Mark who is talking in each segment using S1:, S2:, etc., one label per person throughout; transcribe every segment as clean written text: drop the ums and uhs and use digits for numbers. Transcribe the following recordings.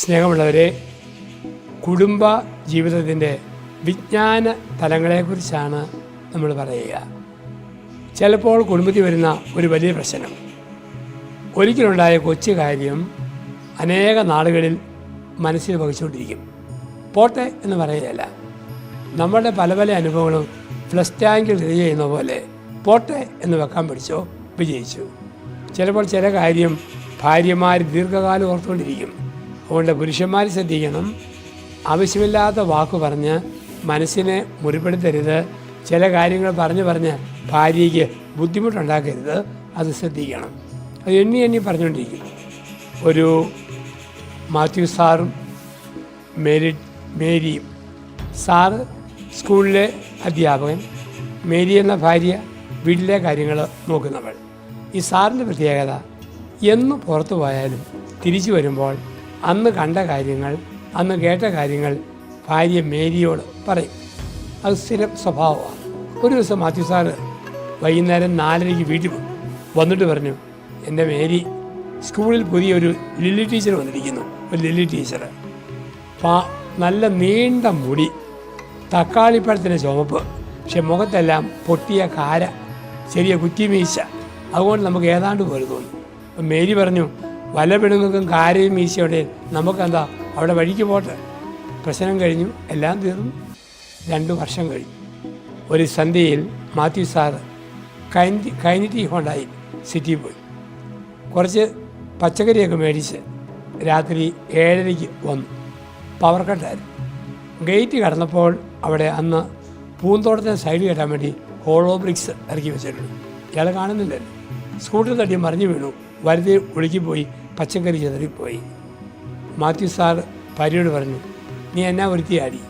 S1: സ്നേഹമുള്ളവരെ, കുടുംബ ജീവിതത്തിൻ്റെ വിജ്ഞാന തലങ്ങളെക്കുറിച്ചാണ് നമ്മൾ പറയുക. ചിലപ്പോൾ കുടുംബത്തിൽ വരുന്ന ഒരു വലിയ പ്രശ്നം, ഒരിക്കലുണ്ടായ കൊച്ചു കാര്യം അനേക നാളുകളിൽ മനസ്സിൽ വഹിച്ചുകൊണ്ടിരിക്കും. പോട്ടെ എന്ന് പറയുകയല്ല, നമ്മുടെ പല പല അനുഭവങ്ങളും ഫ്ലഷ് ടാങ്കിൽ റിലീവ് ചെയ്യുന്ന പോലെ പോട്ടെ എന്ന് വെക്കാൻ പഠിച്ചോ, വിജയിച്ചു. ചിലപ്പോൾ ചില കാര്യം ഭാര്യമാർ ദീർഘകാലം ഓർത്തുകൊണ്ടിരിക്കും. അതുകൊണ്ട് പുരുഷന്മാർ ശ്രദ്ധിക്കണം, ആവശ്യമില്ലാത്ത വാക്ക് പറഞ്ഞ് മനസ്സിനെ മുറിപ്പെടുത്തരുത്. ചില കാര്യങ്ങൾ പറഞ്ഞ് ഭാര്യയ്ക്ക് ബുദ്ധിമുട്ടുണ്ടാക്കരുത്, അത് ശ്രദ്ധിക്കണം. അത് എണ്ണി പറഞ്ഞുകൊണ്ടിരിക്കും. ഒരു മാത്യു സാറും മേരിയും, സാറ് സ്കൂളിലെ അധ്യാപകൻ, മേരി എന്ന ഭാര്യ വീട്ടിലെ കാര്യങ്ങൾ നോക്കുന്നവൾ. ഈ സാറിൻ്റെ പ്രത്യേകത, എന്ന് പുറത്തു പോയാലും തിരിച്ചു വരുമ്പോൾ അന്ന് കണ്ട കാര്യങ്ങൾ, അന്ന് കേട്ട കാര്യങ്ങൾ ഭാര്യ മേരിയോട് പറയും. അത് സ്ഥിരം സ്വഭാവമാണ്. ഒരു ദിവസം മാത്യു സാറ് വൈകുന്നേരം 4:30 വീട്ടിൽ വന്നിട്ട് പറഞ്ഞു, എൻ്റെ മേരി, സ്കൂളിൽ പുതിയൊരു ലില്ലി ടീച്ചർ വന്നിരിക്കുന്നു. ഒരു ലില്ലി ടീച്ചർ, നല്ല നീണ്ട മുടി, തക്കാളിപ്പഴത്തിൻ്റെ ചുമപ്പ്, പക്ഷെ മുഖത്തെല്ലാം പൊട്ടിയ കാര, ചെറിയ കുറ്റിമീശ. അതുകൊണ്ട് നമുക്ക് ഏതാണ്ട് പോലെ തോന്നും. അപ്പം മേരി പറഞ്ഞു, വല്ല പെണ്ണുങ്ങൾക്കും കാരയും മീശയോടെ, നമുക്കെന്താ, അവിടെ വഴിക്ക് പോട്ടെ. പ്രശ്നം കഴിഞ്ഞു, എല്ലാം തീർന്നു. 2 വർഷം കഴിഞ്ഞു. ഒരു സന്ധ്യയിൽ മാത്യു സാറ് കൈനിറ്റി ഹോണ്ടായി സിറ്റിയിൽ പോയി. കുറച്ച് പച്ചക്കറിയൊക്കെ മേടിച്ച് രാത്രി 7:30 വന്നു. പവർ കട്ടായിരുന്നു. ഗേറ്റ് കടന്നപ്പോൾ അവിടെ അന്ന് പൂന്തോട്ടത്തിന് സൈഡ് കെട്ടാൻ വേണ്ടി ഹോളോ ബ്രിക്സ് ഇറക്കി വെച്ചിട്ടുണ്ട്. ഇയാൾ കാണുന്നില്ലല്ലോ. സ്കൂട്ടർ തട്ടി മറിഞ്ഞു വീണു. വരുതി ഒഴുകി പോയി, പച്ചക്കറി ചെതറിപ്പോയി. മാത്യു സാർ ഭാര്യയോട് പറഞ്ഞു, നീ എന്നാ വൃത്തിയാടി,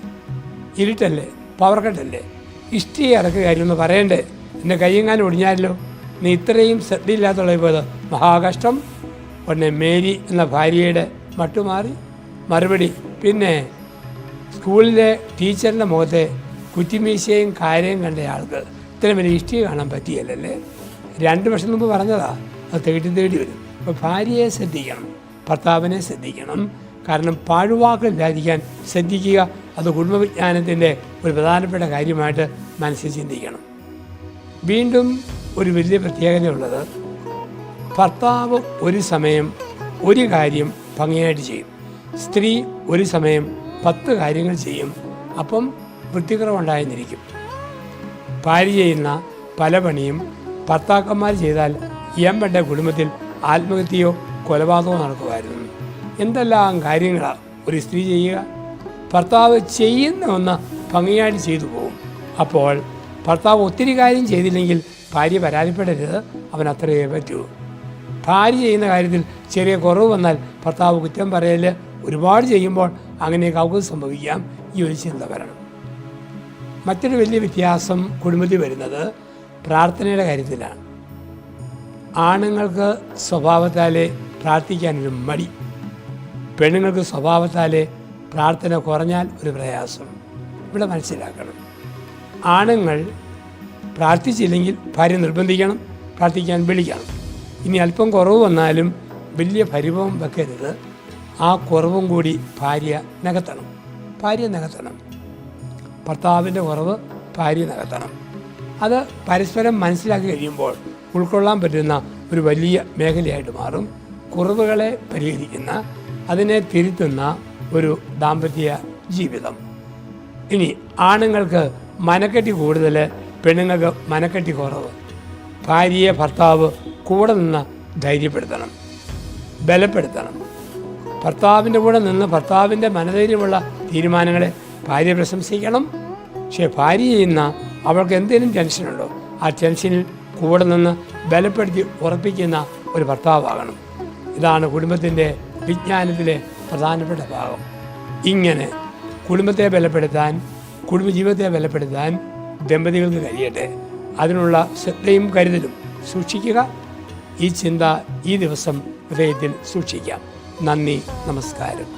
S1: ഇരുട്ടല്ലേ, പവർ കട്ടല്ലേ, ഇഷ്ടിയെ ഇറക്കുക കാര്യമൊന്ന് പറയണ്ടേ, എൻ്റെ കയ്യെങ്ങാനും ഒടിഞ്ഞാലോ, നീ ഇത്രയും ശ്രദ്ധയില്ലാത്തുള്ള പോയത് മഹാകഷ്ടം. ഉടനെ മേരി എന്ന ഭാര്യയുടെ മട്ടുമാറി മറുപടി, പിന്നെ സ്കൂളിലെ ടീച്ചറിൻ്റെ മുഖത്തെ കുറ്റിമീശയും കാരയും കണ്ട ആൾക്ക് ഇത്രയും വലിയ ഇഷ്ടിയെ കാണാൻ പറ്റിയല്ലേ. 2 വർഷം മുമ്പ് പറഞ്ഞതാ, അത് തേടി വരും. അപ്പോൾ ഭാര്യയെ ശ്രദ്ധിക്കണം, ഭർത്താവിനെ ശ്രദ്ധിക്കണം. കാരണം പാഴ്വാക്കില്ലാതിരിക്കാൻ ശ്രദ്ധിക്കുക. അത് കുടുംബവിജ്ഞാനത്തിൻ്റെ ഒരു പ്രധാനപ്പെട്ട കാര്യമായിട്ട് മനസ്സിൽ ചിന്തിക്കണം. വീണ്ടും ഒരു വലിയ പ്രത്യേകതയുള്ളത്, ഭർത്താവ് ഒരു സമയം ഒരു കാര്യം ഭംഗിയായിട്ട് ചെയ്യും, സ്ത്രീ ഒരു സമയം 10 കാര്യങ്ങൾ ചെയ്യും. അപ്പം വൃത്തിക്കുറവുണ്ടായെന്നിരിക്കും. ഭാര്യ ചെയ്യുന്ന പല പണിയും ഭർത്താക്കന്മാർ ചെയ്താൽ എമ്പൻ്റെ കുടുംബത്തിൽ ആത്മഹത്യയോ കൊലപാതകമോ നടക്കുമായിരുന്നു. എന്തെല്ലാം കാര്യങ്ങളാണ് ഒരു സ്ത്രീ ചെയ്യുക. ഭർത്താവ് ചെയ്യുന്ന ഒന്ന് ഭംഗിയായിട്ട് ചെയ്തു പോകും. അപ്പോൾ ഭർത്താവ് ഒത്തിരി കാര്യം ചെയ്തില്ലെങ്കിൽ ഭാര്യ പരാതിപ്പെടരുത്, അവൻ അത്രയേ പറ്റൂ. ഭാര്യ ചെയ്യുന്ന കാര്യത്തിൽ ചെറിയ കുറവ് വന്നാൽ ഭർത്താവ് കുറ്റം പറയൽ, ഒരുപാട് ചെയ്യുമ്പോൾ അങ്ങനെയൊക്കെ അവർക്ക് സംഭവിക്കാം. ഈ ഒരു ചിന്ത വരണം. മറ്റൊരു വലിയ വ്യത്യാസം കുടുംബത്തിൽ വരുന്നത് പ്രാർത്ഥനയുടെ കാര്യത്തിലാണ്. ആണുങ്ങൾക്ക് സ്വഭാവത്താലെ പ്രാർത്ഥിക്കാനൊരു മടി, പെണ്ണുങ്ങൾക്ക് സ്വഭാവത്താലെ പ്രാർത്ഥന കുറഞ്ഞാൽ ഒരു പ്രയാസം. ഇവിടെ മനസ്സിലാക്കണം, ആണുങ്ങൾ പ്രാർത്ഥിച്ചില്ലെങ്കിൽ ഭാര്യ നിർബന്ധിക്കണം, പ്രാർത്ഥിക്കാൻ വിളിക്കണം. ഇനി അല്പം കുറവ് വന്നാലും വലിയ പരിഭവം വെക്കരുത്. ആ കുറവും കൂടി ഭാര്യ നികത്തണം. ഭർത്താവിൻ്റെ കുറവ് ഭാര്യ നികത്തണം. അത് പരസ്പരം മനസ്സിലാക്കി കഴിയുമ്പോൾ ഉൾക്കൊള്ളാൻ പറ്റുന്ന ഒരു വലിയ മേഖലയായിട്ട് മാറും. കുറവുകളെ പരിഹരിക്കുന്ന, അതിനെ തിരുത്തുന്ന ഒരു ദാമ്പത്യ ജീവിതം. ഇനി ആണുങ്ങൾക്ക് മനക്കെട്ടി കൂടുതൽ, പെണ്ണുങ്ങൾക്ക് മനക്കെട്ടി കുറവ്. ഭാര്യയെ ഭർത്താവ് കൂടെ നിന്ന് ധൈര്യപ്പെടുത്തണം, ബലപ്പെടുത്തണം. ഭർത്താവിൻ്റെ കൂടെ നിന്ന് ഭർത്താവിൻ്റെ മനധൈര്യമുള്ള തീരുമാനങ്ങളെ ഭാര്യ പ്രശംസിക്കണം. പക്ഷേ ഭാര്യ ചെയ്യുന്ന അവൾക്ക് എന്തെങ്കിലും ടെൻഷനുണ്ടോ, ആ ടെൻഷനിൽ കൂടെ നിന്ന് ബലപ്പെടുത്തി ഉറപ്പിക്കുന്ന ഒരു ഭർത്താവാകണം. ഇതാണ് കുടുംബത്തിൻ്റെ വിജ്ഞാനത്തിലെ പ്രധാനപ്പെട്ട ഭാഗം. ഇങ്ങനെ കുടുംബത്തെ ബലപ്പെടുത്താൻ, കുടുംബജീവിതത്തെ ബലപ്പെടുത്താൻ ദമ്പതികൾക്ക് കഴിയട്ടെ. അതിനുള്ള ശ്രദ്ധയും കരുതലും സൂക്ഷിക്കുക. ഈ ചിന്ത ഈ ദിവസം ഹൃദയത്തിൽ സൂക്ഷിക്കാം. നന്ദി, നമസ്കാരം.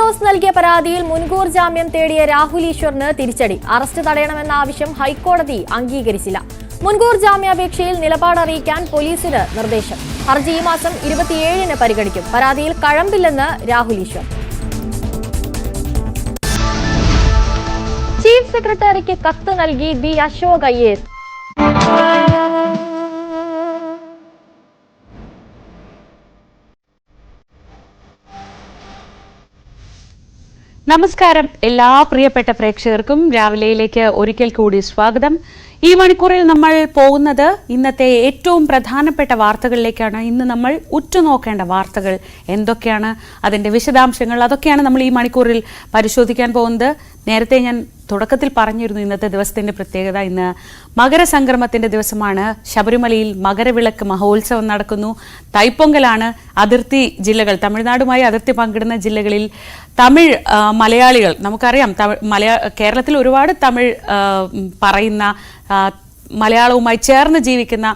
S2: ഹൗസ് നൽകിയ പരാതിയിൽ മുൻകൂർ ജാമ്യം തേടിയ രാഹുൽ ഈശ്വറിന് തിരിച്ചടി. അറസ്റ്റ് തടയണമെന്ന ആവശ്യം ഹൈക്കോടതി അംഗീകരിച്ചില്ല. മുൻകൂർ ജാമ്യാപേക്ഷയിൽ നിലപാട് അറിയിക്കാൻ പോലീസിന് നിർദ്ദേശം. ഹർജി ഈ മാസം 27-ന് പരിഗണിക്കും. പരാതിയിൽ കഴമ്പില്ലെന്ന് രാഹുൽ ഈശ്വർ. ചീഫ് സെക്രട്ടറിക്ക് കത്ത് നൽകി ബി അശോക് IAS.
S3: നമസ്കാരം. എല്ലാ പ്രിയപ്പെട്ട പ്രേക്ഷകർക്കും രാവിലെയിലേക്ക് ഒരിക്കൽ കൂടി സ്വാഗതം. ഈ മണിക്കൂറിൽ നമ്മൾ പോകുന്നത് ഇന്നത്തെ ഏറ്റവും പ്രധാനപ്പെട്ട വാർത്തകളിലേക്കാണ്. ഇന്ന് നമ്മൾ ഉറ്റുനോക്കേണ്ട വാർത്തകൾ എന്തൊക്കെയാണ്, അതിൻ്റെ വിശദാംശങ്ങൾ, അതൊക്കെയാണ് നമ്മൾ ഈ മണിക്കൂറിൽ പരിശോധിക്കാൻ പോകുന്നത്. നേരത്തെ ഞാൻ തുടക്കത്തിൽ പറഞ്ഞിരുന്നു ഇന്നത്തെ ദിവസത്തിൻ്റെ പ്രത്യേകത. ഇന്ന് മകരസംക്രമത്തിൻ്റെ ദിവസമാണ്. ശബരിമലയിൽ മകരവിളക്ക് മഹോത്സവം നടക്കുന്നു. തൈപ്പൊങ്കലാണ്. അതിർത്തി ജില്ലകൾ, തമിഴ്നാടുമായി അതിർത്തി പങ്കിടുന്ന ജില്ലകളിൽ തമിഴ് മലയാളികൾ, നമുക്കറിയാം കേരളത്തിൽ ഒരുപാട് തമിഴ് പറയുന്ന, മലയാളവുമായി ചേർന്ന് ജീവിക്കുന്ന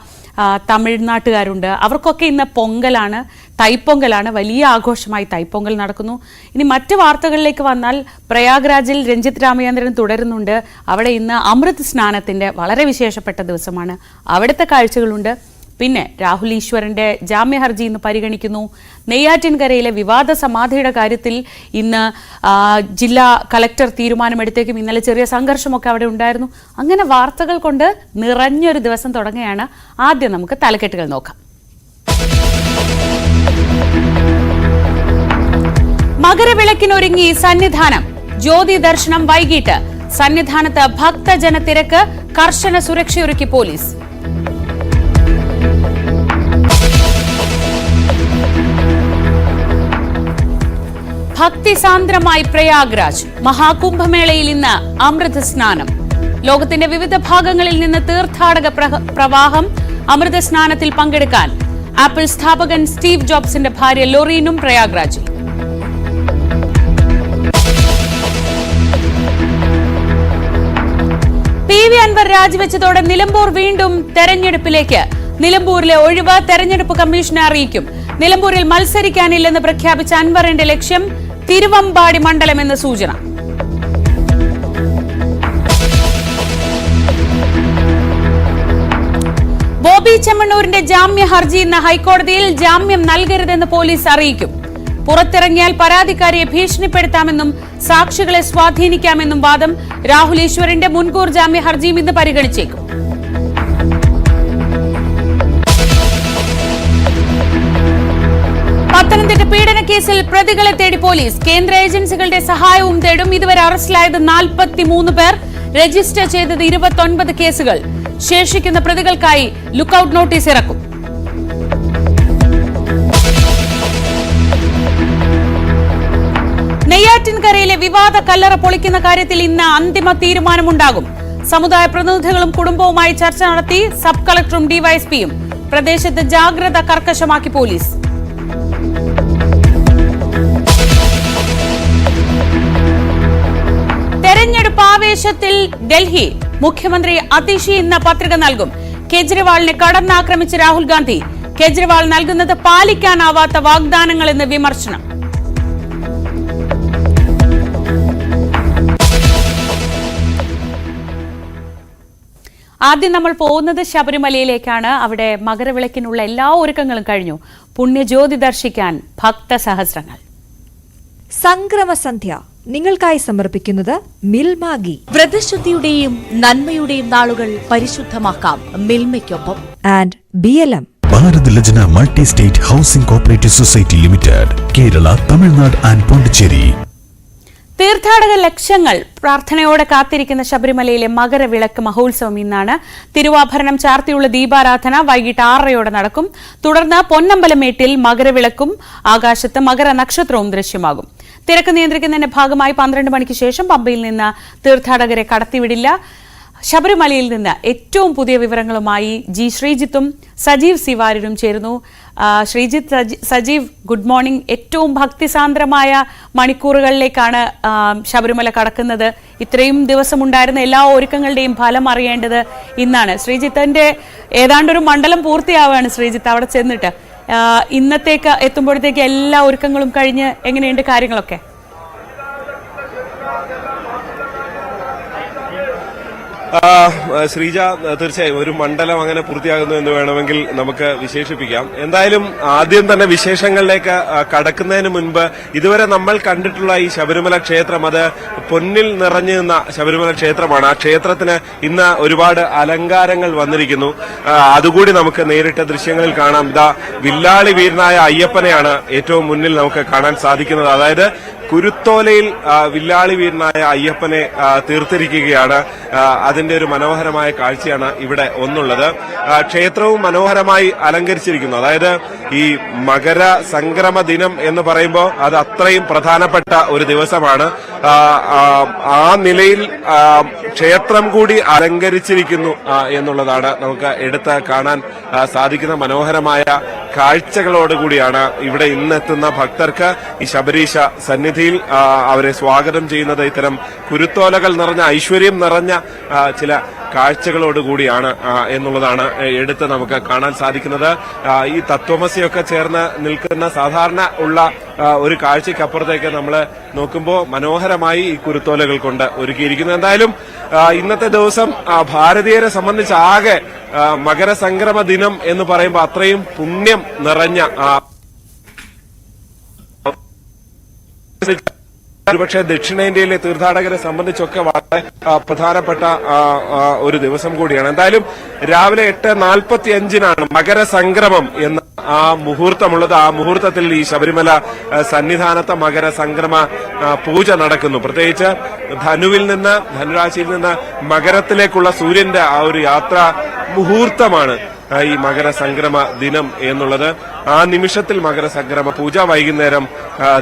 S3: തമിഴ്നാട്ടുകാരുണ്ട്. അവർക്കൊക്കെ ഇന്ന് പൊങ്കലാണ്, തൈപ്പൊങ്കലാണ്. വലിയ ആഘോഷമായി തൈപ്പൊങ്കൽ നടക്കുന്നു. ഇനി മറ്റ് വാർത്തകളിലേക്ക് വന്നാൽ, പ്രയാഗ്രാജിൽ രഞ്ജിത്ത് രാമചന്ദ്രൻ തുടരുന്നുണ്ട്. അവിടെ ഇന്ന് അമൃത് സ്നാനത്തിൻ്റെ വളരെ വിശേഷപ്പെട്ട ദിവസമാണ്. അവിടുത്തെ കാഴ്ചകളുണ്ട്. പിന്നെ രാഹുൽ ഈശ്വറിന്റെ ജാമ്യ ഹർജി ഇന്ന് പരിഗണിക്കുന്നു. നെയ്യാറ്റിൻകരയിലെ വിവാദ സമാധിയുടെ കാര്യത്തിൽ ഇന്ന് ജില്ലാ കളക്ടർ തീരുമാനമെടുത്തേക്കും. ഇന്നലെ ചെറിയ സംഘർഷമൊക്കെ അവിടെ ഉണ്ടായിരുന്നു. അങ്ങനെ വാർത്തകൾ കൊണ്ട് നിറഞ്ഞൊരു ദിവസം തുടങ്ങുകയാണ്. ആദ്യം നമുക്ക് തലക്കെട്ടുകൾ നോക്കാം. മകരവിളക്കിനൊരുങ്ങി സന്നിധാനം. ജ്യോതി ദർശനം വൈകിട്ട്. സന്നിധാനത്ത് ഭക്തജന തിരക്ക്. കർശന സുരക്ഷയൊരുക്കി പോലീസ്. ഭക്തിസാന്ദ്രമായി പ്രയാഗ്രാജ്. മഹാകുംഭമേളയിൽ ഇന്ന് അമൃത സ്നാനം. ലോകത്തിന്റെ വിവിധ ഭാഗങ്ങളിൽ നിന്ന് തീർത്ഥാടക പ്രവാഹം. അമൃത സ്നാനത്തിൽ പങ്കെടുക്കാൻ ആപ്പിൾ സ്ഥാപകൻ സ്റ്റീവ് ജോബ്സിന്റെ ഭാര്യ ലൊറീനും പ്രയാഗ്രാജിൽ. PV അൻവർ രാജിവെച്ചതോടെ നിലമ്പൂർ വീണ്ടും തെരഞ്ഞെടുപ്പിലേക്ക്. നിലമ്പൂരിലെ ഒഴിവ് തെരഞ്ഞെടുപ്പ് കമ്മീഷനെ അറിയിക്കും. നിലമ്പൂരിൽ മത്സരിക്കാനില്ലെന്ന് പ്രഖ്യാപിച്ച അൻവറിന്റെ ലക്ഷ്യം തിരുവമ്പാടി മണ്ഡലമെന്ന് സൂചന. ബോബി ചെമ്മണ്ണൂരിന്റെ ജാമ്യ ഹർജി ഇന്ന് ഹൈക്കോടതിയിൽ. ജാമ്യം നൽകരുതെന്ന് പോലീസ് അറിയിക്കും. പുറത്തിറങ്ങിയാൽ പരാതിക്കാരിയെ ഭീഷണിപ്പെടുത്താമെന്നും സാക്ഷികളെ സ്വാധീനിക്കാമെന്നും വാദം. രാഹുൽ ഈശ്വറിന്റെ മുൻകൂർ ജാമ്യ ഹർജിയും ഇന്ന് പരിഗണിച്ചേക്കും. പത്തനംതിട്ട പീഡനക്കേസിൽ പ്രതികളെ തേടി പോലീസ്. കേന്ദ്ര ഏജൻസികളുടെ സഹായവും തേടും. ഇതുവരെ അറസ്റ്റിലായത് 43 പേർ. രജിസ്റ്റർ ചെയ്തത് 29 കേസുകൾ. ശേഷിക്കുന്ന പ്രതികൾക്കായി ലുക്കൌട്ട് നോട്ടീസ് ഇറക്കും. നെയ്യാറ്റിൻകരയിലെ വിവാദ കല്ലറ പൊളിക്കുന്ന കാര്യത്തിൽ ഇന്ന് അന്തിമ തീരുമാനമുണ്ടാകും. സമുദായ പ്രതിനിധികളും കുടുംബവുമായി ചർച്ച നടത്തി സബ് കളക്ടറും ഡിവൈഎസ്പിയും. പ്രദേശത്ത് ജാഗ്രത കർക്കശമാക്കി പോലീസ്. തെരഞ്ഞെടുപ്പ് ആവേശത്തിൽ ഡൽഹി. മുഖ്യമന്ത്രി അതിഷി ഇന്ന് പത്രിക നൽകും. കേജ്രിവാളിനെ കടന്നാക്രമിച്ച് രാഹുൽ ഗാന്ധി. കേജ്രിവാൾ നൽകുന്നത് പാലിക്കാനാവാത്ത വാഗ്ദാനങ്ങളെന്ന് വിമർശനം. ആദ്യം നമ്മൾ പോകുന്നത് ശബരിമലയിലേക്കാണ്. അവിടെ മകരവിളക്കിനുള്ള എല്ലാ ഒരുക്കങ്ങളും കഴിഞ്ഞു. പുണ്യജ്യോതി ദർശിക്കാൻ ഭക്തസഹസ്രങ്ങൾ.
S4: സംക്രമസന്ധ്യ നിങ്ങൾക്കായി സമർപ്പിക്കുന്നത് മിൽമാഗി.
S5: വ്രതശുദ്ധിയുടെയും നന്മയുടെയും നാളുകൾ പരിശുദ്ധമാക്കാം മിൽമയ്ക്കൊപ്പം.
S4: And BLM.
S6: Bharat Lajna multi state housing cooperative society limited, Kerala, Tamil Nadu and Pondicherry.
S3: തീർത്ഥാടക ലക്ഷങ്ങൾ പ്രാർത്ഥനയോടെ കാത്തിരിക്കുന്ന ശബരിമലയിലെ മകരവിളക്ക് മഹോത്സവം ഇന്നാണ്. തിരുവാഭരണം ചാർത്തിയുള്ള ദീപാരാധന വൈകിട്ട് 6:30 നടക്കും. തുടർന്ന് പൊന്നമ്പലമേട്ടിൽ മകരവിളക്കും ആകാശത്ത് മകര നക്ഷത്രവും ദൃശ്യമാകും. തിരക്ക് നിയന്ത്രിക്കുന്നതിന്റെ ഭാഗമായി 12 മണിക്ക് ശേഷം പമ്പയിൽ നിന്ന് തീർത്ഥാടകരെ കടത്തിവിടില്ല. ശബരിമലയിൽ നിന്ന് ഏറ്റവും പുതിയ വിവരങ്ങളുമായി ജി ശ്രീജിത്തും സജീവ് സിവാരനും ചേരുന്നു. Sreejith, Sajeev, good morning. ഏറ്റവും ഭക്തിസാന്ദ്രമായ മണിക്കൂറുകളിലേക്കാണ് ശബരിമല കടക്കുന്നത്. ഇത്രയും ദിവസമുണ്ടായിരുന്ന എല്ലാ ഒരുക്കങ്ങളുടെയും ഫലം അറിയേണ്ടത് ഇന്നാണ്. ശ്രീജിത്തിന്റെ ഏതാണ്ടൊരു മണ്ഡലം പൂർത്തിയാവുകയാണ്. ശ്രീജിത്ത്, അവിടെ ചെന്നിട്ട് ഇന്നത്തേക്ക് എത്തുമ്പോഴത്തേക്ക് എല്ലാ ഒരുക്കങ്ങളും കഴിഞ്ഞ് എങ്ങനെയുണ്ട് കാര്യങ്ങളൊക്കെ?
S7: ശ്രീജ, തീർച്ചയായും ഒരു മണ്ഡലം അങ്ങനെ പൂർത്തിയാകുന്നു എന്ന് വേണമെങ്കിൽ നമുക്ക് വിശേഷിപ്പിക്കാം. എന്തായാലും ആദ്യം തന്നെ വിശേഷങ്ങളിലേക്ക് കടക്കുന്നതിന് മുൻപ് ഇതുവരെ നമ്മൾ കണ്ടിട്ടുള്ള ഈ ശബരിമല ക്ഷേത്രം, അത് പൊന്നിൽ നിറഞ്ഞു നിന്ന ശബരിമല ക്ഷേത്രമാണ്. ആ ക്ഷേത്രത്തിന് ഇന്ന് ഒരുപാട് അലങ്കാരങ്ങൾ വന്നിരിക്കുന്നു. അതുകൂടി നമുക്ക് നേരിട്ട ദൃശ്യങ്ങളിൽ കാണാം. ഇതാ വില്ലാളി വീരനായ അയ്യപ്പനെയാണ് ഏറ്റവും മുന്നിൽ നമുക്ക് കാണാൻ സാധിക്കുന്നത്. അതായത് കുരുത്തോലയിൽ വില്ലാളി വീരനായ അയ്യപ്പനെ തീർത്തിരിക്കുകയാണ്. അതിന്റെ ഒരു മനോഹരമായ കാഴ്ചയാണ് ഇവിടെ ഒന്നുള്ളത്. ക്ഷേത്രവും മനോഹരമായി അലങ്കരിച്ചിരിക്കുന്നു. അതായത് ഈ മകര സംക്രമ ദിനം എന്ന് പറയുമ്പോൾ അത് അത്രയും പ്രധാനപ്പെട്ട ഒരു ദിവസമാണ്. ആ നിലയിൽ ക്ഷേത്രം കൂടി അലങ്കരിച്ചിരിക്കുന്നു എന്നുള്ളതാണ് നമുക്ക് എടുത്ത് കാണാൻ സാധിക്കുന്ന മനോഹരമായ കാഴ്ചകളോടുകൂടിയാണ് ഇവിടെ ഇന്നെത്തുന്ന ഭക്തർക്ക് ഈ ശബരീശ സന്നിധിയിൽ അവരെ സ്വാഗതം ചെയ്യുന്നത്. ഇത്തരം കുരുത്തോലകൾ നിറഞ്ഞ, ഐശ്വര്യം നിറഞ്ഞ ചില കാഴ്ചകളോടുകൂടിയാണ് എന്നുള്ളതാണ് എടുത്ത് നമുക്ക് കാണാൻ സാധിക്കുന്നത്. ഈ തത്വമസിയൊക്കെ ചേർന്ന് നിൽക്കുന്ന സാധാരണ ഉള്ള ഒരു കാഴ്ചയ്ക്കപ്പുറത്തേക്ക് നമ്മൾ നോക്കുമ്പോൾ മനോഹരമായി ഈ കുരുത്തോലകൾ കൊണ്ട് ഒരുക്കിയിരിക്കുന്നു. എന്തായാലും ഇന്നത്തെ ദിവസം ഭാരതീയരെ സംബന്ധിച്ച് ആകെ മകരസംക്രമ ദിനം എന്ന് പറയുമ്പോൾ അത്രയും പുണ്യം നിറഞ്ഞ ഒരുപക്ഷെ ദക്ഷിണേന്ത്യയിലെ തീർത്ഥാടകരെ സംബന്ധിച്ചൊക്കെ വളരെ പ്രധാനപ്പെട്ട ഒരു ദിവസം കൂടിയാണ്. എന്തായാലും രാവിലെ 8:45 മകരസംക്രമം എന്ന ആ മുഹൂർത്തമുള്ളത്. ആ മുഹൂർത്തത്തിൽ ഈ ശബരിമല സന്നിധാനത്തെ മകരസംക്രമ പൂജ നടക്കുന്നു. പ്രത്യേകിച്ച് ധനുരാശിയിൽ നിന്ന് മകരത്തിലേക്കുള്ള സൂര്യന്റെ ആ ഒരു യാത്രാ മുഹൂർത്തമാണ് ഈ മകരസംക്രമ ദിനം എന്നുള്ളത്. ആ നിമിഷത്തിൽ മകരസംക്രമ പൂജ, വൈകുന്നേരം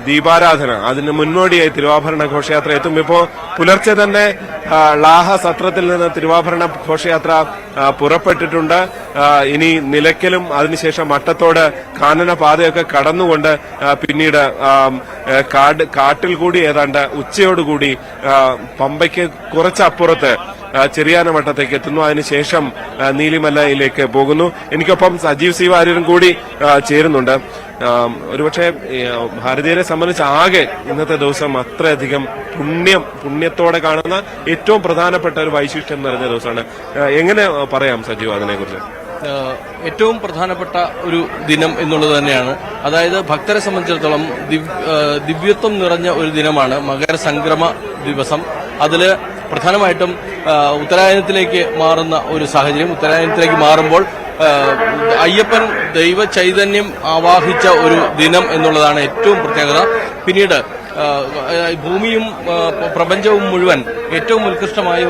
S7: ദീപാരാധന, അതിന് മുന്നോടിയായി തിരുവാഭരണ ഘോഷയാത്ര എത്തും. ഇപ്പോ പുലർച്ചെ തന്നെ ലാഹ സത്രത്തിൽ നിന്ന് തിരുവാഭരണ ഘോഷയാത്ര പുറപ്പെട്ടിട്ടുണ്ട്. ഇനി നിലയ്ക്കലും അതിനുശേഷം മട്ടത്തോട് കാനന പാതയൊക്കെ കടന്നുകൊണ്ട് പിന്നീട് കാട്ടിൽ കൂടി ഏതാണ്ട് ഉച്ചയോടുകൂടി പമ്പയ്ക്ക് കുറച്ചപ്പുറത്ത് ചെറിയാനമട്ടത്തേക്ക് എത്തുന്നു. അതിനുശേഷം നീലിമലയിലേക്ക് പോകുന്നു. എനിക്കൊപ്പം സജീവ് സി വാര്യരും കൂടി ചേരുന്നുണ്ട്. ഒരുപക്ഷെ ഭാരതീയരെ സംബന്ധിച്ച് ആകെ ഇന്നത്തെ ദിവസം അത്രയധികം പുണ്യത്തോടെ കാണുന്ന ഏറ്റവും പ്രധാനപ്പെട്ട ഒരു വൈശിഷ്ട്യം നിറഞ്ഞ ദിവസമാണ്. എങ്ങനെ പറയാം സജീവ് അതിനെക്കുറിച്ച്?
S8: ഏറ്റവും പ്രധാനപ്പെട്ട ഒരു ദിനം എന്നുള്ളത് തന്നെയാണ്. അതായത് ഭക്തരെ സംബന്ധിച്ചിടത്തോളം ദിവ്യത്വം നിറഞ്ഞ ഒരു ദിനമാണ് മകരസംക്രമ ദിവസം. അതില് പ്രധാനമായിട്ടും ഉത്തരായനത്തിലേക്ക് മാറുന്ന ഒരു സാഹചര്യം. ഉത്തരായനത്തിലേക്ക് മാറുമ്പോൾ അയ്യപ്പൻ ദൈവ ചൈതന്യം ആവാഹിച്ച ഒരു ദിനം എന്നുള്ളതാണ് ഏറ്റവും പ്രത്യേകത. പിന്നീട് ഭൂമിയും പ്രപഞ്ചവും മുഴുവൻ ഏറ്റവും ഉത്കൃഷ്ടമായ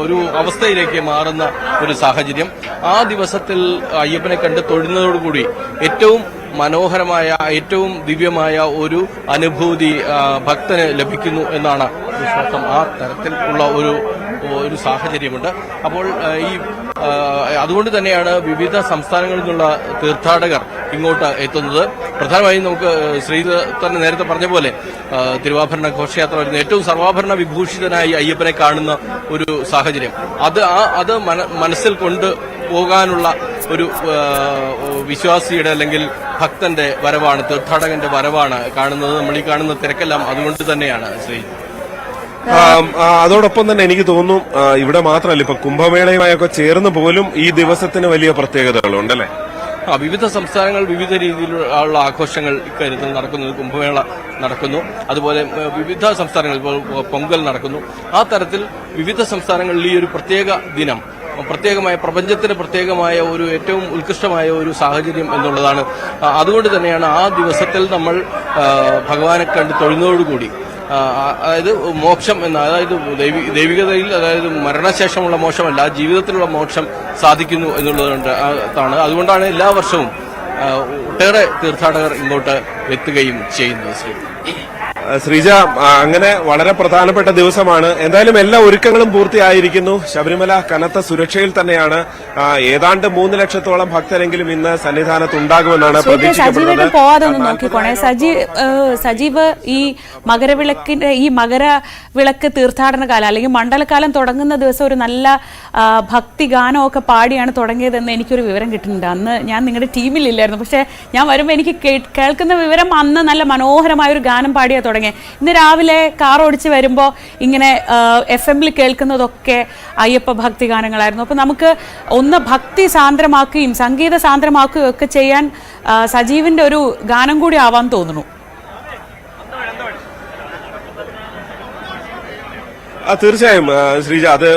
S8: ഒരു അവസ്ഥയിലേക്ക് മാറുന്ന ഒരു സാഹചര്യം. ആ ദിവസത്തിൽ അയ്യപ്പനെ കണ്ട് തൊഴുന്നതോടുകൂടി ഏറ്റവും മനോഹരമായ, ഏറ്റവും ദിവ്യമായ ഒരു അനുഭൂതി ഭക്തന് ലഭിക്കുന്നു എന്നാണ് വിശ്വാസം. ആ തരത്തിലുള്ള ഒരു സാഹചര്യമുണ്ട്. അപ്പോൾ അതുകൊണ്ട് തന്നെയാണ് വിവിധ സംസ്ഥാനങ്ങളിൽ നിന്നുള്ള തീർത്ഥാടകർ ഇങ്ങോട്ട് എത്തുന്നത്. പ്രധാനമായും നമുക്ക് തന്നെ നേരത്തെ പറഞ്ഞ പോലെ തിരുവാഭരണ ഘോഷയാത്ര വരുന്ന ഏറ്റവും സർവാഭരണ വിഭൂഷിതനായി അയ്യപ്പനെ കാണുന്ന ഒരു സാഹചര്യം. അത് മനസ്സിൽ കൊണ്ടുപോകാനുള്ള ഒരു വിശ്വാസിയുടെ അല്ലെങ്കിൽ ഭക്തന്റെ വരവാണ്, തീർത്ഥാടകന്റെ വരവാണ് കാണുന്നത്. നമ്മൾ ഈ കാണുന്ന തിരക്കെല്ലാം അതുകൊണ്ട് തന്നെയാണ് ശ്രീ.
S7: അതോടൊപ്പം തന്നെ എനിക്ക് തോന്നുന്നു ഇവിടെ മാത്രമല്ല, ഇപ്പൊ കുംഭമേളയുമായൊക്കെ ചേർന്ന് പോലും ഈ ദിവസത്തിന് വലിയ പ്രത്യേകതകളുണ്ടല്ലേ?
S8: വിവിധ സംസ്ഥാനങ്ങൾ വിവിധ രീതിയിലുള്ള ആഘോഷങ്ങൾ ഇക്കാര്യത്തിൽ നടക്കുന്നത്. കുംഭമേള നടക്കുന്നു, അതുപോലെ വിവിധ സംസ്ഥാനങ്ങൾ ഇപ്പോൾ പൊങ്കൽ നടക്കുന്നു. ആ തരത്തിൽ വിവിധ സംസ്ഥാനങ്ങളിൽ ഈ ഒരു പ്രത്യേക ദിനം പ്രത്യേകമായ, പ്രപഞ്ചത്തിന് പ്രത്യേകമായ ഒരു ഏറ്റവും ഉത്കൃഷ്ടമായ ഒരു സാഹചര്യം എന്നുള്ളതാണ്. അതുകൊണ്ട് തന്നെയാണ് ആ ദിവസത്തിൽ നമ്മൾ ഭഗവാനെ കണ്ട് തൊഴുന്നതോടുകൂടി, അതായത് മോക്ഷം എന്ന, അതായത് ദൈവികതയിൽ, അതായത് മരണശേഷമുള്ള മോക്ഷമല്ല, ജീവിതത്തിലുള്ള മോക്ഷം സാധിക്കുന്നു എന്നുള്ളതാണ്. അതുകൊണ്ടാണ് എല്ലാ വർഷവും ഒട്ടേറെ തീർത്ഥാടകർ ഇങ്ങോട്ട് എത്തുകയും ചെയ്യുന്നത്.
S7: ശ്രീജ, അങ്ങനെ വളരെ പ്രധാനപ്പെട്ട ദിവസമാണ്. എന്തായാലും എല്ലാ ഒരുക്കങ്ങളും പൂർത്തിയായിരിക്കുന്നു. ശബരിമല കനത്ത സുരക്ഷയിൽ തന്നെയാണ്. ഏതാണ്ട് 3 ലക്ഷത്തോളം ഭക്തരെങ്കിലും ഇന്ന് സന്നിധാനത്തുണ്ടാകുമെന്നാണ് പ്രതീക്ഷിക്കപ്പെടുന്നത്.
S3: നോക്കിക്കോണേ സജീവ്, ഈ മകരവിളക്ക് തീർത്ഥാടന കാലം അല്ലെങ്കിൽ മണ്ഡലകാലം തുടങ്ങുന്ന ദിവസം ഒരു നല്ല ഭക്തി ഗാനമൊക്കെ പാടിയാണ് തുടങ്ങിയതെന്ന് എനിക്കൊരു വിവരം കിട്ടുന്നുണ്ട്. അന്ന് ഞാൻ നിങ്ങളുടെ ടീമിലില്ലായിരുന്നു, പക്ഷെ ഞാൻ വരുമ്പോൾ എനിക്ക് കേൾക്കുന്ന വിവരം അന്ന് നല്ല മനോഹരമായ ഒരു ഗാനം പാടിയാണ് തുടങ്ങിയത്. തുടങ്ങിയത്. ഇന്ന് രാവിലെ കാർ ഓടിച്ച് വരുമ്പോൾ ഇങ്ങനെ FM കേൾക്കുന്നതൊക്കെ അയ്യപ്പ ഭക്തി ഗാനങ്ങളായിരുന്നു. അപ്പോൾ നമുക്ക് ഒന്ന് ഭക്തി സാന്ദ്രമാക്കുകയും സംഗീത സാന്ദ്രമാക്കുകയും ഒക്കെ ചെയ്യാൻ സജീവിന്റെ ഒരു ഗാനം കൂടി ആവാൻ തോന്നുന്നു.
S7: തീർച്ചയായും ശ്രീജ, അത്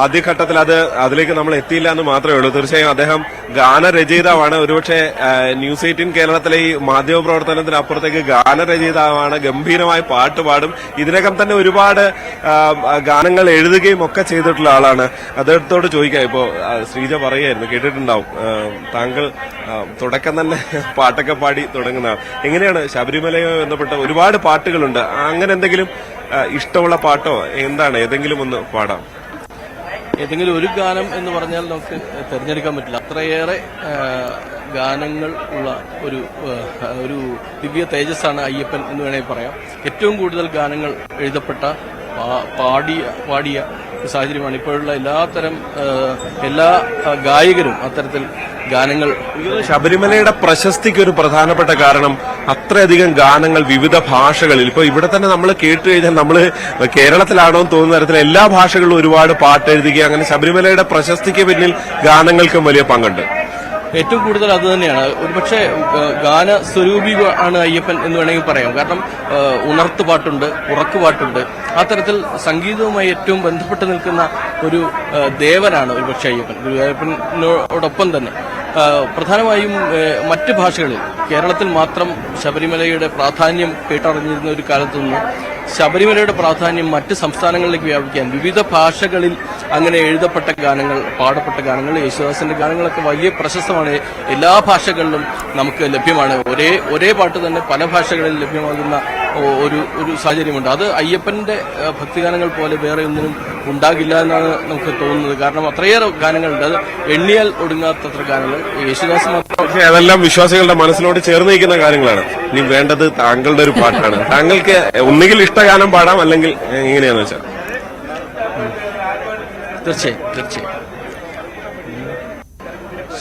S7: ആദ്യഘട്ടത്തിൽ അതിലേക്ക് നമ്മൾ എത്തിയില്ല എന്ന് മാത്രമേ ഉള്ളൂ. തീർച്ചയായും അദ്ദേഹം ഗാനരചയിതാവാണ്. ഒരുപക്ഷെ ന്യൂസ് 18 കേരളത്തിലെ ഈ മാധ്യമ പ്രവർത്തനത്തിനപ്പുറത്തേക്ക് ഗാനരചയിതാവാണ്. ഗംഭീരമായി പാട്ട് പാടും. ഇതിനകം തന്നെ ഒരുപാട് ഗാനങ്ങൾ എഴുതുകയും ഒക്കെ ചെയ്തിട്ടുള്ള ആളാണ്. അദ്ദേഹത്തോട് ചോദിക്കാം, ഇപ്പോ ശ്രീജ പറയായിരുന്നു, കേട്ടിട്ടുണ്ടാവും, താങ്കൾ തുടക്കം തന്നെ പാട്ടൊക്കെ പാടി തുടങ്ങുന്ന എങ്ങനെയാണ്? ശബരിമലയുമായി ബന്ധപ്പെട്ട ഒരുപാട് പാട്ടുകളുണ്ട്. അങ്ങനെ എന്തെങ്കിലും ഇഷ്ടമുള്ള പാട്ടോ എന്താണ്? ഏതെങ്കിലും ഒന്ന് പാടാം.
S8: ഏതെങ്കിലും ഒരു ഗാനം എന്ന് പറഞ്ഞാൽ നമുക്ക് തിരഞ്ഞെടുക്കാൻ പറ്റില്ല. അത്രയേറെ ഗാനങ്ങൾ ഉള്ള ഒരു ദിവ്യ തേജസ്സാണ് അയ്യപ്പൻ എന്ന് വേണമെങ്കിൽ പറയാം. ഏറ്റവും കൂടുതൽ ഗാനങ്ങൾ എഴുതപ്പെട്ട പാടിയ സാഹചര്യമാണ്. ഇപ്പോഴുള്ള എല്ലാ ഗായകരും അത്തരത്തിൽ ഗാനങ്ങൾ.
S7: ശബരിമലയുടെ പ്രശസ്തിക്ക് ഒരു പ്രധാനപ്പെട്ട കാരണം അത്രയധികം ഗാനങ്ങൾ വിവിധ ഭാഷകളിൽ. ഇപ്പൊ ഇവിടെ തന്നെ നമ്മൾ കേട്ട് കഴിഞ്ഞാൽ നമ്മൾ കേരളത്തിലാണോ എന്ന് തോന്നുന്ന തരത്തിൽ എല്ലാ ഭാഷകളിലും ഒരുപാട് പാട്ട് എഴുതുക. അങ്ങനെ ശബരിമലയുടെ പ്രശസ്തിക്ക് പിന്നിൽ ഗാനങ്ങൾക്കും വലിയ പങ്കുണ്ട്.
S8: ഏറ്റവും കൂടുതൽ അത് തന്നെയാണ്. ഒരുപക്ഷെ ഗാന സ്വരൂപി ആണ് അയ്യപ്പൻ എന്ന് വേണമെങ്കിൽ പറയാം. കാരണം ഉണർത്തുപാട്ടുണ്ട്, ഉറക്കുപാട്ടുണ്ട്. ആ തരത്തിൽ സംഗീതവുമായി ഏറ്റവും ബന്ധപ്പെട്ട് നിൽക്കുന്ന ഒരു ദേവനാണ് ഒരുപക്ഷെ അയ്യപ്പൻ. ഗുരുവായൂരപ്പനോടൊപ്പം തന്നെ പ്രധാനമായും മറ്റ് ഭാഷകളിൽ കേരളത്തിൽ മാത്രം ശബരിമലയുടെ പ്രാധാന്യം കേട്ടറിഞ്ഞിരുന്ന ഒരു കാലത്തു നിന്ന് ശബരിമലയുടെ പ്രാധാന്യം മറ്റ് സംസ്ഥാനങ്ങളിലേക്ക് വ്യാപിക്കാൻ വിവിധ ഭാഷകളിൽ അങ്ങനെ എഴുതപ്പെട്ട ഗാനങ്ങൾ, പാടപ്പെട്ട ഗാനങ്ങൾ, യേശുദാസിന്റെ ഗാനങ്ങളൊക്കെ വലിയ പ്രശസ്തമാണ്. എല്ലാ ഭാഷകളിലും നമുക്ക് ലഭ്യമാണ്. ഒരേ പാട്ട് തന്നെ പല ഭാഷകളിൽ ലഭ്യമാകുന്ന ഒരു സാഹചര്യമുണ്ട്. അത് അയ്യപ്പന്റെ ഭക്തിഗാനങ്ങൾ പോലെ വേറെ ഒന്നിനും ഉണ്ടാകില്ല എന്നാണ് നമുക്ക് തോന്നുന്നത്. കാരണം അത്രയേറെ ഗാനങ്ങളുണ്ട്. അത് എണ്ണിയാൽ ഒടുങ്ങാത്തത്ര ഗാനങ്ങൾ യേശുദാസ് മാത്രം.
S7: പക്ഷേ അതെല്ലാം വിശ്വാസികളുടെ മനസ്സിനോട് ചേർന്ന് നിൽക്കുന്ന കാര്യങ്ങളാണ്. ഇനി വേണ്ടത് താങ്കളുടെ ഒരു പാട്ടാണ്. താങ്കൾക്ക് ഒന്നുകിൽ ഇഷ്ടഗാനം പാടാം, അല്ലെങ്കിൽ എങ്ങനെയാന്ന് വെച്ചാൽ.
S8: തീർച്ചയായും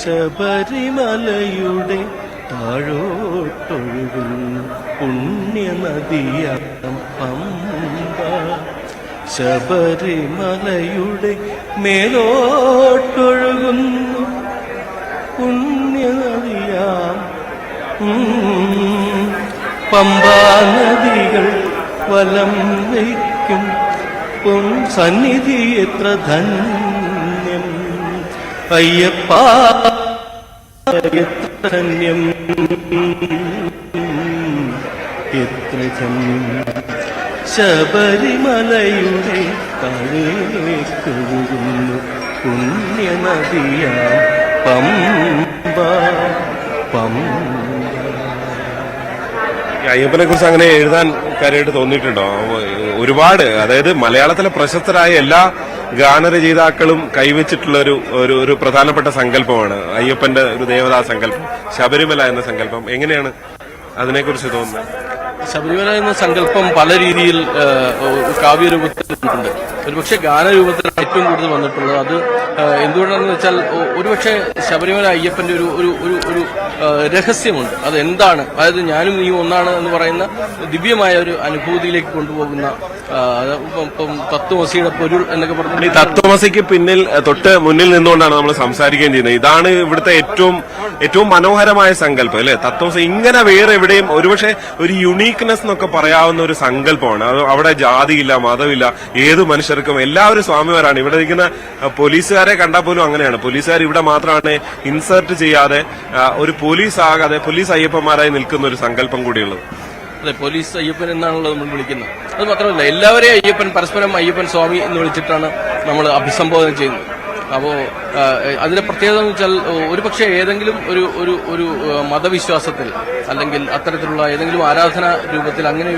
S8: ശബരിമലയുടെ താഴോട്ടൊഴുകുന്നു പുണ്യനദിയാം പമ്പ, ശബരിമലയുടെ മേലോട്ടൊഴുകുന്നു പുണ്യനദിയാം പമ്പാ നദികൾ വലം വയ്ക്കും സന്നിധി എത്ര ധന്യം അയ്യപ്പ എത്ര ധന്യം എത്ര ധന്യം ശബരിമലയുടെ താഴേക്കൊഴുകുന്നു പുണ്യനദിയാ പമ്പ.
S7: അയ്യപ്പനെ കുറിച്ച് അങ്ങനെ എഴുതാൻ കാര്യമായിട്ട് തോന്നിയിട്ടുണ്ടോ? ഒരുപാട്, അതായത് മലയാളത്തിലെ പ്രശസ്തരായ എല്ലാ ഗാനരചയിതാക്കളും കൈവച്ചിട്ടുള്ള ഒരു പ്രധാനപ്പെട്ട സങ്കല്പമാണ് അയ്യപ്പന്റെ ഒരു ദേവതാ സങ്കല്പം, ശബരിമല എന്ന സങ്കല്പം. എങ്ങനെയാണ് അതിനെക്കുറിച്ച് തോന്നുന്നത്?
S8: ശബരിമല എന്ന സങ്കല്പം പല രീതിയിൽ കാവ്യരൂപത്തിലുണ്ട്. ഒരുപക്ഷെ ഗാനരൂപത്തിൽ ഏറ്റവും കൂടുതൽ വന്നിട്ടുള്ളത്. അത് എന്തുകൊണ്ടാണെന്ന് വെച്ചാൽ ഒരുപക്ഷെ ശബരിമല അയ്യപ്പന്റെ ഒരു രഹസ്യമുണ്ട്. അതെന്താണ്? അതായത് ഞാനും നീ ഒന്നാണ് എന്ന് പറയുന്ന ദിവ്യമായ ഒരു അനുഭൂതിയിലേക്ക് കൊണ്ടുപോകുന്ന തത്വമസിയുടെ പൊരുൾ എന്നൊക്കെ പറഞ്ഞു.
S7: ഈ തത്വമസിക്ക് പിന്നിൽ തൊട്ട് മുന്നിൽ നിന്നുകൊണ്ടാണ് നമ്മൾ സംസാരിക്കുകയും ചെയ്യുന്നത്. ഇതാണ് ഇവിടുത്തെ ഏറ്റവും മനോഹരമായ സങ്കല്പം, അല്ലെ? തത്വമസി ഇങ്ങനെ വേറെ എവിടെയും ഒരുപക്ഷെ ഒരു യുണീക്നെസ് എന്നൊക്കെ പറയാവുന്ന ഒരു സങ്കല്പമാണ്. അവിടെ ജാതിയില്ല, മതമില്ല, ഏതു മനുഷ്യർക്കും എല്ലാവരും സ്വാമിമാരാണ്. ഇവിടെ ഇരിക്കുന്ന പോലീസുകാരെ കണ്ടാൽ പോലും അങ്ങനെയാണ്. പോലീസുകാർ ഇവിടെ മാത്രമാണ് ഇൻസേർട്ട് ചെയ്യാതെ ഒരു പോലീസ് ആകാതെ പോലീസ് അയ്യപ്പന്മാരായി നിൽക്കുന്ന ഒരു സങ്കല്പം കൂടിയുള്ളത്.
S8: അതെ, പോലീസ് അയ്യപ്പൻ എന്നാണല്ലോ നമ്മൾ വിളിക്കുന്നത്. അത് മാത്രമല്ല, എല്ലാവരെയും അയ്യപ്പൻ, പരസ്പരം അയ്യപ്പൻ സ്വാമി എന്ന് വിളിച്ചിട്ടാണ് നമ്മൾ അഭിസംബോധന ചെയ്യുന്നത്. അപ്പോൾ അതിന്റെ പ്രത്യേകത എന്ന് വെച്ചാൽ ഒരുപക്ഷെ ഏതെങ്കിലും ഒരു മതവിശ്വാസത്തിൽ അല്ലെങ്കിൽ അത്തരത്തിലുള്ള ഏതെങ്കിലും ആരാധനാ രൂപത്തിൽ അങ്ങനെ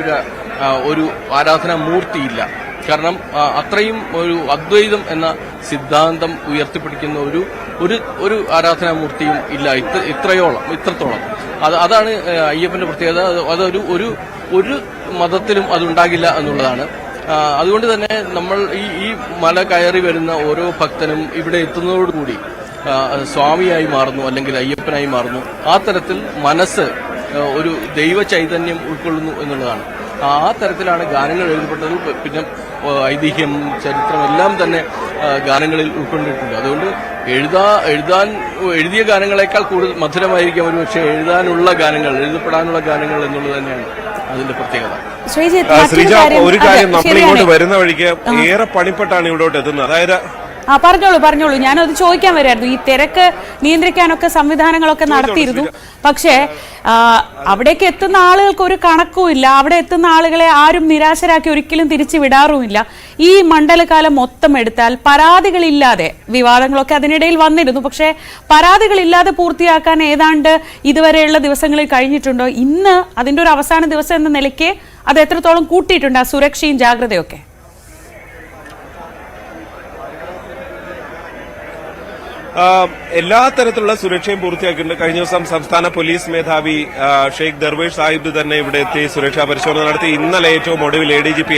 S8: ഒരു ആരാധനാ മൂർത്തിയില്ല. കാരണം അത്രയും ഒരു അദ്വൈതം എന്ന സിദ്ധാന്തം ഉയർത്തിപ്പിടിക്കുന്ന ഒരു ആരാധനാമൂർത്തിയും ഇല്ല ഇത്രത്തോളം. അതാണ് അയ്യപ്പന്റെ പ്രത്യേകത. അതൊരു മതത്തിലും അതുണ്ടാകില്ല എന്നുള്ളതാണ്. അതുകൊണ്ട് തന്നെ നമ്മൾ ഈ മല കയറി വരുന്ന ഓരോ ഭക്തനും ഇവിടെ എത്തുന്നതോടുകൂടി സ്വാമിയായി മാറുന്നു, അല്ലെങ്കിൽ അയ്യപ്പനായി മാറുന്നു. ആ തരത്തിൽ മനസ്സ് ഒരു ദൈവ ചൈതന്യം ഉൾക്കൊള്ളുന്നു എന്നുള്ളതാണ്. ആ തരത്തിലാണ് ഗാനങ്ങൾ എഴുതപ്പെട്ടത്. പിന്നെ ഐതിഹ്യം, ചരിത്രം എല്ലാം തന്നെ ഗാനങ്ങളിൽ ഉൾക്കൊണ്ടിട്ടുണ്ട്. അതുകൊണ്ട് എഴുതിയ ഗാനങ്ങളെക്കാൾ കൂടുതൽ മധുരമായിരിക്കാം ഒരു പക്ഷേ എഴുതപ്പെടാനുള്ള ഗാനങ്ങൾ എന്നുള്ളത് തന്നെയാണ് അതിന്റെ പ്രത്യേകത.
S7: ശ്രീജ, ഒരു കാര്യം നമ്മൾ ഇങ്ങോട്ട് വരുന്ന വഴിക്ക് ഏറെ പണിപ്പെട്ടാണ് ഇവിടോട്ട് എത്തുന്നത്. അതായത്
S3: പറഞ്ഞോളൂ ഞാനത് ചോദിക്കാൻ വരായിരുന്നു. ഈ തിരക്ക് നിയന്ത്രിക്കാനൊക്കെ സംവിധാനങ്ങളൊക്കെ നടത്തിയിരുന്നു. പക്ഷേ അവിടേക്ക് എത്തുന്ന ആളുകൾക്ക് ഒരു കണക്കുമില്ല. അവിടെ എത്തുന്ന ആളുകളെ ആരും നിരാശരാക്കി ഒരിക്കലും തിരിച്ചു വിടാറുമില്ല. ഈ മണ്ഡലകാലം മൊത്തം എടുത്താൽ പരാതികളില്ലാതെ, വിവാദങ്ങളൊക്കെ അതിനിടയിൽ വന്നിരുന്നു, പക്ഷേ പരാതികളില്ലാതെ പൂർത്തിയാക്കാൻ ഏതാണ്ട് ഇതുവരെയുള്ള ദിവസങ്ങളിൽ കഴിഞ്ഞിട്ടുണ്ടോ? ഇന്ന് അതിന്റെ ഒരു അവസാന ദിവസം എന്ന നിലയ്ക്ക് അത് എത്രത്തോളം കൂട്ടിയിട്ടുണ്ട് ആ സുരക്ഷയും ജാഗ്രതയൊക്കെ?
S7: എല്ലാ തരത്തിലുള്ള സുരക്ഷയും പൂർത്തിയാക്കിയിട്ടുണ്ട്. കഴിഞ്ഞ ദിവസം സംസ്ഥാന പോലീസ് മേധാവി ഷെയ്ഖ് ദർവേഷ് സാഹിബ് തന്നെ ഇവിടെ എത്തി സുരക്ഷാ പരിശോധന നടത്തി. ഇന്നലെ ഏറ്റവും ഒടുവിൽ ADGP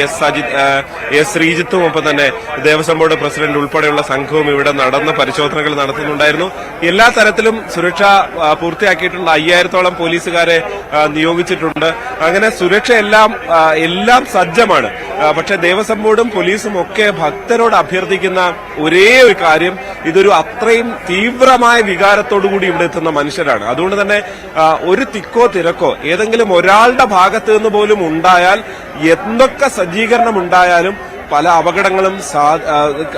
S7: എസ് ശ്രീജിത്തും ഒപ്പം തന്നെ ദേവസ്വം ബോർഡ് പ്രസിഡന്റ് ഉൾപ്പെടെയുള്ള സംഘവും ഇവിടെ നടന്ന പരിശോധനകൾ നടത്തുന്നുണ്ടായിരുന്നു. എല്ലാ തരത്തിലും സുരക്ഷ പൂർത്തിയാക്കിയിട്ടുണ്ട്. 5000-ഓളം പോലീസുകാരെ നിയോഗിച്ചിട്ടുണ്ട്. അങ്ങനെ സുരക്ഷ എല്ലാം സജ്ജമാണ്. പക്ഷെ ദേവസ്വം ബോർഡും പോലീസും ഒക്കെ ഭക്തരോട് അഭ്യർത്ഥിക്കുന്ന ഒരേ ഒരു കാര്യം, ഇതൊരു അത്രയും തീവ്രമായ വികാരത്തോടുകൂടി ഇവിടെ എത്തുന്ന മനുഷ്യരാണ്. അതുകൊണ്ട് തന്നെ ഒരു തിക്കോ തിരക്കോ ഏതെങ്കിലും ഒരാളുടെ ഭാഗത്ത് നിന്ന് പോലും ഉണ്ടായാൽ, എന്തൊക്കെ സജ്ജീകരണം ഉണ്ടായാലും പല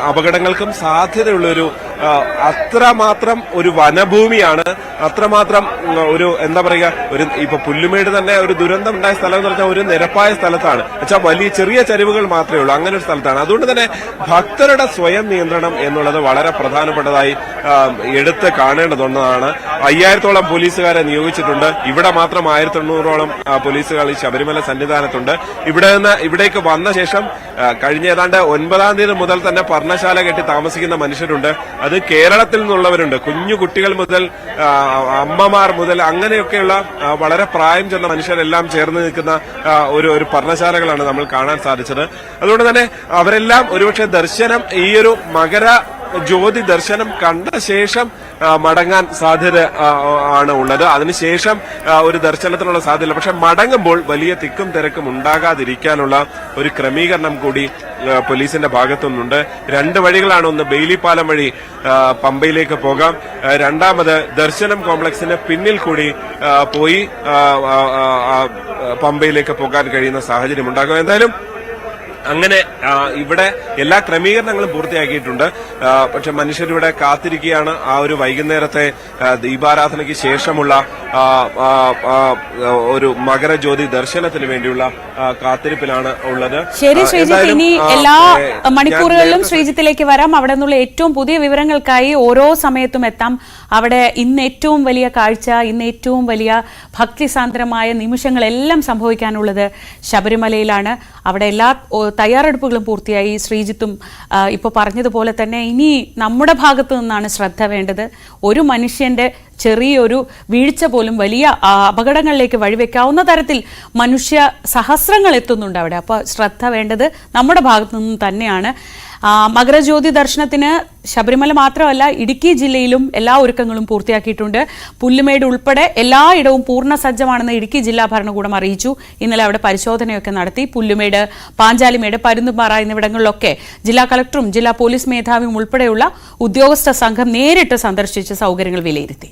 S7: അപകടങ്ങൾക്കും സാധ്യതയുള്ളൊരു അത്രമാത്രം ഒരു വനഭൂമിയാണ്. അത്രമാത്രം ഒരു എന്താ പറയുക, ഇപ്പൊ പുല്ലുമേട് തന്നെ ഒരു ദുരന്തം ഉണ്ടായ സ്ഥലം എന്ന് പറഞ്ഞാൽ ഒരു നിരപ്പായ സ്ഥലത്താണ്. വെച്ചാൽ വലിയ ചെറിയ ചരിവുകൾ മാത്രമേ ഉള്ളൂ, അങ്ങനെ ഒരു സ്ഥലത്താണ്. അതുകൊണ്ട് തന്നെ ഭക്തരുടെ സ്വയം നിയന്ത്രണം എന്നുള്ളത് വളരെ പ്രധാനപ്പെട്ടതായി എടുത്ത് കാണേണ്ടതുള്ളതാണ്. 5000-ഓളം പോലീസുകാരെ നിയോഗിച്ചിട്ടുണ്ട്. ഇവിടെ മാത്രം 1800-ഓളം പോലീസുകാർ ഈ ശബരിമല സന്നിധാനത്തുണ്ട്. ഇവിടേക്ക് വന്ന ശേഷം കഴിഞ്ഞ ഏതാണ്ട് 9-ാം തീയതി മുതൽ തന്നെ പർണശാല കെട്ടി താമസിക്കുന്ന മനുഷ്യരുണ്ട്. അത് കേരളത്തിൽ നിന്നുള്ളവരുണ്ട്. കുഞ്ഞു കുട്ടികൾ മുതൽ അമ്മമാർ മുതൽ അങ്ങനെയൊക്കെയുള്ള വളരെ പ്രായം ചെന്ന മനുഷ്യരെല്ലാം ചേർന്ന് നിൽക്കുന്ന ഒരു പർണശാലകളാണ് നമ്മൾ കാണാൻ സാധിച്ചത്. അതുകൊണ്ട് തന്നെ അവരെല്ലാം ഒരുപക്ഷെ ദർശനം, ഈ ഒരു മകര ജ്യോതി ദർശനം കണ്ട ശേഷം മടങ്ങാൻ സാധ്യത ആണ് ഉള്ളത്. അതിനുശേഷം ഒരു ദർശനത്തിനുള്ള സാധ്യത. പക്ഷെ മടങ്ങുമ്പോൾ വലിയ തിക്കും തിരക്കും ഉണ്ടാകാതിരിക്കാനുള്ള ഒരു ക്രമീകരണം കൂടി പോലീസിന്റെ ഭാഗത്തുനിന്നുണ്ട്. 2 വഴികളാണ്. ഒന്ന് ബെയിലി പാലം വഴി പമ്പയിലേക്ക് പോകാം. രണ്ടാമത് ദർശനം കോംപ്ലക്സിന് പിന്നിൽ കൂടി പോയി പമ്പയിലേക്ക് പോകാൻ കഴിയുന്ന സാഹചര്യം ഉണ്ടാകും. എന്തായാലും അങ്ങനെ ഇവിടെ എല്ലാ ക്രമീകരണങ്ങളും പൂർത്തിയാക്കിയിട്ടുണ്ട്. പക്ഷെ മനുഷ്യരിവിടെ കാത്തിരിക്കുകയാണ്. ആ ഒരു വൈകുന്നേരത്തെ ദീപാരാധനയ്ക്ക് ശേഷമുള്ള ഒരു മകരജ്യോതി ദർശനത്തിന് വേണ്ടിയുള്ള കാത്തിരിപ്പിലാണ് ഉള്ളത്.
S3: ശരി ശ്രീജിത്ത്, ഇനി എല്ലാ മണിക്കൂറുകളിലും ശ്രീജിത്തിലേക്ക് വരാം. അവിടെ നിന്നുള്ള ഏറ്റവും പുതിയ വിവരങ്ങൾക്കായി ഓരോ സമയത്തും എത്താം. അവിടെ ഇന്ന് ഏറ്റവും വലിയ കാഴ്ച, ഇന്ന് ഏറ്റവും വലിയ ഭക്തിസാന്ദ്രമായ നിമിഷങ്ങളെല്ലാം സംഭവിക്കാനുള്ളത് ശബരിമലയിലാണ്. അവിടെ എല്ലാ തയ്യാറെടുപ്പുകളും പൂർത്തിയായി. ശ്രീജിത്തും ഇപ്പോൾ പറഞ്ഞതുപോലെ തന്നെ ഇനി നമ്മുടെ ഭാഗത്തു നിന്നാണ് ശ്രദ്ധ വേണ്ടത്. ഒരു മനുഷ്യന്റെ ചെറിയൊരു വീഴ്ച പോലും വലിയ അപകടങ്ങളിലേക്ക് വഴിവെക്കാവുന്ന തരത്തിൽ മനുഷ്യ സഹസ്രങ്ങൾ എത്തുന്നുണ്ട് അവിടെ. അപ്പോൾ ശ്രദ്ധ വേണ്ടത് നമ്മുടെ ഭാഗത്തു നിന്ന് തന്നെയാണ്. മകരജ്യോതി ദർശനത്തിന് ശബരിമല മാത്രമല്ല ഇടുക്കി ജില്ലയിലും എല്ലാ ഒരുക്കങ്ങളും പൂർത്തിയാക്കിയിട്ടുണ്ട്. പുല്ലുമേട് ഉൾപ്പെടെ എല്ലായിടവും പൂർണ്ണ സജ്ജമാണെന്ന് ഇടുക്കി ജില്ലാ ഭരണകൂടം അറിയിച്ചു. ഇന്നലെ അവിടെ പരിശോധനയൊക്കെ നടത്തി. പുല്ലുമേട്, പാഞ്ചാലിമേട്, പരുന്തുംപാറ എന്നിവിടങ്ങളിലൊക്കെ ജില്ലാ കളക്ടറും ജില്ലാ പോലീസ് മേധാവിയും ഉൾപ്പെടെയുള്ള ഉദ്യോഗസ്ഥ സംഘം നേരിട്ട് സന്ദർശിച്ച് സൗകര്യങ്ങൾ വിലയിരുത്തി.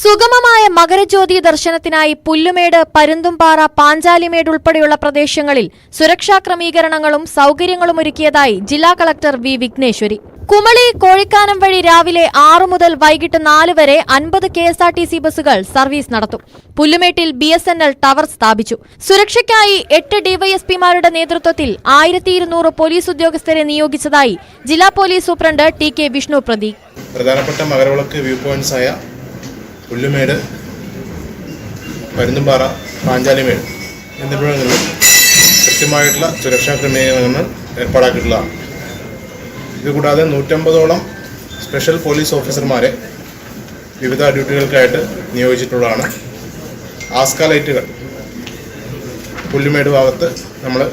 S2: സുഗമമായ മകരജ്യോതി ദർശനത്തിനായി പുല്ലുമേട്, പരുന്തുംപാറ, പാഞ്ചാലിമേട് ഉൾപ്പെടെയുള്ള പ്രദേശങ്ങളിൽ സുരക്ഷാ ക്രമീകരണങ്ങളും സൗകര്യങ്ങളും ഒരുക്കിയതായി ജില്ലാ കളക്ടർ വി വിഘ്നേശ്വരി. കുമളി കോഴിക്കാനം വഴി രാവിലെ 6 മുതൽ വൈകിട്ട് 4 വരെ 50 KSRTC ബസ്സുകൾ സർവീസ് നടത്തും. പുല്ലുമേട്ടിൽ BSNL ടവർ സ്ഥാപിച്ചു. സുരക്ഷയ്ക്കായി 8 DYSPമാരുടെ നേതൃത്വത്തിൽ 1200 പോലീസ് ഉദ്യോഗസ്ഥരെ നിയോഗിച്ചതായി ജില്ലാ police superintendent TK Vishnu Pradeep.
S9: പ്രധാനപ്പെട്ട മകരവിളക്ക് വ്യൂ പോയിന്റ്സ് ആയ പുല്ലുമേട്, പരുന്തുംപാറ, പാഞ്ചാലിമേട് എന്നിവിടങ്ങളിൽ കൃത്യമായിട്ടുള്ള സുരക്ഷാ ക്രമീകരണങ്ങൾ ഏർപ്പാടാക്കിയിട്ടുള്ളതാണ്. ഇതുകൂടാതെ 150ഓളം സ്പെഷ്യൽ പോലീസ് ഓഫീസർമാരെ വിവിധ ഡ്യൂട്ടികൾക്കായിട്ട് നിയോഗിച്ചിട്ടുള്ളതാണ്. ആസ്ക ലൈറ്റുകൾ പുല്ലുമേട് ഭാഗത്ത് നമ്മൾ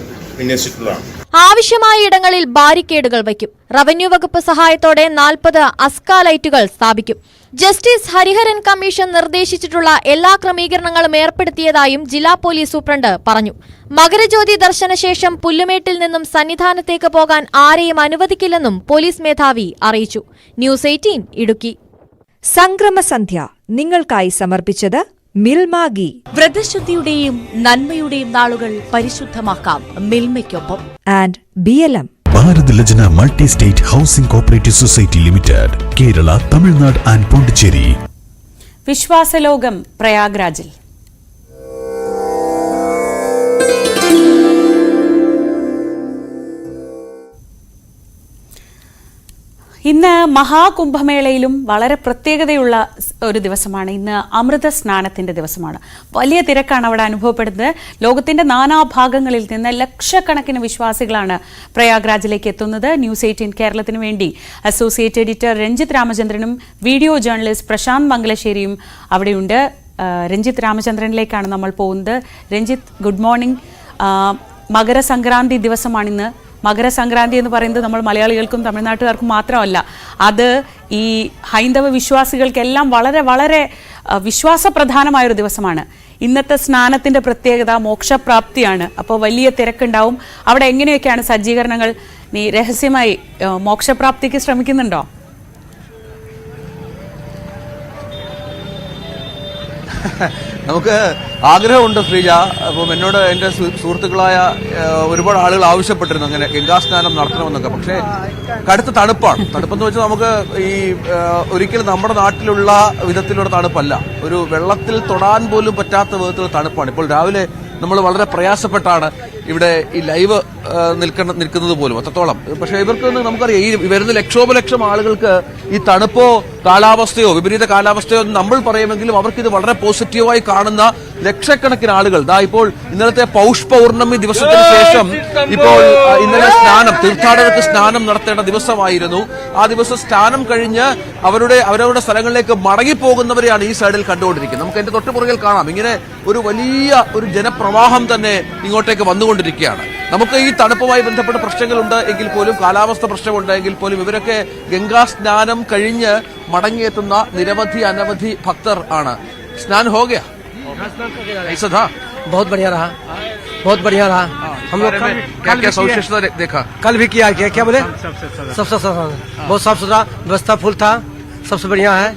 S9: വിന്യസിച്ചിട്ടുള്ളതാണ്.
S2: ആവശ്യമായ ഇടങ്ങളിൽ ബാരിക്കേഡുകൾ വയ്ക്കും. റവന്യൂ വകുപ്പ് സഹായത്തോടെ 40 അസ്ക ലൈറ്റുകൾ സ്ഥാപിക്കും. ജസ്റ്റിസ് ഹരിഹരൻ കമ്മീഷൻ നിർദ്ദേശിച്ചിട്ടുള്ള എല്ലാ ക്രമീകരണങ്ങളും ഏർപ്പെടുത്തിയതായും ജില്ലാ പോലീസ് സൂപ്രണ്ട് പറഞ്ഞു. മകരജ്യോതി ദർശനശേഷം പുല്ലുമേട്ടിൽ നിന്നും സന്നിധാനത്തേക്ക് പോകാൻ ആരെയും അനുവദിക്കില്ലെന്നും പോലീസ് മേധാവി അറിയിച്ചു. ന്യൂസ് 18 ഇടുക്കി.
S4: സംക്രമസന്ധ്യ നിങ്ങൾക്കായി സമർപ്പിച്ചത് മിൽമാഗി.
S5: വ്രതശുദ്ധിയുടെയും നന്മയുടെയും നാളുകൾ പരിശുദ്ധമാക്കാം മിൽമയ്ക്കൊപ്പം.
S4: And BLM.
S6: Bharat Lajna multi state housing cooperative society limited, Kerala, Tamil Nadu and Pondicherry.
S3: വിശ്വാസലോകം പ്രയാഗ്രാജിൽ. ഇന്ന് മഹാകുംഭമേളയിലും വളരെ പ്രത്യേകതയുള്ള ഒരു ദിവസമാണ്. ഇന്ന് അമൃത സ്നാനത്തിന്റെ ദിവസമാണ്. വലിയ തിരക്കാണ് അവിടെ അനുഭവപ്പെടുന്നത്. ലോകത്തിന്റെ നാനാഭാഗങ്ങളിൽ നിന്ന് ലക്ഷക്കണക്കിന് വിശ്വാസികളാണ് പ്രയാഗ്രാജിലേക്ക് എത്തുന്നത്. ന്യൂസ് 18 കേരളത്തിന് വേണ്ടി അസോസിയേറ്റ് എഡിറ്റർ രഞ്ജിത്ത് രാമചന്ദ്രനും വീഡിയോ ജേർണലിസ്റ്റ് പ്രശാന്ത് മംഗലശ്ശേരിയും അവിടെയുണ്ട്. രഞ്ജിത്ത് രാമചന്ദ്രനിലേക്കാണ് നമ്മൾ പോകുന്നത്. Ranjith, good morning. മകരസംക്രാന്തി ദിവസമാണിന്ന്. മകരസംക്രാന്തി എന്ന് പറയുന്നത് നമ്മൾ മലയാളികൾക്കും തമിഴ്നാട്ടുകാർക്കും മാത്രമല്ല, അത് ഈ ഹൈന്ദവ വിശ്വാസികൾക്കെല്ലാം വളരെ വളരെ വിശ്വാസപ്രധാനമായൊരു ദിവസമാണ്. ഇന്നത്തെ സ്നാനത്തിന്റെ പ്രത്യേകത മോക്ഷപ്രാപ്തിയാണ്. അപ്പോൾ വലിയ തിരക്കുണ്ടാവും. അവിടെ എങ്ങനെയൊക്കെയാണ് സജ്ജീകരണങ്ങൾ? നീ രഹസ്യമായി മോക്ഷപ്രാപ്തിക്ക് ശ്രമിക്കുന്നുണ്ടോ?
S8: നമുക്ക് ആഗ്രഹമുണ്ട് ശ്രീജ. അപ്പം എന്നോട് എൻ്റെ സുഹൃത്തുക്കളായ ഒരുപാട് ആളുകൾ ആവശ്യപ്പെട്ടിരുന്നു അങ്ങനെ ഗംഗാസ്നാനം നടത്തണമെന്നൊക്കെ. പക്ഷേ കടുത്ത തണുപ്പാണ്. തണുപ്പെന്ന് വെച്ചാൽ നമുക്ക് ഈ ഒരിക്കലും നമ്മുടെ നാട്ടിലുള്ള വിധത്തിലുള്ള തണുപ്പല്ല. ഒരു വെള്ളത്തിൽ തൊടാൻ പോലും പറ്റാത്ത വിധത്തിലുള്ള തണുപ്പാണ്. ഇപ്പോൾ രാവിലെ നമ്മൾ വളരെ പ്രയാസപ്പെട്ടാണ് ഇവിടെ ഈ ലൈവ് നിൽക്കുന്നത് പോലും അത്രത്തോളം. പക്ഷേ ഇവർക്കൊന്നും നമുക്കറിയാം, ഈ വരുന്ന ലക്ഷോപലക്ഷം ആളുകൾക്ക് ഈ തണുപ്പോ കാലാവസ്ഥയോ വിപരീത കാലാവസ്ഥയോ നമ്മൾ പറയുമെങ്കിലും അവർക്കിത് വളരെ പോസിറ്റീവായി കാണുന്ന ലക്ഷക്കണക്കിന് ആളുകൾ ഇപ്പോൾ ഇന്നലത്തെ പൗഷ് പൗർണമി ദിവസത്തിന് ശേഷം ഇപ്പോൾ ഇന്നലെ തീർത്ഥാടകർക്ക് സ്നാനം നടത്തേണ്ട ദിവസമായിരുന്നു. ആ ദിവസം സ്നാനം കഴിഞ്ഞ് അവരവരുടെ സ്ഥലങ്ങളിലേക്ക് മടങ്ങിപ്പോകുന്നവരെയാണ് ഈ സൈഡിൽ കണ്ടുകൊണ്ടിരിക്കുന്നത്. നമുക്ക് എന്റെ തൊട്ടുപുറകിൽ കാണാം. ഇങ്ങനെ ഒരു വലിയ ഒരു ജനപ്രവാഹം തന്നെ ഇങ്ങോട്ടേക്ക് വന്നുകൊണ്ടിരിക്കുകയാണ്. നമുക്ക് ഈ തണുപ്പുമായി ബന്ധപ്പെട്ട പ്രശ്നങ്ങളുണ്ട് എങ്കിൽ പോലും, കാലാവസ്ഥ പ്രശ്നമുണ്ട് എങ്കിൽ പോലും, ഇവരൊക്കെ ഗംഗാ സ്നാനം കഴിഞ്ഞ് മടങ്ങിയെത്തുന്ന നിരവധി അനവധി ഭക്തർ ആണ്. സ്നാൻ ഹോ ഗയാ? ऐसा था?
S10: बहुत बढ़िया रहा, बहुत बढ़िया रहा. हम लोग
S8: क्या सविशेषता देखा?
S10: कल भी किया क्या बोले? सबसे बहुत साफ सुथरा व्यवस्था फुल था. सबसे बढ़िया है.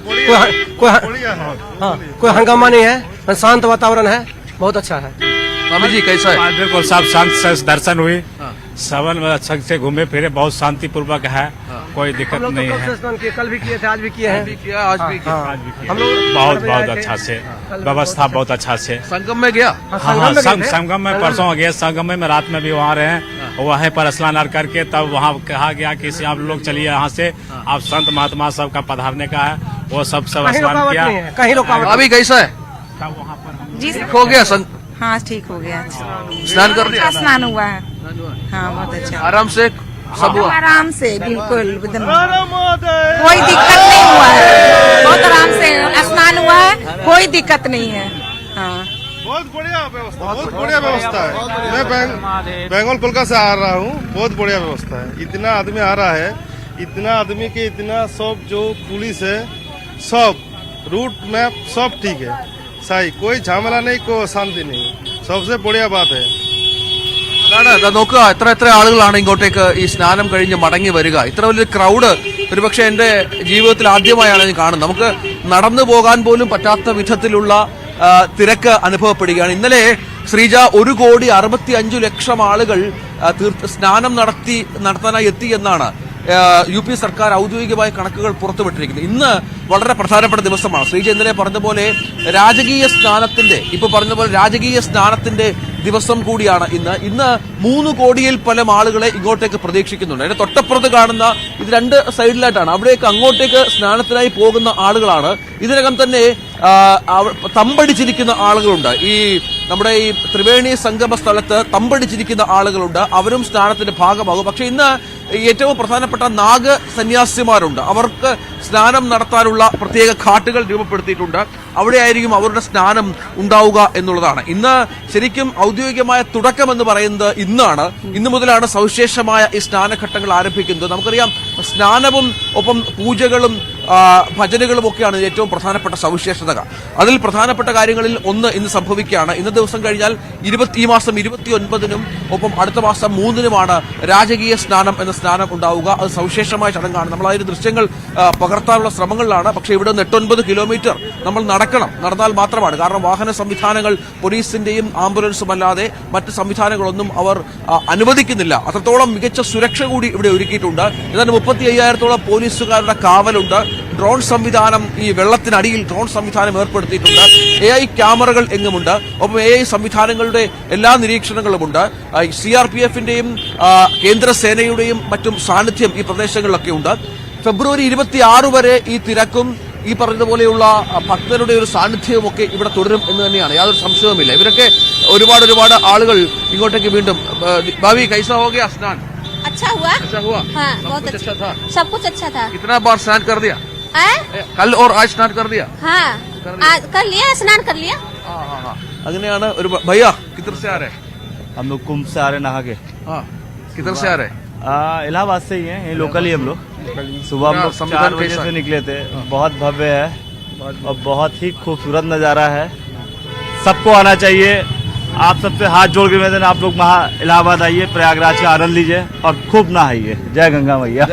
S10: कोई हंगामा नहीं है. शांत वातावरण है. बहुत अच्छा है.
S8: स्वामी जी कैसा है?
S11: बिल्कुल सब शांत दर्शन हुई. सवन में अच्छा से घूमे फिरे, बहुत शांति पूर्वक है. कोई दिक्कत नहीं है.
S10: कल भी किए थे, आज भी किए हैं.
S8: आज भी किया.
S11: हम लोग बहुत अच्छा से व्यवस्था, बहुत अच्छा से.
S8: संगम में गया?
S11: संगम में परसों गया. संगम में रात में भी वहाँ रहे. वहीं पर स्नान करके तब वहाँ कहा गया कि आप लोग चलिए यहाँ से, आप संत महात्मा सबका पधारने का है. वो सब स्नान किया.
S10: कहीं रुकावट?
S8: अभी कैसा है?
S11: वहाँ पर
S12: जी
S8: हो गया?
S12: हाँ ठीक हो गया.
S8: स्नान कर लिया?
S12: स्नान हुआ है. हाँ बहुत अच्छा.
S8: आराम से सब हुआ?
S12: आराम से बिल्कुल कोई दिक्कत नहीं हुआ है. बहुत आराम से स्नान हुआ है, कोई दिक्कत नहीं है. हाँ
S9: बहुत बढ़िया व्यवस्था, बहुत बढ़िया व्यवस्था है. मैं बंगाल कोलकाता से आ रहा हूँ. बहुत बढ़िया व्यवस्था है. इतना आदमी आ रहा है, इतना आदमी के इतना सब जो पुलिस है सब रूट मैप सब ठीक है. सही, कोई झमेला नहीं, कोई शांति नहीं. सबसे बढ़िया बात है.
S8: നോക്കുക, എത്ര ആളുകളാണ് ഇങ്ങോട്ടേക്ക് ഈ സ്നാനം കഴിഞ്ഞ് മടങ്ങി വരിക. ഇത്ര വലിയ ക്രൗഡ് ഒരുപക്ഷെ എന്റെ ജീവിതത്തിൽ ആദ്യമായാണ് ഞാൻ കാണുന്നത്. നമുക്ക് നടന്നു പോകാൻ പോലും പറ്റാത്ത വിധത്തിലുള്ള തിരക്ക് അനുഭവപ്പെടുകയാണ്. ഇന്നലെ ശ്രീജ 1,65,00,000 ആളുകൾ സ്നാനം നടത്താനായി എത്തി എന്നാണ് UP സർക്കാർ ഔദ്യോഗികമായ കണക്കുകൾ പുറത്തുവിട്ടിരിക്കുന്നത്. ഇന്ന് വളരെ പ്രധാനപ്പെട്ട ദിവസമാണ്. ശ്രീജ ഇന്നലെ പറഞ്ഞതുപോലെ രാജകീയ സ്നാനത്തിന്റെ ദിവസം കൂടിയാണ് ഇന്ന് 3 കോടിയിൽ പരം ആളുകളെ ഇങ്ങോട്ടേക്ക് പ്രതീക്ഷിക്കുന്നുണ്ട്. അതിന്റെ തൊട്ടപ്പുറത്ത് കാണുന്ന ഇത് 2 സൈഡിലായിട്ടാണ്. അവിടേക്ക് അങ്ങോട്ടേക്ക് സ്നാനത്തിനായി പോകുന്ന ആളുകളാണ്. ഇതിനകം തന്നെ തമ്പടിച്ചിരിക്കുന്ന ആളുകളുണ്ട്. ഈ നമ്മുടെ ഈ ത്രിവേണി സംഗമ സ്ഥലത്ത് തമ്പടിച്ചിരിക്കുന്ന ആളുകളുണ്ട്. അവരും സ്നാനത്തിന്റെ ഭാഗമാകും. പക്ഷെ ഇന്ന് ഏറ്റവും പ്രധാനപ്പെട്ട നാഗ് സന്യാസിമാരുണ്ട്. അവർക്ക് സ്നാനം നടത്താനുള്ള പ്രത്യേക ഘാട്ടുകൾ രൂപപ്പെടുത്തിയിട്ടുണ്ട്. അവിടെയായിരിക്കും അവരുടെ സ്നാനം ഉണ്ടാവുക എന്നുള്ളതാണ്. ഇന്ന് ശരിക്കും ഔദ്യോഗികമായ തുടക്കം എന്ന് പറയുന്നത് ഇന്നാണ്. ഇന്നു മുതലാണ് സവിശേഷമായ ഈ സ്നാനഘട്ടങ്ങൾ ആരംഭിക്കുന്നത്. നമുക്കറിയാം, സ്നാനവും ഒപ്പം പൂജകളും ഭജനകളും ഒക്കെയാണ് ഏറ്റവും പ്രധാനപ്പെട്ട സവിശേഷത. അതിൽ പ്രധാനപ്പെട്ട കാര്യങ്ങളിൽ ഒന്ന് ഇന്ന് സംഭവിക്കുകയാണ്. ഇന്ന് ദിവസം കഴിഞ്ഞാൽ ഈ മാസം 29-നും ഒപ്പം അടുത്ത മാസം 3-നുമാണ് രാജകീയ സ്നാനം എന്ന സ്നാനം ഉണ്ടാവുക. അത് സവിശേഷമായ ചടങ്ങാണ്. നമ്മൾ അതിന്റെ ദൃശ്യങ്ങൾ പകർത്താനുള്ള ശ്രമങ്ങളിലാണ്. പക്ഷേ ഇവിടെ നിന്ന് 8-9 കിലോമീറ്റർ നമ്മൾ നടന്നാൽ മാത്രമാണ്. കാരണം വാഹന സംവിധാനങ്ങൾ പോലീസിന്റെയും ആംബുലൻസും അല്ലാതെ മറ്റ് സംവിധാനങ്ങളൊന്നും അവർ അനുവദിക്കുന്നില്ല. അത്രത്തോളം മികച്ച സുരക്ഷ കൂടി ഇവിടെ ഒരുക്കിയിട്ടുണ്ട്. ഏതാണ്ട് 35,000-ഓളം പോലീസുകാരുടെ കാവലുണ്ട്. ഡ്രോൺ സംവിധാനം, ഈ വെള്ളത്തിനടിയിൽ ഡ്രോൺ സംവിധാനം ഏർപ്പെടുത്തിയിട്ടുണ്ട്. AI ക്യാമറകൾ എങ്ങുമുണ്ട്. ഒപ്പം AI സംവിധാനങ്ങളുടെ എല്ലാ നിരീക്ഷണങ്ങളുമുണ്ട്. CRPF-ന്റെയും കേന്ദ്രസേനയുടെയും മറ്റും സാന്നിധ്യം ഈ പ്രദേശങ്ങളിലൊക്കെ ഉണ്ട്. ഫെബ്രുവരി 26 വരെ ഈ തിരക്കും ഈ പറഞ്ഞതുപോലെയുള്ള ഭക്തരുടെ ഒരു സാന്നിധ്യവും ഒക്കെ ഇവിടെ തുടരും എന്ന് തന്നെയാണ്, യാതൊരു സംശയവുമില്ല. ഇവരൊക്കെ ഒരുപാട് ആളുകൾ ഇങ്ങോട്ടേക്ക് വീണ്ടും ഭാവി കൈസാ ഹോ ഗയാ സ്നാൻ?
S13: अच्छा हुआ,
S8: हाँ, बहुत अच्छा था,
S13: सब कुछ अच्छा था.
S8: कितना बार स्नान कर दिया? कल और आज स्नान कर दिया?
S13: हाँ, कर लिया, स्नान कर लिया.
S8: അങ്ങനെയാണ്. ഒരു ഭയ്യ किधर से आ रहे?
S14: हम लोग कुंभ से आ रहे नहा के.
S8: हाँ, किधर से आ रहे?
S14: इलाहाबाद से ही हैं, ये लोकल ही हम लोग. सुबह हम लोग 4 बजे से निकले थे. बहुत भव्य है और बहुत ही खूबसूरत नज़ारा है. सबको आना चाहिए. आप सबसे हाथ जोड़ के निवेदन, आप लोग इलाहाबाद आइए, प्रयागराज का आनंद लीजिए और खूब नहाइए. जय गंगा मैया.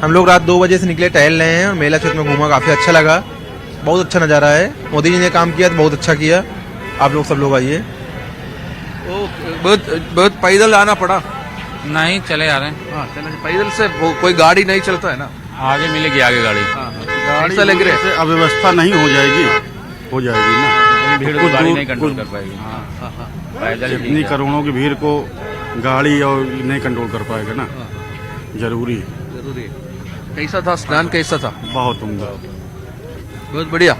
S15: हम लोग रात 2 बजे से निकले, टहल रहे हैं और मेला क्षेत्र में घूमा, काफी अच्छा लगा. बहुत अच्छा नज़ारा है. मोदी जी ने काम किया तो बहुत अच्छा किया. आप लोग सब लोग आइए.
S8: बहुत पैदल आना पड़ा?
S16: नहीं, चले आ रहे हैं.
S8: पैदल से कोई गाड़ी नहीं चलता है ना?
S16: आगे मिलेगी, आगे गाड़ी.
S8: ऐसा लग रहा है
S17: अव्यवस्था नहीं हो जाएगी ना.
S16: भीड़ को गाड़ी नहीं कंट्रोल कर पाएगी.
S17: इतनी करोड़ों की भीड़ को गाड़ी और नहीं कंट्रोल कर पाएगा ना. जरूरी.
S8: कैसा था स्नान? कैसा था?
S17: बहुत उम्दा,
S8: बहुत बढ़िया.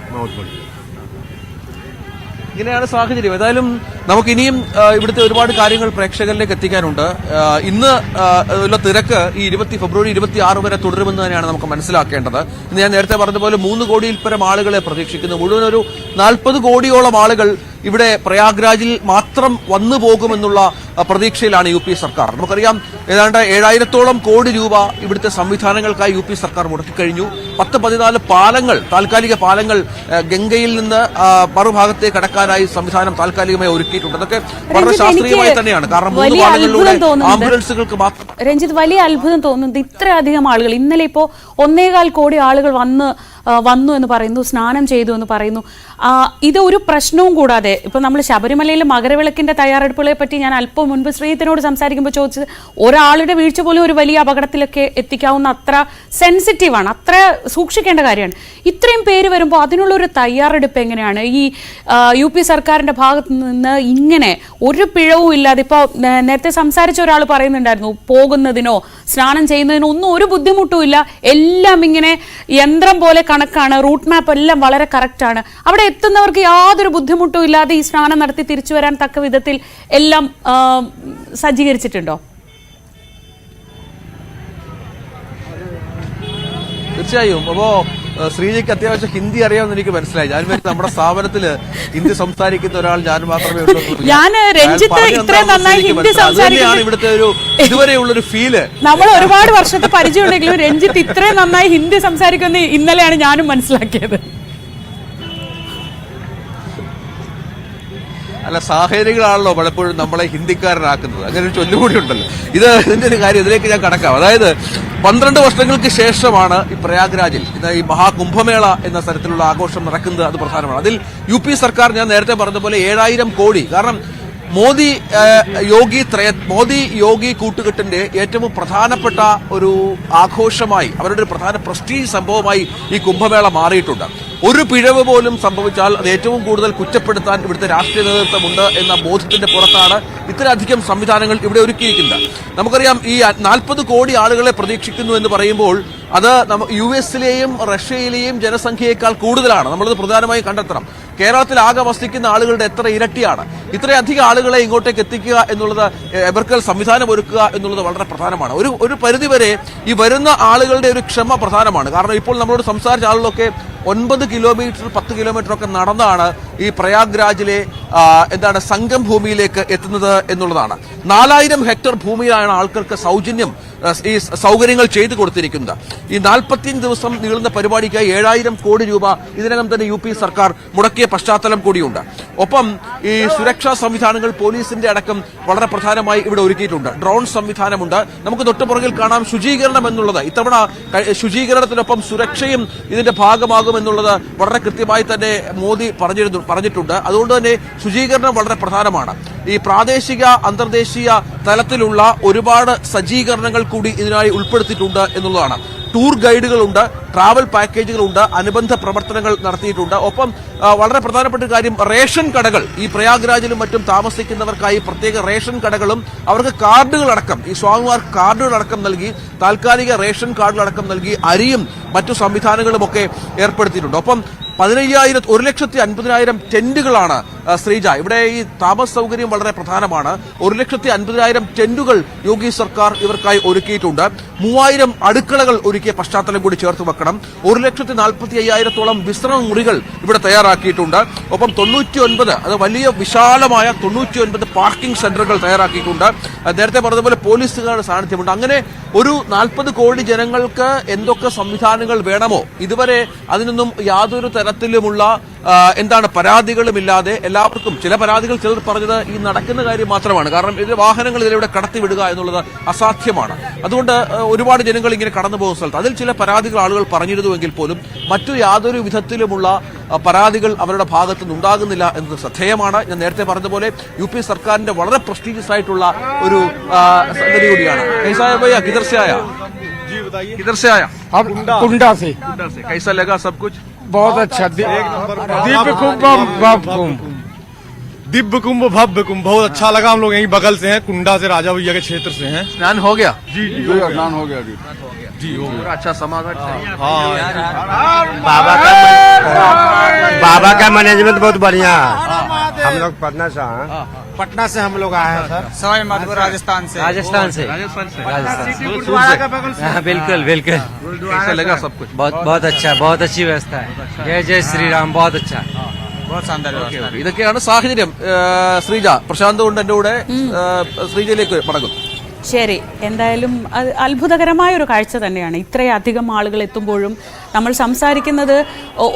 S8: ഇങ്ങനെയാണ് സാഹചര്യം. ഏതായാലും നമുക്കിനിയും ഇവിടുത്തെ ഒരുപാട് കാര്യങ്ങൾ പ്രേക്ഷകരിലേക്ക് എത്തിക്കാനുണ്ട്. ഇന്ന് ഉള്ള തിരക്ക് ഈ ഫെബ്രുവരി 26 വരെ തുടരുമെന്ന് തന്നെയാണ് നമുക്ക് മനസ്സിലാക്കേണ്ടത്. ഇന്ന് ഞാൻ നേരത്തെ പറഞ്ഞതുപോലെ 3 കോടിയിൽ പരം ആളുകളെ പ്രതീക്ഷിക്കുന്നു. മുഴുവൻ ഒരു 40 കോടിയോളം ആളുകൾ ഇവിടെ പ്രയാഗ്രാജിൽ മാത്രം വന്നു പോകുമെന്നുള്ള പ്രതീക്ഷയിലാണ് UP സർക്കാർ. നമുക്കറിയാം, ഏതാണ്ട് 7,000-ഓളം കോടി രൂപ ഇവിടുത്തെ സംവിധാനങ്ങൾക്കായി UP സർക്കാർ മുടക്കിക്കഴിഞ്ഞു. 10-14 പാലങ്ങൾ, താൽക്കാലിക പാലങ്ങൾ ഗംഗയിൽ നിന്ന് മറുഭാഗത്തേക്ക് കടക്കാനായി സംവിധാനം താൽക്കാലികമായി ഒരുക്കിയിട്ടുണ്ട്. അതൊക്കെ വളരെ ശാസ്ത്രീയമായി തന്നെയാണ്. കാരണം 3 പാലങ്ങളിലൂടെ ആംബുലൻസുകൾക്ക് മാത്രം.
S3: രഞ്ജിത്ത്, വലിയ അത്ഭുതം തോന്നുന്നത് ഇത്രയധികം ആളുകൾ. ഇന്നലെ ഇപ്പോൾ 1.25 കോടി ആളുകൾ വന്നു എന്ന് പറയുന്നു, സ്നാനം ചെയ്തു എന്ന് പറയുന്നു. ഇത് ഒരു പ്രശ്നവും കൂടാതെ ഇപ്പൊ നമ്മൾ ശബരിമലയിലെ മകരവിളക്കിന്റെ തയ്യാറെടുപ്പുകളെ പറ്റി ഞാൻ അല്പം മുൻപ് ശ്രീധരനോട് സംസാരിക്കുമ്പോൾ ചോദിച്ചത്, ഒരാളുടെ വീഴ്ച പോലും ഒരു വലിയ അപകടത്തിലൊക്കെ എത്തിക്കാവുന്ന അത്ര സെൻസിറ്റീവാണ്, അത്ര സൂക്ഷിക്കേണ്ട കാര്യമാണ്. ഇത്രയും പേര് വരുമ്പോൾ അതിനുള്ളൊരു തയ്യാറെടുപ്പ് എങ്ങനെയാണ്? ഈ UP സർക്കാരിന്റെ ഭാഗത്ത് നിന്ന് ഇങ്ങനെ ഒരു പിഴവും ഇല്ലാതെ, ഇപ്പോൾ നേരത്തെ സംസാരിച്ച ഒരാൾ പറയുന്നുണ്ടായിരുന്നു, പോകുന്നതിനോ സ്നാനം ചെയ്യുന്നതിനോ ഒന്നും ഒരു ബുദ്ധിമുട്ടും ഇല്ല, എല്ലാം ഇങ്ങനെ യന്ത്രം പോലെ കണക്കാണ്, റൂട്ട് മാപ്പ് എല്ലാം വളരെ കറക്റ്റാണ്. അവിടെ എത്തുന്നവർക്ക് യാതൊരു ബുദ്ധിമുട്ടും ഇല്ലാതെ ഈ സ്നാനം നടത്തി തിരിച്ചു വരാൻ തക്ക വിധത്തിൽ എല്ലാം സജ്ജീകരിച്ചിട്ടുണ്ടോ?
S8: തീർച്ചയായും. അപ്പോ ശ്രീജിക്ക് അത്യാവശ്യം ഹിന്ദി അറിയാമെന്ന് എനിക്ക് മനസ്സിലായി. ഞാൻ നമ്മുടെ സ്ഥാപനത്തില് ഹിന്ദി സംസാരിക്കുന്ന ഒരാൾ ഞാൻ മാത്രമേ ഉള്ളൂ. ഇവിടുത്തെ ഒരു ഇതുവരെയുള്ളൊരു ഫീല്.
S3: നമ്മൾ ഒരുപാട് വർഷത്തെ പരിചയമുണ്ടെങ്കിലും രഞ്ജിത്ത് ഇത്രയും നന്നായി ഹിന്ദി സംസാരിക്കുന്ന ഇന്നലെയാണ് ഞാനും മനസ്സിലാക്കിയത്.
S8: അല്ല, സാഹചര്യങ്ങളാണല്ലോ പലപ്പോഴും നമ്മളെ ഹിന്ദിക്കാരനാക്കുന്നത്. അങ്ങനെ ഒരു ചൊല്ലുകൂടി ഉണ്ടല്ലോ. ഇതിന്റെ ഒരു കാര്യം, ഇതിലേക്ക് ഞാൻ കടക്കാം. അതായത് 12 വർഷങ്ങൾക്ക് ശേഷമാണ് ഈ പ്രയാഗ്രാജിൽ ഈ മഹാകുംഭമേള എന്ന തരത്തിലുള്ള ആഘോഷം നടക്കുന്നത്. അത് പ്രധാനമാണ്. അതിൽ UP സർക്കാർ, ഞാൻ നേരത്തെ പറഞ്ഞതുപോലെ 7,000 കോടി. കാരണം മോദി യോഗി കൂട്ടുകെട്ടിന്റെ ഏറ്റവും പ്രധാനപ്പെട്ട ഒരു ആഘോഷമായി, അവരുടെ ഒരു പ്രധാന പ്രസ്റ്റീജ് സംഭവമായി ഈ കുംഭമേള മാറിയിട്ടുണ്ട്. ഒരു പിഴവ് പോലും സംഭവിച്ചാൽ അത് ഏറ്റവും കൂടുതൽ കുറ്റപ്പെടുത്താൻ ഇവിടുത്തെ രാഷ്ട്രീയ നേതൃത്വമുണ്ട് എന്ന ബോധത്തിന്റെ പുറത്താണ് ഇത്രയധികം സംവിധാനങ്ങൾ ഇവിടെ ഒരുക്കിയിരിക്കുന്നത്. നമുക്കറിയാം, ഈ 40 കോടി ആളുകളെ പ്രതീക്ഷിക്കുന്നു എന്ന് പറയുമ്പോൾ അത് US-ലെയും റഷ്യയിലെയും ജനസംഖ്യയേക്കാൾ കൂടുതലാണ്. നമ്മളത് പ്രധാനമായും കണ്ടെത്തണം.
S18: കേരളത്തിൽ ആകെ വസിക്കുന്ന ആളുകളുടെ എത്ര ഇരട്ടിയാണ്. ഇത്രയധികം ആളുകളെ ഇങ്ങോട്ടേക്ക് എത്തിക്കുക എന്നുള്ളത്, ഇവർക്ക് സംവിധാനം ഒരുക്കുക എന്നുള്ളത് വളരെ പ്രധാനമാണ്. ഒരു പരിധിവരെ ഈ വരുന്ന ആളുകളുടെ ഒരു ക്ഷമ പ്രധാനമാണ്. കാരണം ഇപ്പോൾ നമ്മളോട് സംസാരിച്ച ആളുകളൊക്കെ 9 കിലോമീറ്റർ 10 കിലോമീറ്റർ ഒക്കെ നടന്നാണ് ഈ പ്രയാഗ്രാജിലെ സംഗം ഭൂമിയിലേക്ക് എത്തുന്നത് എന്നുള്ളതാണ്. 4000 ഹെക്ടർ ഭൂമിയിലാണ് ആൾക്കാർക്ക് ഈ സൗകര്യങ്ങൾ ചെയ്തു കൊടുത്തിരിക്കുന്നത്. ഈ 45 ദിവസം നീളുന്ന പരിപാടിക്കായി 7000 കോടി രൂപ ഇതിനകം തന്നെ UP സർക്കാർ മുടക്കിയ പശ്ചാത്തലം കൂടിയുണ്ട്. ഒപ്പം ഈ സുരക്ഷാ സംവിധാനങ്ങൾ പോലീസിന്റെ അടക്കം വളരെ പ്രധാനമായി ഇവിടെ ഒരുക്കിയിട്ടുണ്ട്. ഡ്രോൺ സംവിധാനമുണ്ട്. നമുക്ക് തൊട്ടുപുറകിൽ കാണാം ശുചീകരണം എന്നുള്ളത്. ഇത്തവണ ശുചീകരണത്തിനൊപ്പം സുരക്ഷയും ഇതിന്റെ ഭാഗമാകുമെന്നുള്ളത് വളരെ കൃത്യമായി തന്നെ മോദി പറഞ്ഞിട്ടുണ്ട്. അതുകൊണ്ട് തന്നെ ശുചീകരണം വളരെ പ്രധാനമാണ്. ഈ പ്രാദേശിക അന്തർദേശീയ തലത്തിലുള്ള ഒരുപാട് സജ്ജീകരണങ്ങൾ കൂടി ഇതിനായി ഉൾപ്പെടുത്തിയിട്ടുണ്ട് എന്നുള്ളതാണ്. ടൂർ ഗൈഡുകളുണ്ട്, ട്രാവൽ പാക്കേജുകളുണ്ട്, അനുബന്ധ പ്രവർത്തനങ്ങൾ നടത്തിയിട്ടുണ്ട്. ഒപ്പം വളരെ പ്രധാനപ്പെട്ട കാര്യം, റേഷൻ കടകൾ, ഈ പ്രയാഗ്രാജിലും മറ്റും താമസിക്കുന്നവർക്കായി പ്രത്യേക റേഷൻ കടകളും അവർക്ക് കാർഡുകളടക്കം, ഈ സ്വാമിമാർ കാർഡുകളടക്കം നൽകി, താൽക്കാലിക റേഷൻ കാർഡുകളടക്കം നൽകി അരിയും മറ്റു സംവിധാനങ്ങളുമൊക്കെ ഏർപ്പെടുത്തിയിട്ടുണ്ട്. ഒപ്പം 1,50,000 ടെന്റുകളാണ് ശ്രീജ. ഇവിടെ ഈ താമസ സൗകര്യം വളരെ പ്രധാനമാണ്. 1,50,000 ടെന്റുകൾ യോഗി സർക്കാർ ഇവർക്കായി ഒരുക്കിയിട്ടുണ്ട്. 3000 അടുക്കളകൾ ഒരുക്കിയ പശ്ചാത്തലം കൂടി ചേർത്ത് വെക്കണം. 1,45,000 വിശ്രമ മുറികൾ ഇവിടെ തയ്യാറാക്കിയിട്ടുണ്ട്. ഒപ്പം 99, അത് വലിയ വിശാലമായ 99 പാർക്കിംഗ് സെന്ററുകൾ തയ്യാറാക്കിയിട്ടുണ്ട്. നേരത്തെ പറഞ്ഞതുപോലെ പോലീസുകാരുടെ സാന്നിധ്യമുണ്ട്. അങ്ങനെ ഒരു 40 കോടി ജനങ്ങൾക്ക് എന്തൊക്കെ സംവിധാനങ്ങൾ വേണമോ ഇതുവരെ അതിനൊന്നും യാതൊരു തരത്തിലുമുള്ള പരാതികളുമില്ലാതെ എല്ലാവർക്കും, ചില പരാതികൾ ചിലർ പറഞ്ഞത് ഈ നടക്കുന്ന കാര്യം മാത്രമാണ്. കാരണം ഇതിലെ വാഹനങ്ങൾ ഇതിലൂടെ കടത്തിവിടുക എന്നുള്ളത് അസാധ്യമാണ്. അതുകൊണ്ട് ഒരുപാട് ജനങ്ങൾ ഇങ്ങനെ കടന്നു പോകുന്ന സ്ഥലത്ത് അതിൽ ചില പരാതികൾ ആളുകൾ പറഞ്ഞിരുന്നുവെങ്കിൽ പോലും മറ്റു യാതൊരു വിധത്തിലുമുള്ള പരാതികൾ അവരുടെ ഭാഗത്തു നിന്നുണ്ടാകുന്നില്ല എന്നത് ശ്രദ്ധേയമാണ്. ഞാൻ നേരത്തെ പറഞ്ഞതുപോലെ UP സർക്കാരിന്റെ വളരെ പ്രസ്റ്റീജിയസ് ആയിട്ടുള്ള ഒരു സംഗതി കൂടിയാണ്. किधर से आया?
S1: कुंडा से।
S18: कैसा लगा सब कुछ?
S1: बहुत अच्छा। दिव्य कुंभ भव्य कुंभ बहुत अच्छा लगा। हम लोग यहीं बगल से हैं, कुंडा से, राजा भैया के क्षेत्र से हैं।
S18: स्नान हो गया?
S1: जी स्नान हो गया जी हो गया।
S18: अच्छा समागम।
S10: बाबा का मैनेजमेंट बहुत बढ़िया है। हम लोग पटना से हम लोग आए हैं सर।
S16: सवाई माधोपुर राजस्थान से।
S10: बिल्कुल बिल्कुल।
S18: कैसा लगा सब कुछ?
S10: बहुत अच्छा, बहुत अच्छी व्यवस्था है। जय जय श्री राम, बहुत अच्छा,
S16: बहुत शानदार व्यवस्था है।
S18: ഇതൊക്കെയാണ് സാഹചര്യം. ശ്രീജ, പ്രശാന്ത് കൊണ്ട് എന്റെ കൂടെ ശ്രീജയിലേക്ക് മടങ്ങും.
S3: ശരി, എന്തായാലും അത്ഭുതകരമായ ഒരു കാഴ്ച തന്നെയാണ്. ഇത്രയധികം ആളുകൾ എത്തുമ്പോഴും നമ്മൾ സംസാരിക്കുന്നത്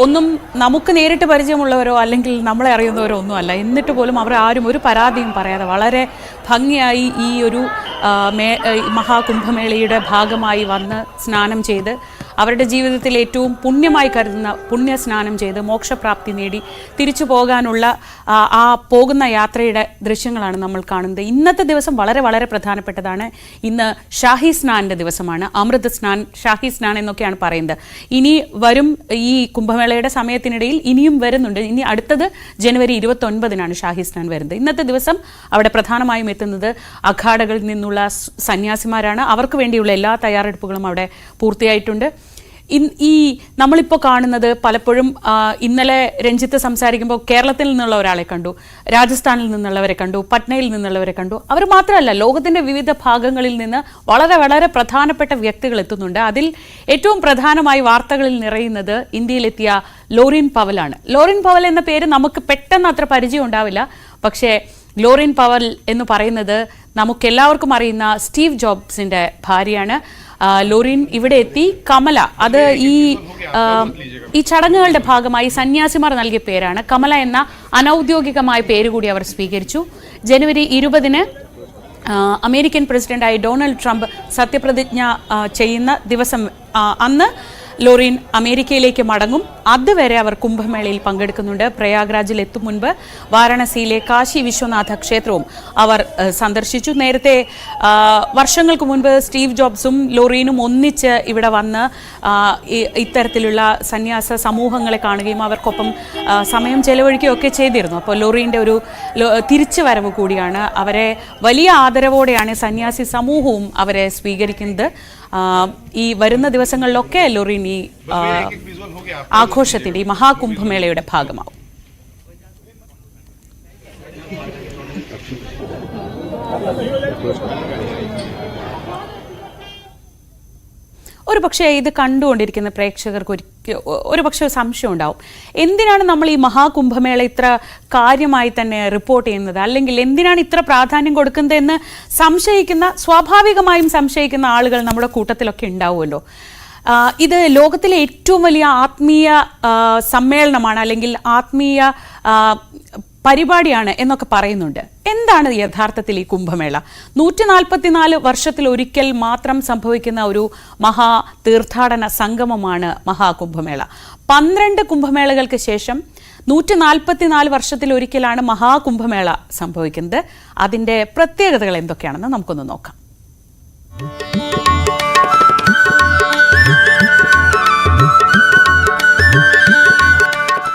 S3: ഒന്നും നമുക്ക് നേരിട്ട് പരിചയമുള്ളവരോ അല്ലെങ്കിൽ നമ്മളെ അറിയുന്നവരോ ഒന്നുമല്ല. എന്നിട്ട് പോലും അവർ ആരും ഒരു പരാതിയും പറയാതെ വളരെ ഭംഗിയായി ഈ ഒരു മഹാകുംഭമേളയുടെ ഭാഗമായി വന്ന് സ്നാനം ചെയ്ത് അവരുടെ ജീവിതത്തിൽ ഏറ്റവും പുണ്യമായി കരുതുന്ന പുണ്യസ്നാനം ചെയ്ത് മോക്ഷപ്രാപ്തി നേടി തിരിച്ചു പോകാനുള്ള ആ പോകുന്ന യാത്രയുടെ ദൃശ്യങ്ങളാണ് നമ്മൾ കാണുന്നത്. ഇന്നത്തെ ദിവസം വളരെ വളരെ പ്രധാനപ്പെട്ടതാണ്. ഇന്ന് ഷാഹി സ്നാനിൻ്റെ ദിവസമാണ്. അമൃത് സ്നാൻ, ഷാഹി സ്നാൻ എന്നൊക്കെയാണ് പറയുന്നത്. ഇനി വരും ഈ കുംഭമേളയുടെ സമയത്തിനിടയിൽ ഇനിയും വരുന്നുണ്ട്. ഇനി അടുത്തത് ജനുവരി 29-നാണ് ഷാഹി സ്നാൻ വരുന്നത്. ഇന്നത്തെ ദിവസം അവിടെ പ്രധാനമായും എത്തുന്നത് അഖാഡകളിൽ നിന്നുള്ള സന്യാസിമാരാണ്. അവർക്ക് വേണ്ടിയുള്ള എല്ലാ തയ്യാറെടുപ്പുകളും അവിടെ പൂർത്തിയായിട്ടുണ്ട്. ഈ നമ്മളിപ്പോൾ കാണുന്നത് പലപ്പോഴും ഇന്നലെ രഞ്ജിത്ത് സംസാരിക്കുമ്പോൾ കേരളത്തിൽ നിന്നുള്ള ഒരാളെ കണ്ടു, രാജസ്ഥാനിൽ നിന്നുള്ളവരെ കണ്ടു, പട്നയിൽ നിന്നുള്ളവരെ കണ്ടു. അവർ മാത്രമല്ല, ലോകത്തിൻ്റെ വിവിധ ഭാഗങ്ങളിൽ നിന്ന് വളരെ വളരെ പ്രധാനപ്പെട്ട വ്യക്തികൾ എത്തുന്നുണ്ട്. അതിൽ ഏറ്റവും പ്രധാനമായി വാർത്തകളിൽ നിറയുന്നത് ഇന്ത്യയിലെത്തിയ ലോറിൻ പവലാണ്. ലോറിൻ പവൽ എന്ന പേര് നമുക്ക് പെട്ടെന്ന് അത്ര പരിചയം ഉണ്ടാവില്ല. പക്ഷേ ലോറിൻ പവൽ എന്ന് പറയുന്നത് നമുക്കെല്ലാവർക്കും അറിയുന്ന സ്റ്റീവ് ജോബ്സിൻ്റെ ഭാര്യയാണ്. ലോറിൻ ഇവിടെ എത്തി. കമല, അത് ഈ ചടങ്ങുകളുടെ ഭാഗമായി സന്യാസിമാർ നൽകിയ പേരാണ്. കമല എന്ന അനൌദ്യോഗികമായ പേര് കൂടി അവർ സ്വീകരിച്ചു. ജനുവരി 20-ന് അമേരിക്കൻ പ്രസിഡന്റായി ഡൊണാൾഡ് ട്രംപ് സത്യപ്രതിജ്ഞ ചെയ്യുന്ന ദിവസം അന്ന് ലോറിൻ അമേരിക്കയിലേക്ക് മടങ്ങും. അതുവരെ അവർ കുംഭമേളയിൽ പങ്കെടുക്കുന്നുണ്ട്. പ്രയാഗ്രാജിൽ എത്തും മുൻപ് വാരണസിയിലെ കാശി വിശ്വനാഥ ക്ഷേത്രവും അവർ സന്ദർശിച്ചു. നേരത്തെ വർഷങ്ങൾക്ക് മുൻപ് സ്റ്റീവ് ജോബ്സും ലോറീനും ഒന്നിച്ച് ഇവിടെ വന്ന് ഇത്തരത്തിലുള്ള സന്യാസ സമൂഹങ്ങളെ കാണുകയും അവർക്കൊപ്പം സമയം ചെലവഴിക്കുകയൊക്കെ ചെയ്തിരുന്നു. അപ്പോൾ ലോറീൻ്റെ ഒരു തിരിച്ചുവരവ് കൂടിയാണ്. അവരെ വലിയ ആദരവോടെയാണ് സന്യാസി സമൂഹവും അവരെ സ്വീകരിക്കുന്നത്. ഈ വരുന്ന ദിവസങ്ങളിലൊക്കെ ലോറിൻ ഈ ആഘോഷത്തിൻ്റെ ഈ മഹാകുംഭമേളയുടെ ഭാഗമാവും. ഒരു പക്ഷേ ഇത് കണ്ടുകൊണ്ടിരിക്കുന്ന പ്രേക്ഷകർക്ക് ഒരു പക്ഷേ സംശയം ഉണ്ടാവും, എന്തിനാണ് നമ്മൾ ഈ മഹാകുംഭമേള ഇത്ര കാര്യമായി തന്നെ റിപ്പോർട്ട് ചെയ്യുന്നത്, അല്ലെങ്കിൽ എന്തിനാണ് ഇത്ര പ്രാധാന്യം കൊടുക്കുന്നതെന്ന് സ്വാഭാവികമായും സംശയിക്കുന്ന ആളുകൾ നമ്മുടെ കൂട്ടത്തിലൊക്കെ ഉണ്ടാവുമല്ലോ. ഇത് ലോകത്തിലെ ഏറ്റവും വലിയ ആത്മീയ സമ്മേളനമാണ്, അല്ലെങ്കിൽ ആത്മീയ പരിപാടിയാണ് എന്നൊക്കെ പറയുന്നുണ്ട്. എന്താണ് യഥാർത്ഥത്തിൽ ഈ കുംഭമേള? 144 വർഷത്തിലൊരിക്കൽ മാത്രം സംഭവിക്കുന്ന ഒരു മഹാ തീർത്ഥാടന സംഗമമാണ് മഹാകുംഭമേള. 12 കുംഭമേളകൾക്ക് ശേഷം 144 വർഷത്തിലൊരിക്കലാണ് മഹാകുംഭമേള സംഭവിക്കുന്നത്. അതിൻ്റെ പ്രത്യേകതകൾ എന്തൊക്കെയാണെന്ന് നമുക്കൊന്ന് നോക്കാം.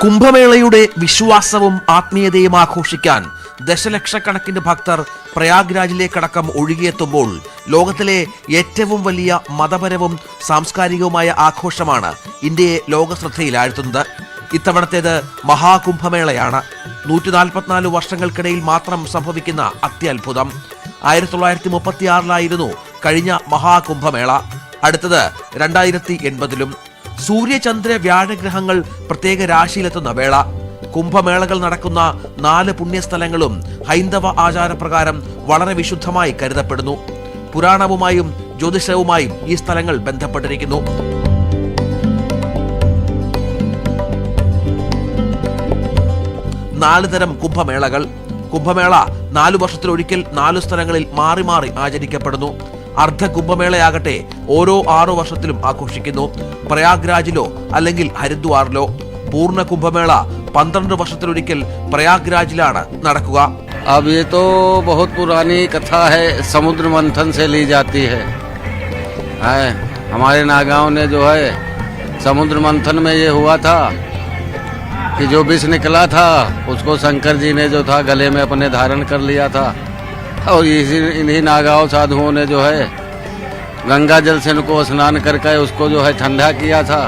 S18: കുംഭമേളയുടെ വിശ്വാസവും ആത്മീയതയും ആഘോഷിക്കാൻ ദശലക്ഷക്കണക്കിന് ഭക്തർ പ്രയാഗ്രാജിലേക്കടക്കം ഒഴുകിയെത്തുമ്പോൾ ലോകത്തിലെ ഏറ്റവും വലിയ മതപരവും സാംസ്കാരികവുമായ ആഘോഷമാണ് ഇന്ത്യയെ ലോകശ്രദ്ധയിലാഴ്ത്തുന്നത്. ഇത്തവണത്തേത് മഹാകുംഭമേളയാണ്. 144 വർഷങ്ങൾക്കിടയിൽ മാത്രം സംഭവിക്കുന്ന അത്യത്ഭുതം. 1936 കഴിഞ്ഞ മഹാകുംഭമേള. അടുത്തത് 2080 സൂര്യചന്ദ്ര വ്യാഴഗ്രഹങ്ങൾ പ്രത്യേക രാശിയിലെത്തുന്ന വേള. കുംഭമേളകൾ നടക്കുന്ന 4 പുണ്യസ്ഥലങ്ങളും ഹൈന്ദവ ആചാരപ്രകാരം വളരെ വിശുദ്ധമായി കരുതപ്പെടുന്നു. പുരാണവുമായും ജ്യോതിഷവുമായും ഈ സ്ഥലങ്ങൾ ബന്ധപ്പെട്ടിരിക്കുന്നു. നാല് തരം കുംഭമേളകൾ. കുംഭമേള 4 വർഷത്തിലൊരിക്കൽ 4 സ്ഥലങ്ങളിൽ മാറി മാറി ആചരിക്കപ്പെടുന്നു. അർദ്ധ കുംഭമേളയാകട്ടെ ഓരോ 6 വർഷത്തിലും ആഘോഷിക്കുന്നു. പ്രയാഗ്രാജിലോ അല്ലെങ്കിൽ ഹരിദ്വാറിലോ. പൂർണ്ണ കുംഭമേള 12 വർഷത്തിലൊരിക്കൽ പ്രയാഗ്രാജിലാണ് നടക്കുക.
S19: अब ये तो बहुत पुरानी कथा है, समुद्र मंथन से ली जाती है। हमारे नागांव ने जो है समुद्र मंथन में ये हुआ था कि जो विष निकला था उसको शंकर जी ने जो था गले में अपने धारण कर लिया था, और इन्हीं नागांव साधुओं ने जो है गंगा जल से उनको स्नान करके उसको जो है ठंडा किया था।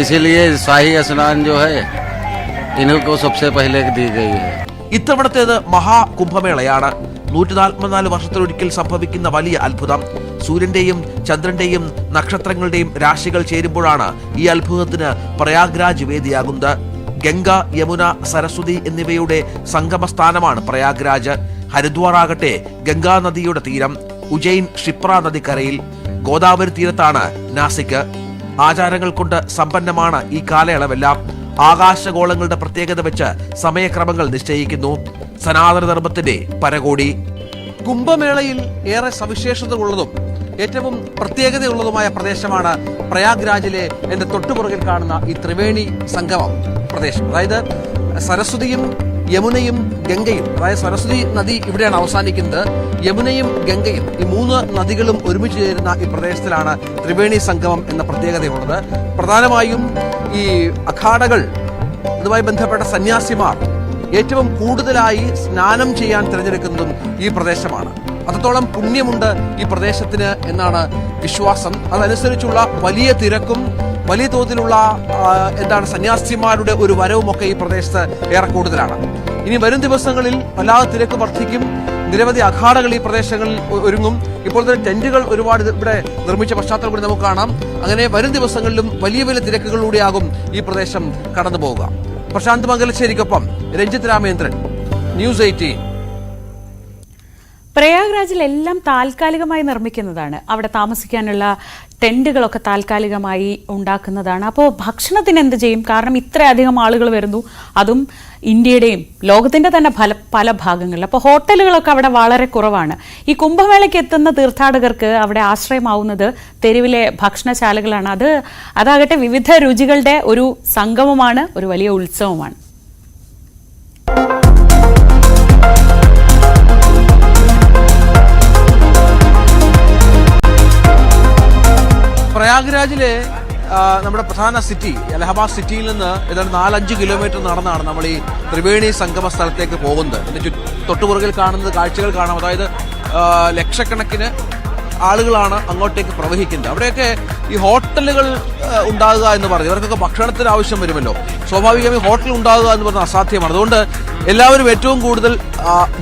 S19: इसीलिए शाही स्नान जो है इन्हीं को सबसे पहले दी गई है.
S18: ഇത്തവണത്തേത് മഹാകുംഭമേളയാണ്. 144 വർഷത്തിലൊരിക്കൽ സംഭവിക്കുന്ന വലിയ അത്ഭുതം. സൂര്യന്റെയും ചന്ദ്രന്റെയും നക്ഷത്രങ്ങളുടെയും രാശികൾ ചേരുമ്പോഴാണ് ഈ അത്ഭുതത്തിന് പ്രയാഗ്രാജ് വേദിയാകുന്നത്. ഗംഗ, യമുന, സരസ്വതി എന്നിവയുടെ സംഗമസ്ഥാനമാണ് പ്രയാഗ്രാജ്. ഹരിദ്വാർ ആകട്ടെ ഗംഗാ നദിയുടെ തീരം. ഉജ്ജയിൻ ക്ഷിപ്ര നദിക്കരയിൽ. ഗോദാവരി തീരത്താണ് നാസിക്. ആചാരങ്ങൾ കൊണ്ട് സമ്പന്നമാണ് ഈ കാലയളവെല്ലാം. ആകാശഗോളങ്ങളുടെ പ്രത്യേകത വെച്ച് സമയക്രമങ്ങൾ നിശ്ചയിക്കുന്നു. സനാതനധർമ്മത്തിന്റെ പരകോടി. കുംഭമേളയിൽ ഏറെ സവിശേഷതകളുള്ളതും ഏറ്റവും പ്രത്യേകതയുള്ളതുമായ പ്രദേശമാണ് പ്രയാഗ്രാജിലെ എന്റെ തൊട്ടുപുറകിൽ കാണുന്ന ഈ ത്രിവേണി സംഗമം പ്രദേശം. അതായത് സരസ്വതിയും യമുനയും ഗംഗയും, അതായത് സരസ്വതി നദി ഇവിടെയാണ് അവസാനിക്കുന്നത്. യമുനയും ഗംഗയും, ഈ 3 നദികളും ഒരുമിച്ച് ചേരുന്ന ഈ പ്രദേശത്തിലാണ് ത്രിവേണി സംഗമം എന്ന പ്രത്യേകതയുള്ളത്. പ്രധാനമായും ഈ അഖാഡകൾ, ഇതുമായി ബന്ധപ്പെട്ട സന്യാസിമാർ ഏറ്റവും കൂടുതലായി സ്നാനം ചെയ്യാൻ തിരഞ്ഞെടുക്കുന്നതും ഈ പ്രദേശമാണ്. അത്രത്തോളം പുണ്യമുണ്ട് ഈ പ്രദേശത്തിന് എന്നാണ് വിശ്വാസം. അതനുസരിച്ചുള്ള വലിയ തിരക്കും വലിയ തോതിലുള്ള സന്യാസിമാരുടെ ഒരു വരവുമൊക്കെ ഈ പ്രദേശത്ത് ഏറെ കൂടുതലാണ്. ഇനി വരും ദിവസങ്ങളിൽ വല്ലാതെ തിരക്ക് വർദ്ധിക്കും. നിരവധി അഖാഡകൾ ഈ പ്രദേശങ്ങളിൽ ഒരുങ്ങും. ഇപ്പോൾ തന്നെ ടെന്റുകൾ ഒരുപാട് ഇവിടെ നിർമ്മിച്ച പശ്ചാത്തലം കൂടി നമുക്ക് കാണാം. അങ്ങനെ വരും ദിവസങ്ങളിലും വലിയ വലിയ തിരക്കുകളിലൂടെയാകും ഈ പ്രദേശം കടന്നു പോവുക. പ്രശാന്ത് മംഗലശ്ശേരിക്കൊപ്പം രഞ്ജിത് രാമേന്ദ്രൻ, ന്യൂസ് 18.
S3: പ്രയാഗ്രാജിലെല്ലാം താൽക്കാലികമായി നിർമ്മിക്കുന്നതാണ്. അവിടെ താമസിക്കാനുള്ള ടെന്റുകളൊക്കെ താൽക്കാലികമായി ഉണ്ടാക്കുന്നതാണ്. അപ്പോൾ ഭക്ഷണത്തിന് എന്ത് ചെയ്യും? കാരണം ഇത്രയധികം ആളുകൾ വരുന്നു, അതും ഇന്ത്യയുടെയും ലോകത്തിന്റെ തന്നെ പല ഭാഗങ്ങളിൽ. അപ്പോൾ ഹോട്ടലുകളൊക്കെ അവിടെ വളരെ കുറവാണ്. ഈ കുംഭമേളയ്ക്ക് എത്തുന്ന തീർത്ഥാടകർക്ക് അവിടെ ആശ്രയമാവുന്നത് തെരുവിലെ ഭക്ഷണശാലകളാണ്. അതാകട്ടെ വിവിധ രുചികളുടെ ഒരു സംഗമമാണ്, ഒരു വലിയ ഉത്സവമാണ്.
S18: പ്രയാഗ്രാജിലെ നമ്മുടെ പ്രധാന സിറ്റി അലഹബാദ് സിറ്റിയിൽ നിന്ന് ഏതാണ്ട് 4-5 കിലോമീറ്റർ നടന്നാണ് നമ്മൾ ഈ ത്രിവേണി സംഗമ സ്ഥലത്തേക്ക് പോകുന്നത്. തൊട്ടുപുറകിൽ കാണുന്നത് കാഴ്ചകൾ കാണാം. അതായത് ലക്ഷക്കണക്കിന് ആളുകളാണ് അങ്ങോട്ടേക്ക് പ്രവഹിക്കുന്നത്. അവിടെയൊക്കെ ഈ ഹോട്ടലുകൾ ഉണ്ടാകുക എന്ന് പറഞ്ഞത് ഇവർക്കൊക്കെ ഭക്ഷണത്തിന് ആവശ്യം വരുമല്ലോ. സ്വാഭാവികമായി ഹോട്ടൽ ഉണ്ടാകുക എന്ന് പറഞ്ഞാൽ അസാധ്യമാണ്. അതുകൊണ്ട് എല്ലാവരും ഏറ്റവും കൂടുതൽ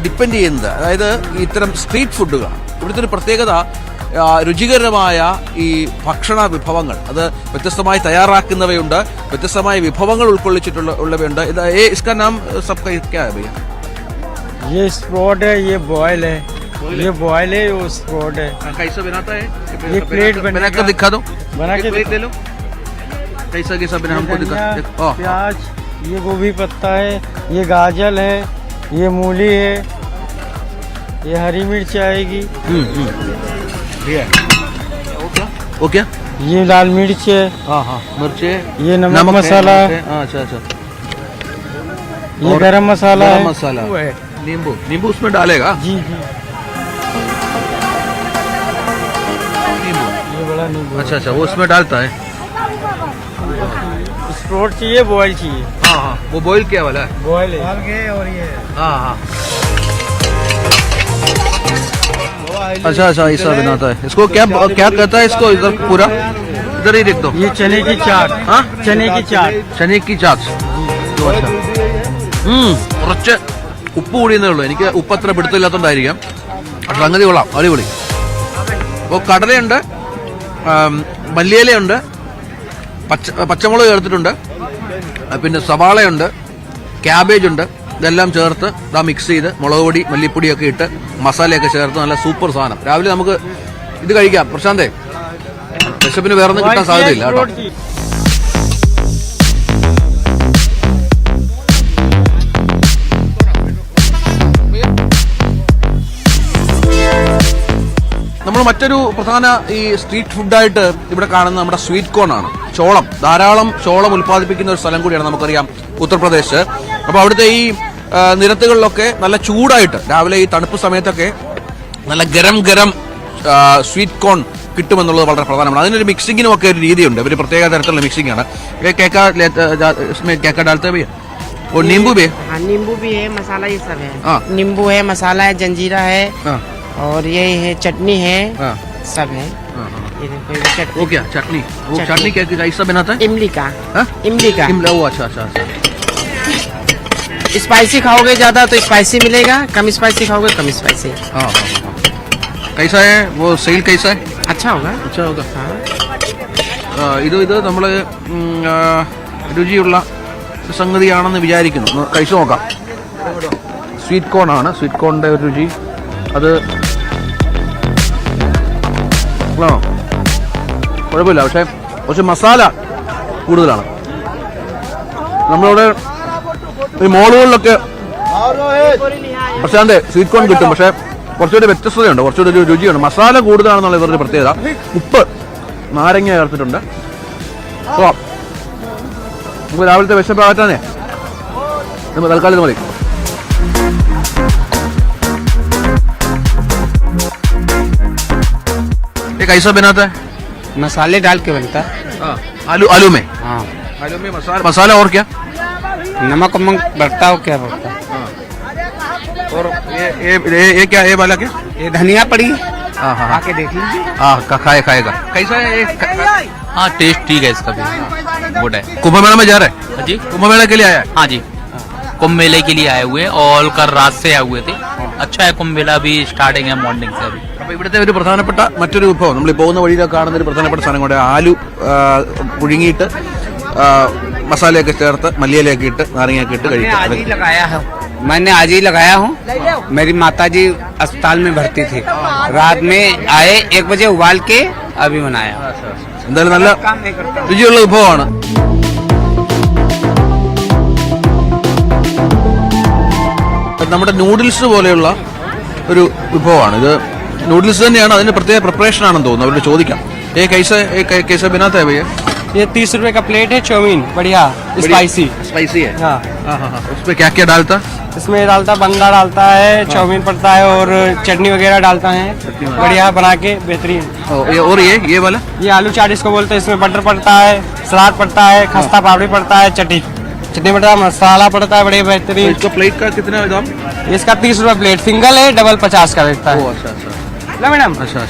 S18: ഡിപ്പെൻഡ് ചെയ്യുന്നത് അതായത് ഇത്തരം സ്ട്രീറ്റ് ഫുഡുകളാണ്. ഇവിടുത്തെ ഒരു പ്രത്യേകത രുചികരമായ ഈ ഭക്ഷണ വിഭവങ്ങൾ, അത് വ്യത്യസ്തമായി തയ്യാറാക്കുന്നവയുണ്ട്, വ്യത്യസ്തമായ വിഭവങ്ങൾ ഉൾക്കൊള്ളിച്ചിട്ടുള്ളവയുണ്ട്. इसका नाम सबका क्या है भैया?
S20: ये स्प्रोट है, ये बॉयल है, ये बॉयल है, वो स्प्रोट है.
S18: कैसा बनाता है?
S20: ये प्लेट
S18: बना कर दिखा दो.
S20: बना के
S18: प्लेट ले लो. कैसा कैसा बना हमको दिखा.
S20: प्याज, ये गोभी पत्ता है, ये गाजर है, ये मूली है, ये हरी मिर्च आएगी.
S18: वो क्या?
S20: ये लाल मिर्च है.
S18: हाँ मिर्च है.
S20: ये नमक मसाला.
S18: अच्छा.
S20: ये गरम मसाला है.
S18: मसाला है. नींबू उसमें डालेगा.
S20: जी. ये बड़ा नींबू.
S18: अच्छा वो उसमें डालता है.
S20: स्प्रोट चाहिए, बॉयल चाहिए.
S18: हाँ वो बॉयल क्या वाला है?
S20: बॉयल है. और ये
S18: हाँ. अच्छा ऐसा बनाता है. इसको क्या कहता है इसको? इधर पूरा इधर ही देख दो.
S20: ये चने की चाट. हाँ चने की चाट.
S18: अच्छा. കുറച്ച് ഉപ്പ് കൂടിയെന്നേ ഉള്ളൂ. എനിക്ക് ഉപ്പ് അത്ര പിടുത്തമില്ലാത്തതുകൊണ്ടായിരിക്കാം. സംഗതി കൊള്ളാം, അടിപൊളി. അപ്പോൾ കടലയുണ്ട്, മല്ലിയിലയുണ്ട്, പച്ചമുളക് ചേർത്തിട്ടുണ്ട്, പിന്നെ സവാളയുണ്ട്, ക്യാബേജ് ഉണ്ട്. ഇതെല്ലാം ചേർത്ത് മിക്സ് ചെയ്ത് മുളക് പൊടി മല്ലിപ്പൊടിയൊക്കെ ഇട്ട് മസാലയൊക്കെ ചേർത്ത് നല്ല സൂപ്പർ സാധനം. രാവിലെ നമുക്ക് ഇത് കഴിക്കാം. പ്രശാന്തേ, വിശപ്പിന് വേറൊന്നും കിട്ടാൻ സാധ്യതയില്ല കേട്ടോ. നമ്മൾ മറ്റൊരു പ്രധാന ഈ സ്ട്രീറ്റ് ഫുഡായിട്ട് ഇവിടെ കാണുന്ന നമ്മുടെ സ്വീറ്റ് കോൺ ആണ്. ചോളം, ധാരാളം ചോളം ഉൽപ്പാദിപ്പിക്കുന്ന ഒരു സ്ഥലം കൂടിയാണ് നമുക്കറിയാം ഉത്തർപ്രദേശ്. അപ്പോൾ അവിടുത്തെ ഈ നിരത്തുകളിലൊക്കെ നല്ല ചൂടായിട്ട് രാവിലെ ഈ തണുപ്പ് സമയത്തൊക്കെ നല്ല ഗരം സ്വീറ്റ് കോൺ കിട്ടുമെന്നുള്ളത് വളരെ പ്രധാനമാണ്. അതിനൊരു മിക്സിങ്ങിനും ഒക്കെ ഒരു രീതിയുണ്ട്. ഒരു പ്രത്യേക തരത്തിലുള്ള മിക്സിംഗ് ആണ്. കേക്ക ഡാൽത്തെ ഭയ്യ और नींबू भी है.
S12: हाँ नींबू भी है, मसाला ये सब है. नींबू है, मसाला है, जंजीरा है, और ये है चटनी है, सब है. ये देखो चटनी.
S18: वो क्या चटनी? वो चटनी क्या कैसा बनाता है?
S12: इमली का.
S18: वो अच्छा.
S12: स्पाइसी खाओगे ज्यादा तो स्पाइसी मिलेगा, कम स्पाइसी खाओगे कम स्पाइसी.
S18: हाँ. कैसा है वो? सेल कैसा है?
S12: अच्छा होगा.
S18: ഇത് നമ്മള് രുചിയുള്ള സംഗതിയാണെന്ന് വിചാരിക്കുന്നു. കഴിച്ചു നോക്കാം. സ്വീറ്റ് കോൺ ആണ്. സ്വീറ്റ് കോണിന്റെ ഒരു രുചി അത് കുഴപ്പമില്ല. പക്ഷെ കുറച്ച് മസാല കൂടുതലാണ്. നമ്മളിവിടെ ഈ മോളുകളിലൊക്കെ പ്രശാന്തെ സ്വീറ്റ് കോൺ കിട്ടും. പക്ഷെ കുറച്ചുകൂടി വ്യത്യസ്തതയുണ്ട്, കുറച്ചുകൂടി ഒരു രുചിയുണ്ട്. മസാല കൂടുതലാണെന്നുള്ള ഇവരുടെ പ്രത്യേകത. ഉപ്പ്, നാരങ്ങ ചേർത്തിട്ടുണ്ട്. നമുക്ക് രാവിലത്തെ വിശപ്പ് അകറ്റാനേ നമ്മൾ തൽക്കാലം മതി. कैसा बनाता है?
S20: मसाले डाल के बनता है.
S18: आलू में.
S20: हाँ
S18: आलू में मसाला और क्या?
S20: नमक बढ़ता हो क्या बढ़ता.
S18: और ये क्या? ये वाला क्या?
S20: ये धनिया पड़ी. आके देख लीजिए.
S18: खाएगा. कैसा है?
S21: हाँ टेस्ट ठीक है इसका भी. गुड है.
S18: कुंभ मेला में जा रहे हैं
S21: जी?
S18: कुंभ मेला के लिए आया है?
S21: हाँ जी, कुंभ मेले के लिए आए हुए और कल रात से आए हुए थे. अच्छा है, कुंभ मेला भी स्टार्टिंग है मॉर्निंग से. अभी
S18: അപ്പൊ ഇവിടുത്തെ ഒരു പ്രധാനപ്പെട്ട മറ്റൊരു വിഭവം നമ്മൾ പോകുന്ന വഴിയിലൊക്കെ കാണുന്ന ഒരു പ്രധാനപ്പെട്ട സാധനം കൂടെ ആലു പുഴുങ്ങിയിട്ട് മസാലയൊക്കെ ചേർത്ത് മല്ലിയിലൊക്കെ ഇട്ട് നാരങ്ങയൊക്കെ ഇട്ട് കഴിക്കും.
S20: मैंने आज ही लगाया हूँ. मेरी माताजी अस्पताल में भर्ती थी. रात में आए 1 बजे उबाल के अभी बनाया.
S18: എന്തായാലും നല്ല രുചിയുള്ള വിഭവമാണ്. നമ്മുടെ നൂഡിൽസ് പോലെയുള്ള ഒരു വിഭവമാണ് ഇത്. നൂഡിൽസ് തന്നെയാണ്, അതിന്റെ പ്രത്യേക പ്രിപ്പറേഷൻ ആണെന്ന് തോന്നുന്നു. അവരോട് ചോദിക്കാം. कैसा बनाता है भैया?
S20: ये 30 रुपए का प्लेट है. चौमीन बढ़िया स्पाइसी
S18: है.
S20: हाँ.
S18: उसमें क्या क्या डालता?
S20: इसमें डालता बंदा डालता है, चौमीन पड़ता है और चटनी वगैरह डालता है. बढ़िया बना के बेहतरीन.
S18: और ये वाला?
S20: ये आलू चाट इसको बोलते हैं. इसमें बटर पड़ता है, सलाद पड़ता है, खस्ता पापड़ी पड़ता है, चटनी पड़ता है, मसाला पड़ता है. बढ़िया बेहतरीन.
S18: इसका प्लेट का कितना दाम?
S20: इसका 30 रुपए प्लेट. सिंगल है, डबल 50 का बिकता है.
S18: अच्छा
S20: लो मैडम.
S18: अच्छा.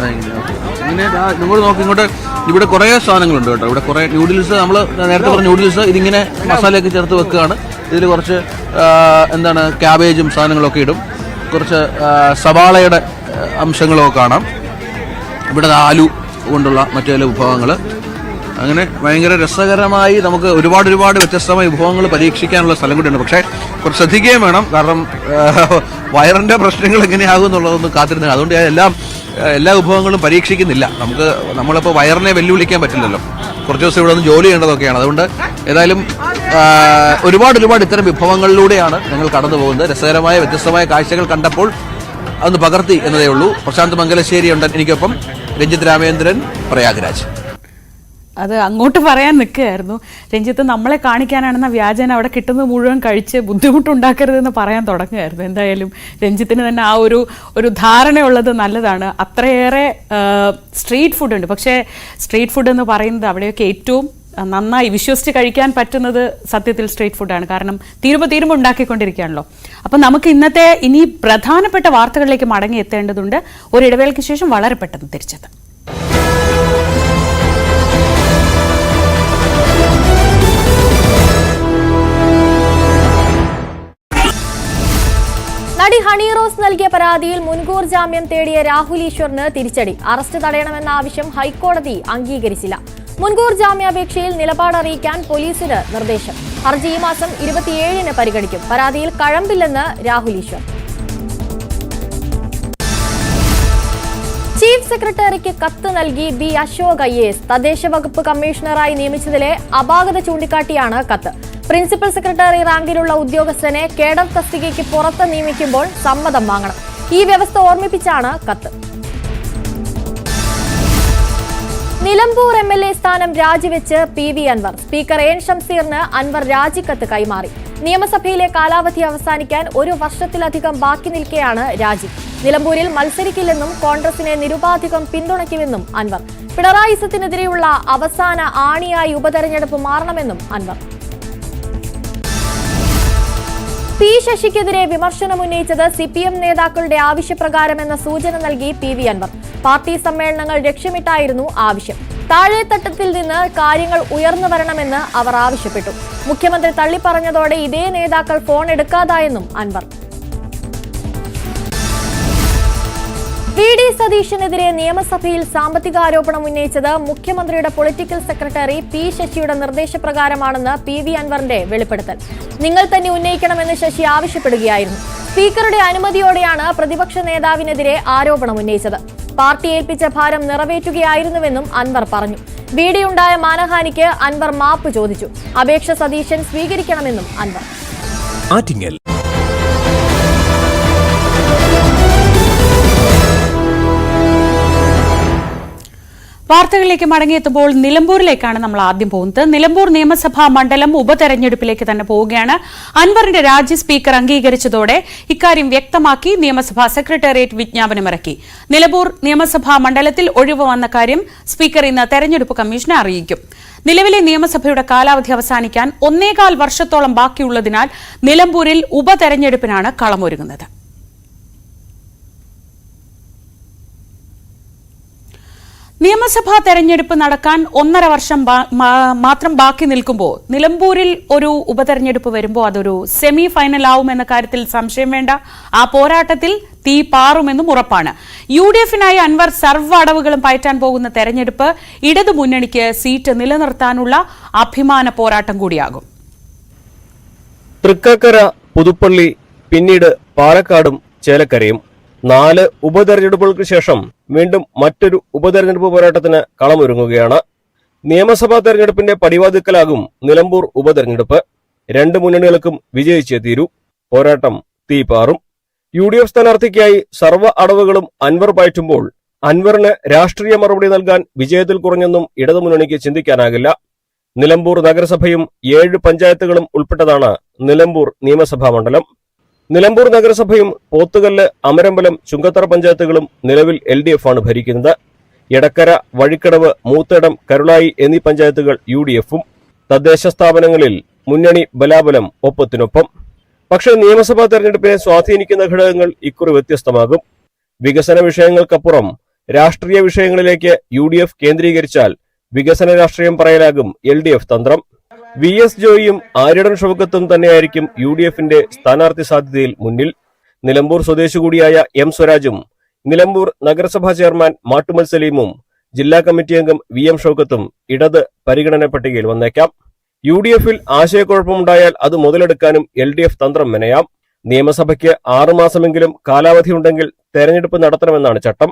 S18: ഇങ്ങനെ നിങ്ങൾ നോക്കി ഇങ്ങോട്ട് ഇവിടെ കുറേ സാധനങ്ങളുണ്ട് കേട്ടോ. ഇവിടെ കുറേ നൂഡിൽസ്, നമ്മൾ നേരത്തെ പറഞ്ഞ നൂഡിൽസ് ഇതിങ്ങനെ മസാലയൊക്കെ ചേർത്ത് വെക്കുകയാണ്. ഇതിൽ കുറച്ച് എന്താണ് ക്യാബേജും സാധനങ്ങളൊക്കെ ഇടും. കുറച്ച് സവാളയുടെ അംശങ്ങളൊക്കെ കാണാം. ഇവിടെ ആലു കൊണ്ടുള്ള മറ്റു ചില വിഭവങ്ങൾ. അങ്ങനെ ഭയങ്കര രസകരമായി നമുക്ക് ഒരുപാട് വ്യത്യസ്തമായ വിഭവങ്ങൾ പരീക്ഷിക്കാനുള്ള സ്ഥലം കൂടിയുണ്ട്. പക്ഷേ കുറച്ച് ശ്രദ്ധിക്കുകയും വേണം, കാരണം വയറിൻ്റെ പ്രശ്നങ്ങൾ എങ്ങനെയാകും എന്നുള്ളതൊന്നും കാത്തിരുന്നില്ല. അതുകൊണ്ട് ഞാൻ എല്ലാ വിഭവങ്ങളും പരീക്ഷിക്കുന്നില്ല. നമ്മളിപ്പോൾ വയറിനെ വെല്ലുവിളിക്കാൻ പറ്റില്ലല്ലോ. കുറച്ച് ദിവസം ഇവിടെ നിന്ന് ജോലി ചെയ്യേണ്ടതൊക്കെയാണ്. അതുകൊണ്ട് ഏതായാലും ഒരുപാട് ഇത്തരം വിഭവങ്ങളിലൂടെയാണ് ഞങ്ങൾ കടന്നു പോകുന്നത്. രസകരമായ വ്യത്യസ്തമായ കാഴ്ചകൾ കണ്ടപ്പോൾ അതൊന്ന് പകർത്തി എന്നതേ ഉള്ളൂ. പ്രശാന്ത് മംഗലശ്ശേരി ഉണ്ട് എനിക്കൊപ്പം, രഞ്ജിത്ത് രാമേന്ദ്രൻ, പ്രയാഗ്രാജ്.
S3: അത് അങ്ങോട്ട് പറയാൻ നിൽക്കുകയായിരുന്നു. രഞ്ജിത്ത് നമ്മളെ കാണിക്കാനാണെന്ന വ്യാജേന അവിടെ കിട്ടുന്നത് മുഴുവൻ കഴിച്ച് ബുദ്ധിമുട്ടുണ്ടാക്കരുതെന്ന് പറയാൻ തുടങ്ങുകയായിരുന്നു. എന്തായാലും രഞ്ജിത്തിന് തന്നെ ആ ഒരു ധാരണയുള്ളത് നല്ലതാണ്. അത്രയേറെ സ്ട്രീറ്റ് ഫുഡ് ഉണ്ട്. പക്ഷേ സ്ട്രീറ്റ് ഫുഡ് എന്ന് പറയുന്നത് അവിടെയൊക്കെ ഏറ്റവും നന്നായി വിശ്വസിച്ച് കഴിക്കാൻ പറ്റുന്നത് സത്യത്തിൽ സ്ട്രീറ്റ് ഫുഡാണ്. കാരണം തീരുമ്പോൾ ഉണ്ടാക്കിക്കൊണ്ടിരിക്കുകയാണല്ലോ. അപ്പം നമുക്ക് ഇനി പ്രധാനപ്പെട്ട വാർത്തകളിലേക്ക് മടങ്ങി എത്തേണ്ടതുണ്ട്. ഒരു ഇടവേളയ്ക്ക് ശേഷം വളരെ പെട്ടെന്ന് തിരിച്ചെത്താം.
S2: നടി ഹണി റോസ് നൽകിയ പരാതിയിൽ മുൻകൂർ ജാമ്യം തേടിയ രാഹുൽ ഈശ്വറിന് തിരിച്ചടി. അറസ്റ്റ് തടയണമെന്ന ആവശ്യം ഹൈക്കോടതി അംഗീകരിച്ചില്ല. മുൻകൂർ ജാമ്യാപേക്ഷയിൽ നിലപാട് അറിയിക്കാൻ പോലീസിന് നിർദ്ദേശം. ഹർജി ഈ മാസം 27-ന് പരിഗണിക്കും. പരാതിയിൽ കഴമ്പില്ലെന്ന് രാഹുൽ ഈശ്വർ. ചീഫ് സെക്രട്ടറിക്ക് കത്ത് നൽകി ബി അശോക് IAS. തദ്ദേശ വകുപ്പ് കമ്മീഷണറായി നിയമിച്ചതിലെ അപാകത ചൂണ്ടിക്കാട്ടിയാണ് കത്ത്. പ്രിൻസിപ്പൽ സെക്രട്ടറി റാങ്കിലുള്ള ഉദ്യോഗസ്ഥനെ കേഡർ തസ്തികയ്ക്ക് പുറത്ത് നിയമിക്കുമ്പോൾ സമ്മതം വാങ്ങണം. ഈ വ്യവസ്ഥ ഓർമ്മിപ്പിച്ചാണ് കത്ത്. നിലമ്പൂർ MLA സ്ഥാനം രാജിവെച്ച് PV അൻവർ. സ്പീക്കർ എൻ ഷംസീറിന് അൻവർ രാജിക്കത്ത് കൈമാറി. നിയമസഭയിലെ കാലാവധി അവസാനിക്കാൻ 1 വർഷത്തിലധികം ബാക്കി നിൽക്കെയാണ് രാജി. നിലമ്പൂരിൽ മത്സരിക്കില്ലെന്നും കോൺഗ്രസിനെ നിരുപാധികം പിന്തുണയ്ക്കുമെന്നും അൻവർ. പിണറായിസത്തിനെതിരെയുള്ള അവസാന ആണിയായി ഉപതെരഞ്ഞെടുപ്പ് മാറണമെന്നും അൻവർ. പി ശശിക്കെതിരെ വിമർശനമുന്നയിച്ചത് CPM നേതാക്കളുടെ ആവശ്യപ്രകാരമെന്ന സൂചന നൽകി PV അൻവർ. പാർട്ടി സമ്മേളനങ്ങൾ ലക്ഷ്യമിട്ടായിരുന്നു ആവശ്യം. താഴെത്തട്ടത്തിൽ നിന്ന് കാര്യങ്ങൾ ഉയർന്നു വരണമെന്ന് അവർ ആവശ്യപ്പെട്ടു. മുഖ്യമന്ത്രി തള്ളിപ്പറഞ്ഞതോടെ ഇതേ നേതാക്കൾ ഫോൺ എടുക്കാതായെന്നും അൻവർ. VD സതീശനെതിരെ നിയമസഭയിൽ സാമ്പത്തികാരോപണം ഉന്നയിച്ചത് മുഖ്യമന്ത്രിയുടെ പൊളിറ്റിക്കൽ സെക്രട്ടറി P ശശിയുടെ നിർദ്ദേശപ്രകാരമാണെന്ന് PV അൻവറിന്റെ വെളിപ്പെടുത്തൽ. നിങ്ങൾ തന്നെ ഉന്നയിക്കണമെന്ന് ശശി ആവശ്യപ്പെടുകയായിരുന്നു. സ്പീക്കറുടെ അനുമതിയോടെയാണ് പ്രതിപക്ഷ നേതാവിനെതിരെ ആരോപണം ഉന്നയിച്ചത്. പാർട്ടി ഏൽപ്പിച്ച ഭാരം നിറവേറ്റുകയായിരുന്നുവെന്നും അൻവർ പറഞ്ഞു. VD-യുണ്ടായ മാനഹാനിക്ക് അൻവർ മാപ്പ് ചോദിച്ചു. അപേക്ഷ സതീശൻ സ്വീകരിക്കണമെന്നും അൻവർ.
S3: വാർത്തകളിലേക്ക് മടങ്ങിയെത്തുമ്പോൾ നിലമ്പൂരിലേക്കാണ് നമ്മൾ ആദ്യം പോകുന്നത്. നിലമ്പൂർ നിയമസഭാ മണ്ഡലം ഉപതെരഞ്ഞെടുപ്പിലേക്ക് തന്നെ പോവുകയാണ്. അൻവറിന്റെ രാജി സ്പീക്കർ അംഗീകരിച്ചതോടെ ഇക്കാര്യം വ്യക്തമാക്കി നിയമസഭാ സെക്രട്ടേറിയറ്റ് വിജ്ഞാപനമിറക്കി. നിലമ്പൂർ നിയമസഭാ മണ്ഡലത്തിൽ ഒഴിവ് വന്ന കാര്യം സ്പീക്കർ ഇന്ന് തെരഞ്ഞെടുപ്പ് കമ്മീഷനെ അറിയിക്കും. നിലവിലെ നിയമസഭയുടെ കാലാവധി അവസാനിക്കാൻ 1.25 വർഷത്തോളം ബാക്കിയുള്ളതിനാൽ നിലമ്പൂരിൽ ഉപതെരഞ്ഞെടുപ്പിനാണ് കളമൊരുങ്ങുന്നത്. നിയമസഭാ തെരഞ്ഞെടുപ്പ് നടക്കാൻ 1.5 വർഷം മാത്രം ബാക്കി നിൽക്കുമ്പോൾ നിലമ്പൂരിൽ ഒരു ഉപതെരഞ്ഞെടുപ്പ് വരുമ്പോൾ അതൊരു സെമി ഫൈനൽ ആവുമെന്ന കാര്യത്തിൽ സംശയം വേണ്ട. ആ പോരാട്ടത്തിൽ തീ പാറുമെന്നും ഉറപ്പാണ്. UDF-നായി അൻവർ സർവ്വ അടവുകളും പയറ്റാൻ പോകുന്ന തെരഞ്ഞെടുപ്പ് ഇടതുമുന്നണിക്ക് സീറ്റ് നിലനിർത്താനുള്ള അഭിമാന പോരാട്ടം കൂടിയാകും.
S7: തൃക്കാക്കര, പുതുപ്പള്ളി, പിന്നീട് പാലക്കാടും ചേലക്കരയും 4 ഉപതെരഞ്ഞെടുപ്പുകൾക്ക് ശേഷം വീണ്ടും മറ്റൊരു ഉപതെരഞ്ഞെടുപ്പ് പോരാട്ടത്തിന് കളമൊരുങ്ങുകയാണ്. നിയമസഭാ തെരഞ്ഞെടുപ്പിന്റെ പടിവാതിക്കലാകും നിലമ്പൂർ ഉപതെരഞ്ഞെടുപ്പ്. 2 മുന്നണികൾക്കും വിജയിച്ചേ തീരൂ. പോരാട്ടം തീപാറും. UDF സ്ഥാനാർത്ഥിക്കായി സർവ്വ അടവുകളും അൻവർ പയറ്റുമ്പോൾ അൻവറിന് രാഷ്ട്രീയ മറുപടി നൽകാൻ വിജയത്തിൽ കുറഞ്ഞൊന്നും ഇടതുമുന്നണിക്ക് ചിന്തിക്കാനാകില്ല. നിലമ്പൂർ നഗരസഭയും 7 പഞ്ചായത്തുകളും ഉൾപ്പെട്ടതാണ് നിലമ്പൂർ നിയമസഭാ മണ്ഡലം. നിലമ്പൂർ നഗരസഭയും പോത്തുകല്ല്, അമരമ്പലം, ചുങ്കത്തറ പഞ്ചായത്തുകളും നിലവിൽ LDF ആണ് ഭരിക്കുന്നത്. എടക്കര, വഴിക്കടവ്, മൂത്തേടം, കരുളായി എന്നീ പഞ്ചായത്തുകൾ UDF-ഉം. തദ്ദേശ സ്ഥാപനങ്ങളിൽ മുന്നണി ബലാബലം ഒപ്പത്തിനൊപ്പം. പക്ഷേ നിയമസഭാ തെരഞ്ഞെടുപ്പിനെ സ്വാധീനിക്കുന്ന ഘടകങ്ങൾ ഇക്കുറി വ്യത്യസ്തമാകും. വികസന വിഷയങ്ങൾക്കപ്പുറം രാഷ്ട്രീയ വിഷയങ്ങളിലേക്ക് UDF കേന്ദ്രീകരിച്ചാൽ വികസന രാഷ്ട്രീയം പറയലാകും LDF തന്ത്രം. VS ജോയിയും ആര്യടൻ ഷൗക്കത്തും തന്നെയായിരിക്കും UDFന്റെ സ്ഥാനാർത്ഥി സാധ്യതയിൽ മുന്നിൽ. നിലമ്പൂർ സ്വദേശി കൂടിയായ M സ്വരാജും നിലമ്പൂർ നഗരസഭാ ചെയർമാൻ മാട്ടുമൽ സലീമും ജില്ലാ കമ്മിറ്റി അംഗം VM ഷൗക്കത്തും ഇടത് പരിഗണന പട്ടികയിൽ വന്നേക്കാം. UDFൽ ആശയക്കുഴപ്പമുണ്ടായാൽ അത് മുതലെടുക്കാനും LDF തന്ത്രം മെനയാം. നിയമസഭയ്ക്ക് 6 മാസമെങ്കിലും കാലാവധിയുണ്ടെങ്കിൽ തെരഞ്ഞെടുപ്പ് നടത്തണമെന്നാണ് ചട്ടം.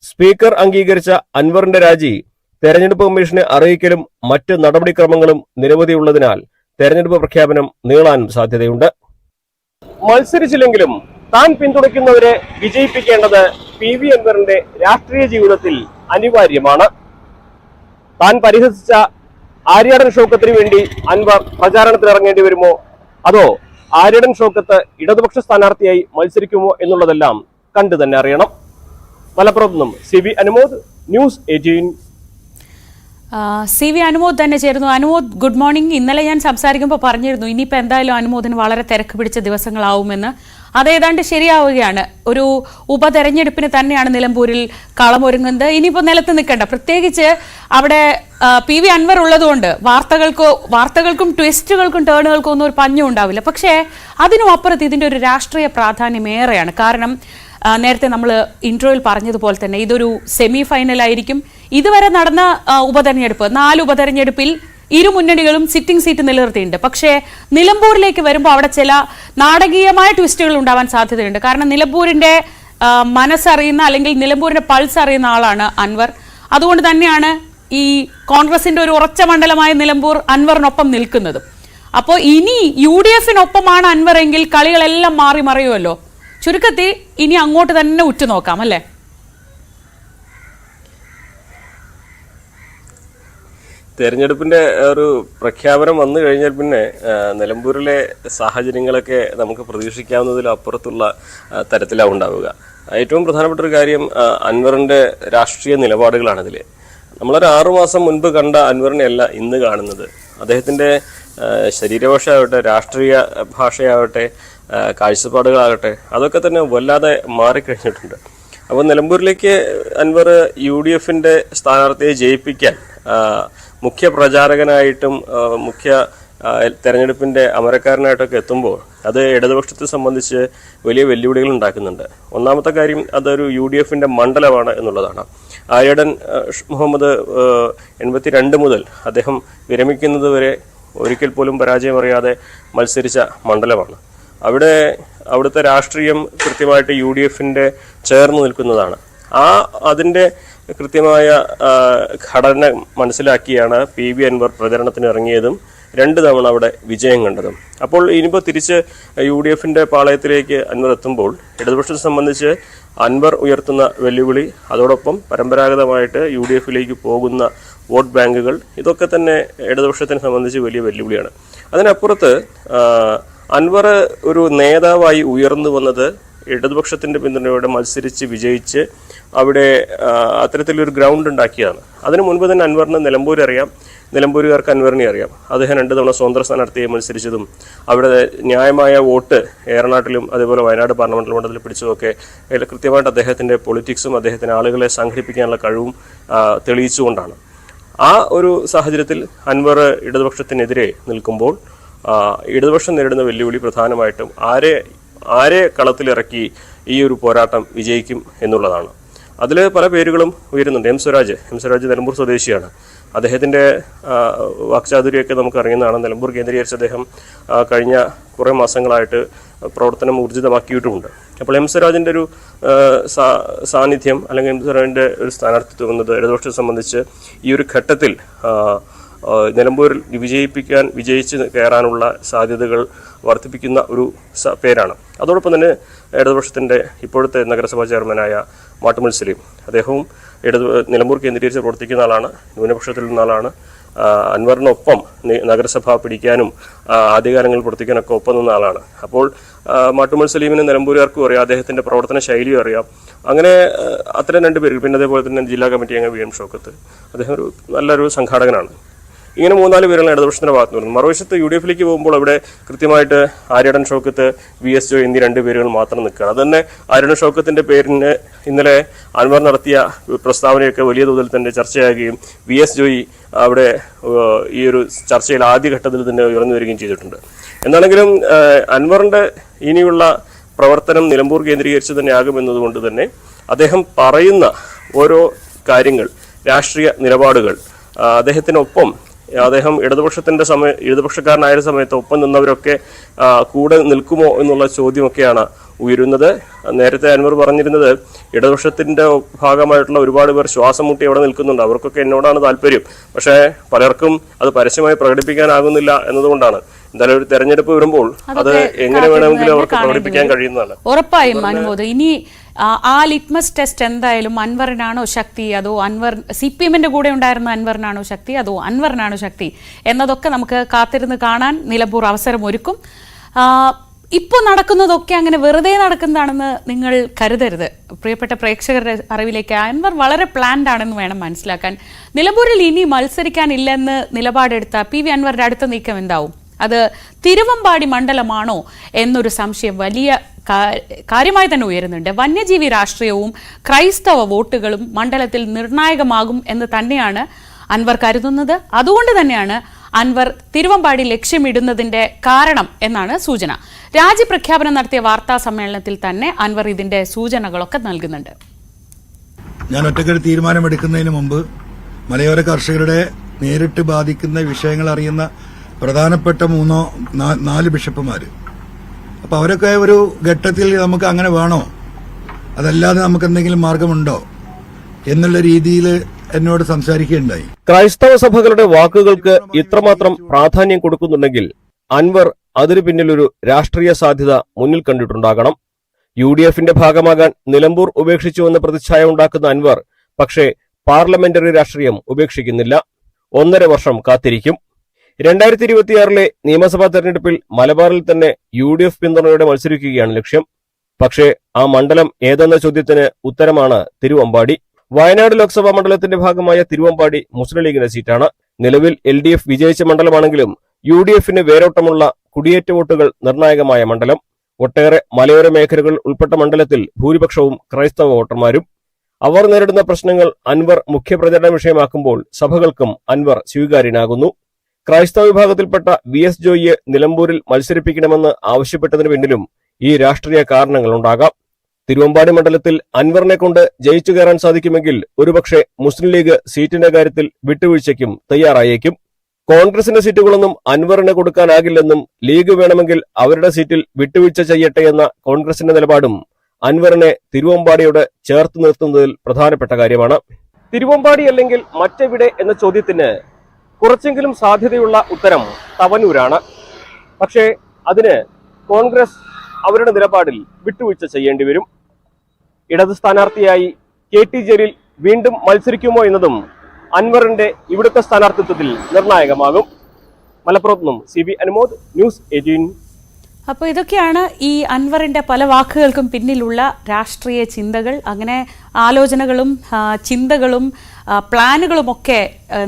S7: സ്പീക്കർ അംഗീകരിച്ച അൻവറിന്റെ രാജി തെരഞ്ഞെടുപ്പ് കമ്മീഷനെ അറിയിക്കലും മറ്റ് നടപടിക്രമങ്ങളും നിരവധിയുള്ളതിനാൽ തെരഞ്ഞെടുപ്പ് പ്രഖ്യാപനം നീളാൻ സാധ്യതയുണ്ട്. മത്സരിച്ചില്ലെങ്കിലും താൻ പിന്തുണയ്ക്കുന്നവരെ വിജയിപ്പിക്കേണ്ടത് PV അൻവറിന്റെ രാഷ്ട്രീയ ജീവിതത്തിൽ അനിവാര്യമാണ്. താൻ പരിഹസിച്ച ആര്യടൻ ഷൗക്കത്തിന് വേണ്ടി അൻവർ പ്രചാരണത്തിനിറങ്ങേണ്ടി വരുമോ, അതോ ആര്യടൻ ഷൗക്കത്ത് ഇടതുപക്ഷ സ്ഥാനാർത്ഥിയായി മത്സരിക്കുമോ എന്നുള്ളതെല്ലാം കണ്ടു തന്നെ അറിയണം. മലപ്പുറത്ത് നിന്നും CV Anumod, news 18.
S3: CV Anumod തന്നെ ചേരുന്നു. Anumod, good morning. ഇന്നലെ ഞാൻ സംസാരിക്കുമ്പോൾ പറഞ്ഞിരുന്നു ഇനിയിപ്പോൾ എന്തായാലും അനുമോദിന് വളരെ തിരക്ക് പിടിച്ച ദിവസങ്ങളാവുമെന്ന്. അതേതാണ്ട് ശരിയാവുകയാണ്. ഒരു ഉപതെരഞ്ഞെടുപ്പിന് തന്നെയാണ് നിലമ്പൂരിൽ കളമൊരുങ്ങുന്നത്. ഇനിയിപ്പോൾ നിലത്ത് നിൽക്കേണ്ട, പ്രത്യേകിച്ച് അവിടെ PV അൻവർ ഉള്ളതുകൊണ്ട് വാർത്തകൾക്കും ട്വിസ്റ്റുകൾക്കും ടേണുകൾക്കും ഒന്നും ഒരു പഞ്ഞും ഉണ്ടാവില്ല. പക്ഷേ അതിനും അപ്പുറത്ത് ഇതിൻ്റെ ഒരു രാഷ്ട്രീയ പ്രാധാന്യം ഏറെയാണ്. കാരണം നേരത്തെ നമ്മൾ ഇൻട്രോയിൽ പറഞ്ഞതുപോലെ തന്നെ ഇതൊരു സെമി ഫൈനലായിരിക്കും. ഇതുവരെ നടന്ന ഉപതെരഞ്ഞെടുപ്പ് 4 ഉപതെരഞ്ഞെടുപ്പിൽ ഇരു മുന്നണികളും സിറ്റിംഗ് സീറ്റ് നിലനിർത്തിയിട്ടുണ്ട്. പക്ഷേ നിലമ്പൂരിലേക്ക് വരുമ്പോൾ അവിടെ ചില നാടകീയമായ ട്വിസ്റ്റുകൾ ഉണ്ടാവാൻ സാധ്യതയുണ്ട്. കാരണം നിലമ്പൂരിന്റെ മനസ്സറിയുന്ന അല്ലെങ്കിൽ നിലമ്പൂരിന്റെ പൾസ് അറിയുന്ന ആളാണ് അൻവർ. അതുകൊണ്ട് തന്നെയാണ് ഈ കോൺഗ്രസിന്റെ ഒരു ഉറച്ച മണ്ഡലമായ നിലമ്പൂർ അൻവറിനൊപ്പം നിൽക്കുന്നത്. അപ്പോൾ ഇനി UDFനൊപ്പമാണ് അൻവർ എങ്കിൽ കളികളെല്ലാം മാറി മറിയുമല്ലോ. ചുരുക്കത്തിൽ ഇനി അങ്ങോട്ട് തന്നെ ഉറ്റുനോക്കാം അല്ലേ?
S7: തെരഞ്ഞെടുപ്പിന്റെ ഒരു പ്രഖ്യാപനം വന്നു കഴിഞ്ഞാൽ പിന്നെ നിലമ്പൂരിലെ സാഹചര്യങ്ങളൊക്കെ നമുക്ക് പ്രതീക്ഷിക്കാവുന്നതിലും അപ്പുറത്തുള്ള തരത്തിലാണ് ഉണ്ടാവുക. ഏറ്റവും പ്രധാനപ്പെട്ട ഒരു കാര്യം അൻവറിന്റെ രാഷ്ട്രീയ നിലപാടുകളാണ് ഇതിൽ. നമ്മളൊരു 6 മാസം മുൻപ് കണ്ട അൻവറിനെയല്ല ഇന്ന് കാണുന്നത്. അദ്ദേഹത്തിന്റെ ശരീരഭാഷയാവട്ടെ, രാഷ്ട്രീയ ഭാഷയാവട്ടെ, കാഴ്ചപ്പാടുകളാകട്ടെ, അതൊക്കെ തന്നെ വല്ലാതെ മാറിക്കഴിഞ്ഞിട്ടുണ്ട്. അപ്പോൾ നിലമ്പൂരിലേക്ക് അൻവർ UDFന്റെ സ്ഥാനാർത്ഥിയെ ജയിപ്പിക്കാൻ മുഖ്യ പ്രചാരകനായിട്ടും മുഖ്യ തെരഞ്ഞെടുപ്പിന്റെ അമരക്കാരനായിട്ടൊക്കെ എത്തുമ്പോൾ അത് ഇടതുപക്ഷത്തെ സംബന്ധിച്ച് വലിയ വെല്ലുവിളികൾ ഉണ്ടാക്കുന്നുണ്ട്. ഒന്നാമത്തെ കാര്യം അതൊരു UDFന്റെ മണ്ഡലമാണ് എന്നുള്ളതാണ്. ആര്യടൻ മുഹമ്മദ് 82 മുതൽ അദ്ദേഹം വിരമിക്കുന്നത് വരെ ഒരിക്കൽ പോലും പരാജയമറിയാതെ മത്സരിച്ച മണ്ഡലമാണ്. അവിടുത്തെ രാഷ്ട്രീയം കൃത്യമായിട്ട് UDFന്റെ ചേർന്ന് നിൽക്കുന്നതാണ്. അതിൻ്റെ കൃത്യമായ ഘടന മനസ്സിലാക്കിയാണ് PV അൻവർ പ്രചരണത്തിന് ഇറങ്ങിയതും 2 തവണ അവിടെ വിജയം കണ്ടതും. അപ്പോൾ ഇനിയിപ്പോൾ തിരിച്ച് UDFന്റെ പാളയത്തിലേക്ക് അൻവർ എത്തുമ്പോൾ ഇടതുപക്ഷത്തെ സംബന്ധിച്ച് അൻവർ ഉയർത്തുന്ന വെല്ലുവിളി, അതോടൊപ്പം പരമ്പരാഗതമായിട്ട് UDFലേക്ക് പോകുന്ന വോട്ട് ബാങ്കുകൾ, ഇതൊക്കെ തന്നെ ഇടതുപക്ഷത്തിനെ സംബന്ധിച്ച് വലിയ വെല്ലുവിളിയാണ്. അതിനപ്പുറത്ത് അൻവർ ഒരു നേതാവായി ഉയർന്നു വന്നത് ഇടതുപക്ഷത്തിന്റെ പിന്തുണയോടെ മത്സരിച്ച് വിജയിച്ച് അവിടെ അത്തരത്തിലൊരു ഗ്രൗണ്ട് ഉണ്ടാക്കിയതാണ്. അതിനു മുൻപ് തന്നെ അൻവറിന് നിലമ്പൂർ അറിയാം, നിലമ്പൂരുകാർക്ക് അൻവറിനെ അറിയാം. അദ്ദേഹം 2 തവണ സ്വതന്ത്ര സ്ഥാനാർത്ഥിയെ മത്സരിച്ചതും അവിടെ ന്യായമായ വോട്ട് ഏറനാട്ടിലും അതേപോലെ വയനാട് പാർലമെന്റ് മണ്ഡലത്തിൽ പിടിച്ചതൊക്കെ കൃത്യമായിട്ട് അദ്ദേഹത്തിന്റെ പൊളിറ്റിക്സും അദ്ദേഹത്തിന് ആളുകളെ സംഘടിപ്പിക്കാനുള്ള കഴിവും തെളിയിച്ചുകൊണ്ടാണ്. ആ ഒരു സാഹചര്യത്തിൽ അൻവർ ഇടതുപക്ഷത്തിനെതിരെ നിൽക്കുമ്പോൾ ഇടതുപക്ഷം നേരിടുന്ന വെല്ലുവിളി പ്രധാനമായിട്ടും ആരെ കളത്തിലിറക്കി ഈ ഒരു പോരാട്ടം വിജയിക്കും എന്നുള്ളതാണ്. അതിൽ പല പേരുകളും ഉയരുന്നുണ്ട്. M സ്വരാജ് നിലമ്പൂർ സ്വദേശിയാണ്. അദ്ദേഹത്തിൻ്റെ വാക്ചാതുര്യമൊക്കെ നമുക്ക് അറിയുന്നതാണ്. നിലമ്പൂർ കേന്ദ്രീകരിച്ച് അദ്ദേഹം കഴിഞ്ഞ കുറേ മാസങ്ങളായിട്ട് പ്രവർത്തനം ഊർജിതമാക്കിയിട്ടുമുണ്ട്. അപ്പോൾ M സ്വരാജിൻ്റെ ഒരു സാന്നിധ്യം അല്ലെങ്കിൽ M സ്വരാജിൻ്റെ ഒരു സ്ഥാനാർത്ഥിത്വം എന്നത് ഇടതുപക്ഷത്തെ സംബന്ധിച്ച് ഈ ഒരു ഘട്ടത്തിൽ നിലമ്പൂരിൽ വിജയിച്ച് കയറാനുള്ള സാധ്യതകൾ വർദ്ധിപ്പിക്കുന്ന ഒരു പേരാണ്. അതോടൊപ്പം തന്നെ ഇടതുപക്ഷത്തിൻ്റെ ഇപ്പോഴത്തെ നഗരസഭാ ചെയർമാനായ മാട്ടുമൽ സലീം, അദ്ദേഹവും നിലമ്പൂർ കേന്ദ്രീകരിച്ച് പ്രവർത്തിക്കുന്ന ആളാണ്, ന്യൂനപക്ഷത്തിൽ നിന്ന ആളാണ്. അൻവറിനൊപ്പം നഗരസഭ പിടിക്കാനും ആദ്യകാലങ്ങളിൽ പ്രവർത്തിക്കാനൊക്കെ ഒപ്പം നിന്ന ആളാണ്. അപ്പോൾ മാട്ടുമൽ സലീമിന് നിലമ്പൂരുകാർക്കും അറിയാം, അദ്ദേഹത്തിൻ്റെ പ്രവർത്തന ശൈലിയും അറിയാം. അങ്ങനെ അത്തരം 2 പേര്. പിന്നെ അതേപോലെ തന്നെ ജില്ലാ കമ്മിറ്റി അംഗം VM ഷൗക്കത്ത്, അദ്ദേഹം നല്ലൊരു സംഘാടകനാണ്. ഇങ്ങനെ 3-4 പേരാണ് ഇടതുപക്ഷത്തിന്റെ ഭാഗത്ത് വരുന്നത്. മറുവശത്ത് UDFലേക്ക് പോകുമ്പോൾ അവിടെ കൃത്യമായിട്ട് ആര്യടൻ ഷൗക്കത്ത്, VS ജോയ് എന്നീ 2 പേരുകൾ മാത്രം നിൽക്കുകയാണ്. അത് തന്നെ ആര്യടൻ ഷൗക്കത്തിന്റെ പേരിന് ഇന്നലെ അൻവർ നടത്തിയ പ്രസ്താവനയൊക്കെ വലിയ തോതിൽ തന്നെ ചർച്ചയാകുകയും VS ജോയി അവിടെ ഈ ഒരു ചർച്ചയിൽ ആദ്യഘട്ടത്തിൽ തന്നെ ഉയർന്നു വരികയും ചെയ്തിട്ടുണ്ട്. എന്താണെങ്കിലും അൻവറിന്റെ ഇനിയുള്ള പ്രവർത്തനം നിലമ്പൂർ കേന്ദ്രീകരിച്ച് തന്നെ ആകുമെന്നതുകൊണ്ട് തന്നെ അദ്ദേഹം പറയുന്ന ഓരോ കാര്യങ്ങൾ, രാഷ്ട്രീയ നിലപാടുകൾ, അദ്ദേഹത്തിനൊപ്പം അദ്ദേഹം ഇടതുപക്ഷക്കാരനായ സമയത്ത് ഒപ്പം നിന്നവരൊക്കെ കൂടെ നിൽക്കുമോ എന്നുള്ള ചോദ്യമൊക്കെയാണ് ഉയരുന്നത്. നേരത്തെ അൻവർ പറഞ്ഞിരുന്നത് ഇടതുപക്ഷത്തിന്റെ ഭാഗമായിട്ടുള്ള ഒരുപാട് പേർ ശ്വാസം മുട്ടി അവിടെ നിൽക്കുന്നുണ്ട്, അവർക്കൊക്കെ എന്നോടാണ് താല്പര്യം, പക്ഷേ പലർക്കും അത് പരസ്യമായി പ്രകടിപ്പിക്കാനാകുന്നില്ല എന്നതുകൊണ്ടാണ്. എന്തായാലും ഒരു തെരഞ്ഞെടുപ്പ് വരുമ്പോൾ അത് എങ്ങനെ വേണമെങ്കിലും അവർക്ക് പ്രകടിപ്പിക്കാൻ കഴിയുന്നതാണ്.
S3: ഉറപ്പായും അനുമോദ്, ഇനി ആ ലിറ്റ്മസ് ടെസ്റ്റ് എന്തായാലും അൻവറിനാണോ ശക്തി, അതോ CPM-ന്റെ കൂടെ ഉണ്ടായിരുന്ന അൻവറിനാണോ ശക്തി, അതോ അൻവറിനാണോ ശക്തി എന്നതൊക്കെ നമുക്ക് കാത്തിരുന്ന് കാണാൻ നിലമ്പൂർ അവസരം ഒരുക്കും. ഇപ്പോൾ നടക്കുന്നതൊക്കെ അങ്ങനെ വെറുതെ നടക്കുന്നതാണെന്ന് നിങ്ങൾ കരുതരുത്. പ്രിയപ്പെട്ട പ്രേക്ഷകരുടെ അറിവിലേക്ക്, അൻവർ വളരെ പ്ലാൻഡ് ആണെന്ന് വേണം മനസ്സിലാക്കാൻ. നിലമ്പൂരിൽ ഇനി മത്സരിക്കാനില്ലെന്ന് നിലപാടെടുത്ത PV അൻവറിന്റെ അടുത്ത നീക്കം എന്താവും? അത് തിരുവമ്പാടി മണ്ഡലമാണോ എന്നൊരു സംശയം വലിയ കാര്യമായി തന്നെ ഉയരുന്നുണ്ട്. വന്യജീവി രാഷ്ട്രീയവും ക്രൈസ്തവ വോട്ടുകളും മണ്ഡലത്തിൽ നിർണായകമാകും എന്ന് തന്നെയാണ് അൻവർ കരുതുന്നത്. അതുകൊണ്ട് തന്നെയാണ് അൻവർ തിരുവമ്പാടി ലക്ഷ്യമിടുന്നതിന്റെ കാരണം എന്നാണ് സൂചന. രാജ്യപ്രഖ്യാപനം നടത്തിയ വാർത്താ സമ്മേളനത്തിൽ തന്നെ അൻവർ ഇതിന്റെ സൂചനകളൊക്കെ നൽകുന്നുണ്ട്.
S5: ഞാൻ ഒറ്റയ്ക്കൊരു തീരുമാനമെടുക്കുന്നതിന് മുമ്പ് മലയോര കർഷകരുടെ നേരിട്ട് ബാധിക്കുന്ന വിഷയങ്ങൾ അറിയുന്ന പ്രധാനപ്പെട്ട 3-4 ബിഷപ്പുമാര്, അപ്പൊ അവരൊക്കെ ഒരു ഘട്ടത്തിൽ നമുക്ക് അങ്ങനെ വേണോ, അതല്ലാതെ നമുക്ക് എന്തെങ്കിലും മാർഗമുണ്ടോ എന്നുള്ള രീതിയിൽ എന്നോട് സംസാരിക്കുകയുണ്ടായി.
S7: ക്രൈസ്തവ സഭകളുടെ വാക്കുകൾക്ക് ഇത്രമാത്രം പ്രാധാന്യം കൊടുക്കുന്നുണ്ടെങ്കിൽ അൻവർ അതിനു പിന്നിലൊരു രാഷ്ട്രീയ സാധ്യത മുന്നിൽ കണ്ടിട്ടുണ്ടാകണം. UDF-ന്റെ ഭാഗമാകാൻ നിലമ്പൂർ ഉപേക്ഷിച്ചുവെന്ന പ്രതിച്ഛായ ഉണ്ടാക്കുന്ന അൻവർ പക്ഷേ പാർലമെന്ററി രാഷ്ട്രീയം ഉപേക്ഷിക്കുന്നില്ല. 1.5 വർഷം കാത്തിരിക്കും. 2026 നിയമസഭാ തെരഞ്ഞെടുപ്പിൽ മലബാറിൽ തന്നെ UDF പിന്തുണയോടെ മത്സരിക്കുകയാണ് ലക്ഷ്യം. പക്ഷേ ആ മണ്ഡലം ഏതെന്ന ചോദ്യത്തിന് ഉത്തരമാണ് തിരുവമ്പാടി. വയനാട് ലോക്സഭാ മണ്ഡലത്തിന്റെ ഭാഗമായ തിരുവമ്പാടി മുസ്ലിം ലീഗിന്റെ സീറ്റാണ്. നിലവിൽ LDF വിജയിച്ച മണ്ഡലമാണെങ്കിലും UDF-ന് വേരോട്ടമുള്ള കുടിയേറ്റ വോട്ടുകൾ നിർണായകമായ മണ്ഡലം. ഒട്ടേറെ മലയോര മേഖലകൾ ഉൾപ്പെട്ട മണ്ഡലത്തിൽ ഭൂരിപക്ഷവും ക്രൈസ്തവ വോട്ടർമാരും. അവർ നേരിടുന്ന പ്രശ്നങ്ങൾ അൻവർ മുഖ്യപ്രചരണ വിഷയമാക്കുമ്പോൾ സഭകൾക്കും അൻവർ സ്വീകാര്യനാകുന്നു. ക്രൈസ്തവ വിഭാഗത്തിൽപ്പെട്ട VS ജോയിയെ നിലമ്പൂരിൽ മത്സരിപ്പിക്കണമെന്ന് ആവശ്യപ്പെട്ടതിനു പിന്നിലും ഈ രാഷ്ട്രീയ കാരണങ്ങളുണ്ടാകാം. തിരുവമ്പാടി മണ്ഡലത്തിൽ അൻവറിനെ കൊണ്ട് ജയിച്ചു കയറാൻ സാധിക്കുമെങ്കിൽ ഒരുപക്ഷെ മുസ്ലിം ലീഗ് സീറ്റിന്റെ കാര്യത്തിൽ വിട്ടുവീഴ്ചയ്ക്കും തയ്യാറായേക്കും. കോൺഗ്രസിന്റെ സീറ്റുകളൊന്നും അൻവറിന് കൊടുക്കാനാകില്ലെന്നും ലീഗ് വേണമെങ്കിൽ അവരുടെ സീറ്റിൽ വിട്ടുവീഴ്ച ചെയ്യട്ടെ എന്ന കോൺഗ്രസിന്റെ നിലപാടും അൻവറിനെ തിരുവമ്പാടിയോട് ചേർത്ത് നിർത്തുന്നതിൽ പ്രധാനപ്പെട്ട കാര്യമാണ്. തിരുവമ്പാടി അല്ലെങ്കിൽ മറ്റെവിടെ എന്ന ചോദ്യത്തിന് കുറച്ചെങ്കിലും സാധ്യതയുള്ള ഉത്തരം തവനൂരാണ്. പക്ഷേ അതിന് കോൺഗ്രസ് അവരുടെ നിലപാടിൽ വിട്ടുവീഴ്ച ചെയ്യേണ്ടി വരും. ഇടത് സ്ഥാനാർത്ഥിയായി KT ജലീൽ വീണ്ടും മത്സരിക്കുമോ എന്നതും അൻവറിന്റെ ഇവിടുത്തെ സ്ഥാനാർത്ഥിത്വത്തിൽ നിർണായകമാകും. മലപ്പുറത്ത് നിന്നും CB അനുമോദ്, ന്യൂസ് 18.
S3: അപ്പോൾ ഇതൊക്കെയാണ് ഈ അൻവറിന്റെ പല വാക്കുകൾക്കും പിന്നിലുള്ള രാഷ്ട്രീയ ചിന്തകൾ. അങ്ങനെ ആലോചനകളും ചിന്തകളും പ്ലാനുകളുമൊക്കെ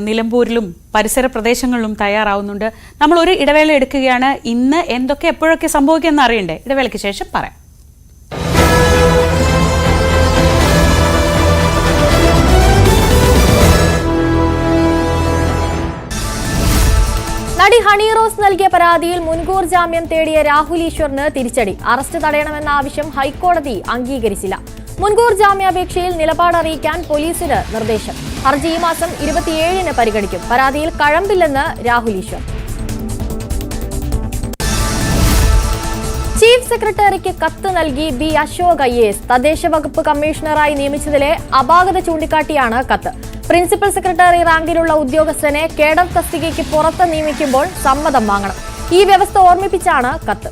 S3: നിലമ്പൂരിലും പരിസര പ്രദേശങ്ങളിലും തയ്യാറാവുന്നുണ്ട്. നമ്മൾ ഒരു ഇടവേള എടുക്കുകയാണ്. ഇന്ന് എന്തൊക്കെ എപ്പോഴൊക്കെ സംഭവിക്കുമെന്ന് അറിയണ്ടേ? ഇടവേളയ്ക്ക് ശേഷം പറയാം.
S2: നടി ഹണി റോസ് നൽകിയ പരാതിയിൽ മുൻകൂർ ജാമ്യം തേടിയ രാഹുൽ ഈശ്വറിന് തിരിച്ചടി. അറസ്റ്റ് തടയണമെന്ന ആവശ്യം ഹൈക്കോടതി അംഗീകരിച്ചില്ല. മുൻകൂർ ജാമ്യാപേക്ഷയിൽ നിലപാട് അറിയിക്കാൻ പോലീസിന് നിർദ്ദേശം. ഹർജി ഈ മാസം 27-ന് പരിഗണിക്കും. പരാതിയിൽ കഴമ്പില്ലെന്ന് രാഹുൽ ഈശ്വർ. ചീഫ് സെക്രട്ടറിക്ക് കത്ത് നൽകി B. അശോക് IAS. തദ്ദേശ വകുപ്പ് കമ്മീഷണറായി നിയമിച്ചതിലെ അപാകത ചൂണ്ടിക്കാട്ടിയാണ് കത്ത്. പ്രിൻസിപ്പൽ സെക്രട്ടറി റാങ്കിലുള്ള ഉദ്യോഗസ്ഥനെ കേഡർ തസ്തികയ്ക്ക് പുറത്ത് നിയമിക്കുമ്പോൾ സമ്മതം വാങ്ങണം. ഈ വ്യവസ്ഥ ഓർമ്മിപ്പിച്ചാണ് കത്ത്.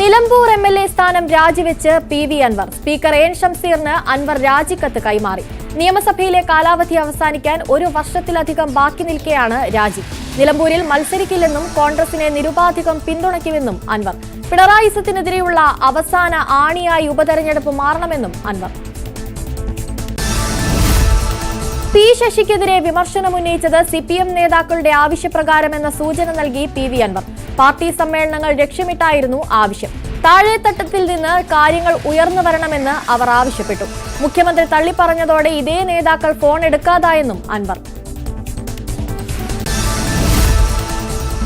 S2: നിലമ്പൂർ MLA സ്ഥാനം രാജിവെച്ച് PV അൻവർ. സ്പീക്കർ AN ഷംസീറിന് അൻവർ രാജിക്കത്ത് കൈമാറി. നിയമസഭയിലെ കാലാവധി അവസാനിക്കാൻ 1 വർഷത്തിലധികം ബാക്കി നിൽക്കെയാണ് രാജി. നിലമ്പൂരിൽ മത്സരിക്കില്ലെന്നും കോൺഗ്രസിനെ നിരുപാധികം പിന്തുണയ്ക്കുമെന്നും അൻവർ. പിണറായിസത്തിനെതിരെയുള്ള അവസാന ആണിയായി ഉപതെരഞ്ഞെടുപ്പ് മാറണമെന്നും അൻവർ. P. ശശിക്കെതിരെ വിമർശനമുന്നയിച്ചത് CPM നേതാക്കളുടെ ആവശ്യപ്രകാരമെന്ന സൂചന നൽകി PV അൻവർ. പാർട്ടി സമ്മേളനങ്ങൾ ലക്ഷ്യമിട്ടായിരുന്നു ആവശ്യം. താഴെത്തട്ടത്തിൽ നിന്ന് കാര്യങ്ങൾ ഉയർന്നു വരണമെന്ന് അവർ ആവശ്യപ്പെട്ടു. മുഖ്യമന്ത്രി തള്ളിപ്പറഞ്ഞതോടെ ഇതേ നേതാക്കൾ ഫോൺ എടുക്കാതായെന്നും അൻവർ.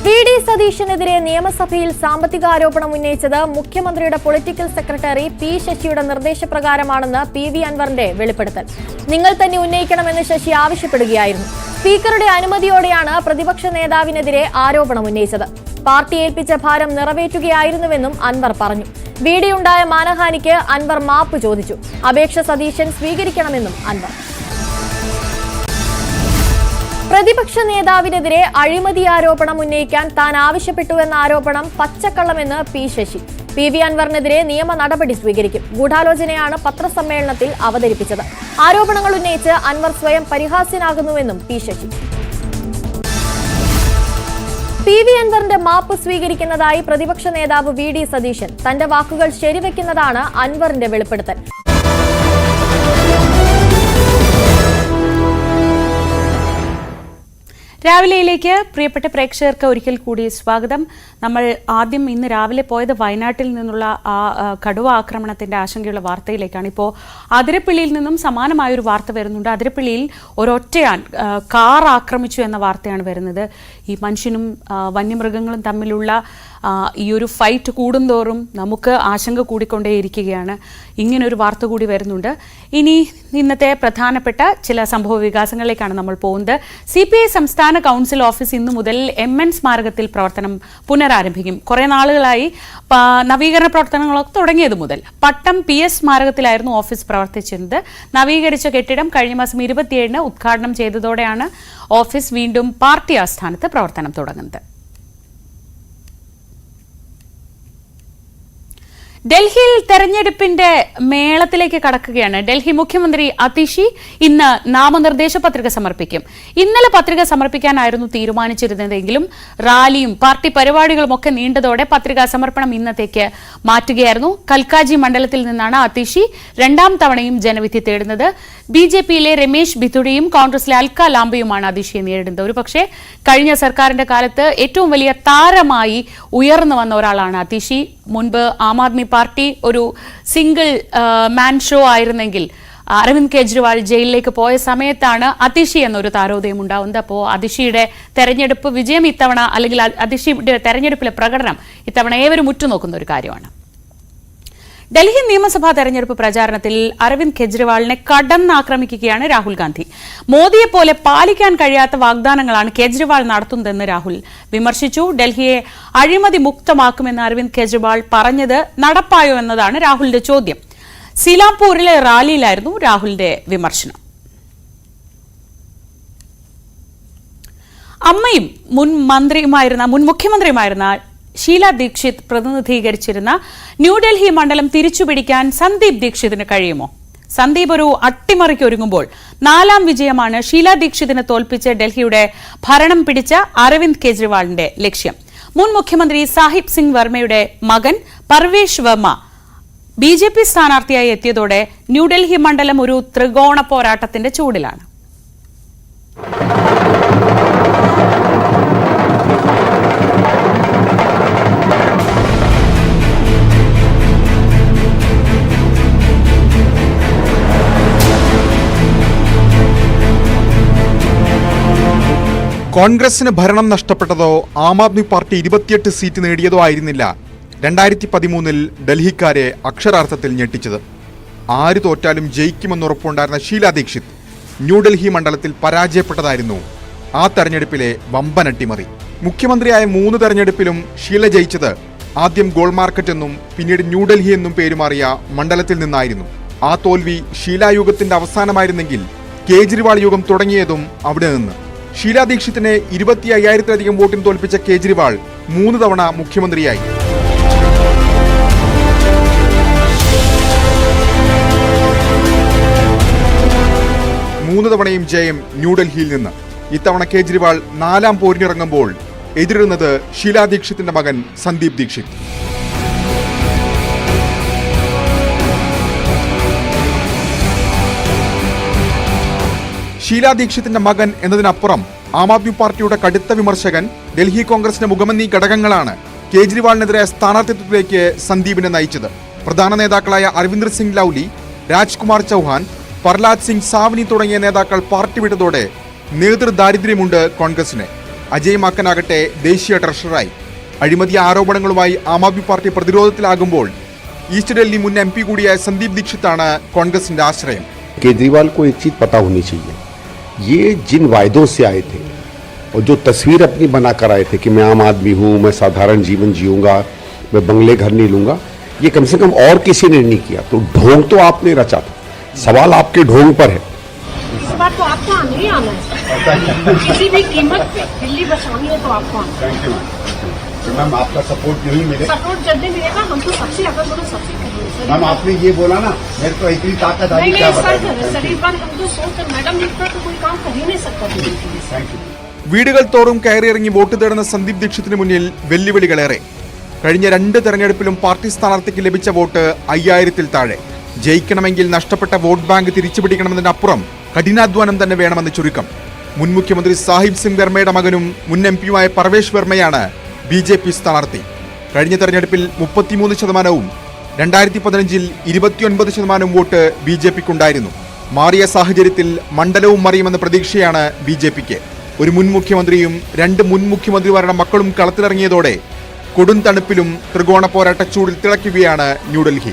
S2: വി.ഡി. സതീശനെതിരെ നിയമസഭയിൽ സാമ്പത്തിക ആരോപണം ഉന്നയിച്ചത് മുഖ്യമന്ത്രിയുടെ പൊളിറ്റിക്കൽ സെക്രട്ടറി പി. ശശിയുടെ നിർദ്ദേശപ്രകാരമാണെന്ന് പി.വി. അൻവറിന്റെ വെളിപ്പെടുത്തൽ. നിങ്ങൾ തന്നെ ഉന്നയിക്കണമെന്ന് ശശി ആവശ്യപ്പെടുകയായിരുന്നു. സ്പീക്കറുടെ അനുമതിയോടെയാണ് പ്രതിപക്ഷ നേതാവിനെതിരെ ആരോപണം ഉന്നയിച്ചത്. പാർട്ടി ഏൽപ്പിച്ച ഭാരം നിറവേറ്റുകയായിരുന്നുവെന്നും അൻവർ പറഞ്ഞു. വി.ഡി.ഉണ്ടായ മാനഹാനിക്ക് അൻവർ മാപ്പ് ചോദിച്ചു. അപേക്ഷ സതീശൻ സ്വീകരിക്കണമെന്നും അൻവർ. പ്രതിപക്ഷ നേതാവിനെതിരെ അഴിമതി ആരോപണം ഉന്നയിക്കാൻ താൻ ആവശ്യപ്പെട്ടുവെന്ന ആരോപണം പച്ചക്കള്ളമെന്ന് പി. ശശി. പി.വി. അൻവറിനെതിരെ നിയമ നടപടി സ്വീകരിക്കും. ഗൂഢാലോചനയാണ് പത്രസമ്മേളനത്തിൽ അവതരിപ്പിച്ചത്. ആരോപണങ്ങൾ ഉന്നയിച്ച് അൻവർ സ്വയം പരിഹാസ്യനാകുന്നുവെന്നും പി. ശശി. പി.വി. അൻവറിന്റെ മാപ്പ് സ്വീകരിക്കുന്നതായി പ്രതിപക്ഷ നേതാവ് വി.ഡി. സതീശൻ. തന്റെ വാക്കുകൾ ശരിവെക്കുന്നതാണ് അൻവറിന്റെ വെളിപ്പെടുത്തൽ.
S3: രാവിലെയിലേക്ക് പ്രിയപ്പെട്ട പ്രേക്ഷകർക്ക് ഒരിക്കൽ കൂടി സ്വാഗതം. നമ്മൾ ആദ്യം ഇന്ന് രാവിലെ പോയത് വയനാട്ടിൽ നിന്നുള്ള ആ കടുവ ആക്രമണത്തിന്റെ ആശങ്കയുള്ള വാർത്തയിലേക്കാണ്. ഇപ്പോൾ അതിരപ്പള്ളിയിൽ നിന്നും സമാനമായൊരു വാർത്ത വരുന്നുണ്ട്. അതിരപ്പള്ളിയിൽ ഒരൊറ്റയാൻ കാർ ആക്രമിച്ചു എന്ന വാർത്തയാണ് വരുന്നത്. ഈ മനുഷ്യനും വന്യമൃഗങ്ങളും തമ്മിലുള്ള ഈ ഒരു ഫൈറ്റ് കൂടുന്തോറും നമുക്ക് ആശങ്ക കൂടിക്കൊണ്ടേയിരിക്കുകയാണ്. ഇങ്ങനൊരു വാർത്ത കൂടി വരുന്നുണ്ട്. ഇനി ഇന്നത്തെ പ്രധാനപ്പെട്ട ചില സംഭവ വികാസങ്ങളിലേക്കാണ് നമ്മൾ പോകുന്നത്. CPI സംസ്ഥാന കൗൺസിൽ ഓഫീസ് ഇന്നു മുതൽ MN സ്മാരകത്തിൽ പ്രവർത്തനം പുനരാരംഭിക്കും. കുറേ നാളുകളായി നവീകരണ പ്രവർത്തനങ്ങളൊക്കെ തുടങ്ങിയത് മുതൽ പട്ടം PS സ്മാരകത്തിലായിരുന്നു ഓഫീസ് പ്രവർത്തിച്ചിരുന്നത്. നവീകരിച്ച കെട്ടിടം കഴിഞ്ഞ മാസം 27-ന് ഉദ്ഘാടനം ചെയ്തതോടെയാണ് ഓഫീസ് വീണ്ടും പാർട്ടി ആസ്ഥാനത്ത് പ്രവർത്തനം തുടങ്ങുന്നത്. ഡൽഹിയിൽ തെരഞ്ഞെടുപ്പിന്റെ മേളത്തിലേക്ക് കടക്കുകയാണ്. ഡൽഹി മുഖ്യമന്ത്രി അതിഷി ഇന്ന് നാമനിർദ്ദേശ പത്രിക സമർപ്പിക്കും. ഇന്നലെ പത്രിക സമർപ്പിക്കാനായിരുന്നു തീരുമാനിച്ചിരുന്നതെങ്കിലും റാലിയും പാർട്ടി പരിപാടികളും ഒക്കെ നീണ്ടതോടെ പത്രികാ സമർപ്പണം ഇന്നത്തേക്ക് മാറ്റുകയായിരുന്നു. കൽക്കാജി മണ്ഡലത്തിൽ നിന്നാണ് അതിഷി രണ്ടാം തവണയും ജനവിധി തേടുന്നത്. BJPയിലെ രമേശ് ബിതുടിയും കോൺഗ്രസിലെ അൽക്ക ലാംബയുമാണ് അതിഷിയെ നേരിടുന്നത്. ഒരുപക്ഷെ കഴിഞ്ഞ സർക്കാരിന്റെ കാലത്ത് ഏറ്റവും വലിയ താരമായി ഉയർന്നു വന്ന ഒരാളാണ് അതിഷി. മുൻപ് ആം ആദ്മി പാർട്ടി ഒരു സിംഗിൾ മാൻ ഷോ ആയിരുന്നെങ്കിൽ അരവിന്ദ് കെജ്രിവാൾ ജയിലിലേക്ക് പോയ സമയത്താണ് അതിഷി എന്നൊരു താരോദയം ഉണ്ടാവുന്നത്. അപ്പോൾ അതിഷിയുടെ തെരഞ്ഞെടുപ്പ് വിജയം ഇത്തവണ, അല്ലെങ്കിൽ അതിഷിയുടെ തെരഞ്ഞെടുപ്പിലെ പ്രകടനം ഇത്തവണ ഏവരും ഉറ്റുനോക്കുന്ന ഒരു കാര്യമാണ്. ഡൽഹി നിയമസഭാ തെരഞ്ഞെടുപ്പ് പ്രചാരണത്തിൽ അരവിന്ദ് കെജ്രിവാളിനെ കടന്നാക്രമിക്കുകയാണ് രാഹുൽ ഗാന്ധി. മോദിയെ പോലെ പാലിക്കാൻ കഴിയാത്ത വാഗ്ദാനങ്ങളാണ് കെജ്രിവാൾ നടത്തുന്നതെന്ന് രാഹുൽ വിമർശിച്ചു. ഡൽഹിയെ അഴിമതി മുക്തമാക്കുമെന്ന് അരവിന്ദ് കെജ്രിവാൾ പറഞ്ഞത് നടപ്പായോ എന്നതാണ് രാഹുലിന്റെ ചോദ്യം. സീലാംപൂരിലെ റാലിയിലായിരുന്നു രാഹുലിന്റെ വിമർശനം. അമ്മയും മുൻ മുഖ്യമന്ത്രിയുമായിരുന്ന ഷീല ദീക്ഷിത് പ്രതിനിധീകരിച്ചിരുന്ന ന്യൂഡൽഹി മണ്ഡലം തിരിച്ചുപിടിക്കാൻ സന്ദീപ് ദീക്ഷിതിന് കഴിയുമോ? സന്ദീപ് ഒരു അട്ടിമറിക്ക് ഒരുങ്ങുമ്പോൾ 4ാം വിജയമാണ് ഷീല ദീക്ഷിതിനെ തോൽപ്പിച്ച് ഡൽഹിയുടെ ഭരണം പിടിച്ച അരവിന്ദ് കെജ്രിവാളിന്റെ ലക്ഷ്യം. മുൻ മുഖ്യമന്ത്രി സാഹിബ് സിംഗ് വർമ്മയുടെ മകൻ പർവേഷ് വർമ്മ BJP സ്ഥാനാർത്ഥിയായി എത്തിയതോടെ ന്യൂഡൽഹി മണ്ഡലം ഒരു ത്രികോണ പോരാട്ടത്തിന്റെ ചൂടിലാണ്.
S4: കോൺഗ്രസിന് ഭരണം നഷ്ടപ്പെട്ടതോ ആം ആദ്മി പാർട്ടി 28 സീറ്റ് നേടിയതോ ആയിരുന്നില്ല 2013-ൽ ഡൽഹിക്കാരെ അക്ഷരാർത്ഥത്തിൽ ഞെട്ടിച്ചത്. ആര് തോറ്റാലും ജയിക്കുമെന്നുറപ്പുണ്ടായിരുന്ന ഷീല ദീക്ഷിത് ന്യൂഡൽഹി മണ്ഡലത്തിൽ പരാജയപ്പെട്ടതായിരുന്നു ആ തെരഞ്ഞെടുപ്പിലെ വമ്പൻ അട്ടിമറി. മുഖ്യമന്ത്രിയായ 3 തെരഞ്ഞെടുപ്പിലും ഷീല ജയിച്ചത് ആദ്യം ഗോൾ മാർക്കറ്റ് എന്നും പിന്നീട് ന്യൂഡൽഹി എന്നും പേരുമാറിയ മണ്ഡലത്തിൽ നിന്നായിരുന്നു. ആ തോൽവി ഷീല യുഗത്തിന്റെ അവസാനമായിരുന്നെങ്കിൽ കേജ്രിവാൾ യുഗം തുടങ്ങിയതും അവിടെ നിന്ന്. ഷീല ദീക്ഷിത്തിനെ 25,000-ലധികം വോട്ടിന് തോൽപ്പിച്ച കേജ്രിവാൾ 3 തവണ മുഖ്യമന്ത്രിയായി. മൂന്ന് തവണയും ജയം ന്യൂഡൽഹിയിൽ നിന്ന്. ഇത്തവണ കേജ്രിവാൾ 4ാം പോരിനിറങ്ങുമ്പോൾ എതിരിടുന്നത് ഷീല ദീക്ഷിത്തിന്റെ മകൻ സന്ദീപ് ദീക്ഷിത്. ഷീല ദീക്ഷിത്തിന്റെ മകൻ എന്നതിനപ്പുറം ആം ആദ്മി പാർട്ടിയുടെ കടുത്ത വിമർശകൻ, ഡൽഹി കോൺഗ്രസിന്റെ മുഖമന്നി ഘടകങ്ങളാണ് കേജ്രിവാളിനെതിരെ സ്ഥാനാർത്ഥിത്വത്തിലേക്ക് സന്ദീപിനെ നയിച്ചത്. പ്രധാന നേതാക്കളായ അരവിന്ദർ സിംഗ് ലൗലി, രാജ്കുമാർ ചൗഹാൻ, പ്രഹ്ലാദ് സിംഗ് സാവ്നി തുടങ്ങിയ നേതാക്കൾ പാർട്ടി വിട്ടതോടെ നേതൃദാരിദ്ര്യമുണ്ട് കോൺഗ്രസിന്. അജയ് മാക്കനാകട്ടെ ദേശീയ ട്രഷററായി. അഴിമതി ആരോപണങ്ങളുമായി ആം ആദ്മി പാർട്ടി പ്രതിരോധത്തിലാകുമ്പോൾ ഈസ്റ്റ് ഡൽഹി മുൻ MP കൂടിയായ സന്ദീപ് ദീക്ഷിതാണ് കോൺഗ്രസിന്റെ ആശ്രയം.
S6: केजरीवाल को एक चीज पता होनी चाहिए, ये जिन वायदों से आए थे और जो तस्वीर अपनी बना कर आए थे कि मैं आम आदमी हूँ, मैं साधारण जीवन जीऊंगा, मैं बंगले घर नहीं लूंगा, ये कम से कम और किसी ने नहीं किया. तो ढोंग तो आपने रचा था, सवाल आपके ढोंग पर है.
S22: इस बार तो आपको आना ही आना है, किसी भी कीमत पे दिल्ली बचानी है तो आपको आना है.
S6: मैम आपका सपोर्ट नहीं मिले,
S22: सपोर्ट जल्दी मिलेगा. हम तो सबसे अगर बोलो सबसे
S6: मैम आपने ये बोला ना मेरे को इतनी ताकत आई, क्या बताएं.
S22: सर इस बार हम तो सोच मैडम लिखकर तो कोई काम कर ही नहीं सकता.
S4: വീടുകൾ തോറും കയറിയിറങ്ങി വോട്ട് തേടുന്ന സന്ദീപ് ദീക്ഷിത്തിന് മുന്നിൽ വെല്ലുവിളികളേറെ. കഴിഞ്ഞ 2 തെരഞ്ഞെടുപ്പിലും പാർട്ടി സ്ഥാനാർത്ഥിക്ക് ലഭിച്ച വോട്ട് 5000-ൽ താഴെ. ജയിക്കണമെങ്കിൽ നഷ്ടപ്പെട്ട വോട്ട് ബാങ്ക് തിരിച്ചുപിടിക്കണമെന്നതിനപ്പുറം കഠിനാധ്വാനം തന്നെ വേണമെന്ന് ചുരുക്കം. മുൻ മുഖ്യമന്ത്രി സാഹിബ് സിംഗ് വർമ്മയുടെ മകനും മുൻ MP-യുമായ പർവേഷ് വർമ്മയാണ് BJP സ്ഥാനാർത്ഥി. കഴിഞ്ഞ തെരഞ്ഞെടുപ്പിൽ 33%, 2015-ൽ 29% വോട്ട് BJPക്കുണ്ടായിരുന്നു. മാറിയ സാഹചര്യത്തിൽ മണ്ഡലവും മറിയുമെന്ന പ്രതീക്ഷയാണ് BJPക്ക്. ഒരു മുൻ മുഖ്യമന്ത്രിയും 2 മുൻ മുഖ്യമന്ത്രിമാരുടെ മക്കളും കളത്തിലിറങ്ങിയതോടെ കൊടും തണുപ്പിലും ത്രികോണ പോരാട്ട ചൂടിൽ തിളയ്ക്കുകയാണ് ന്യൂഡൽഹി.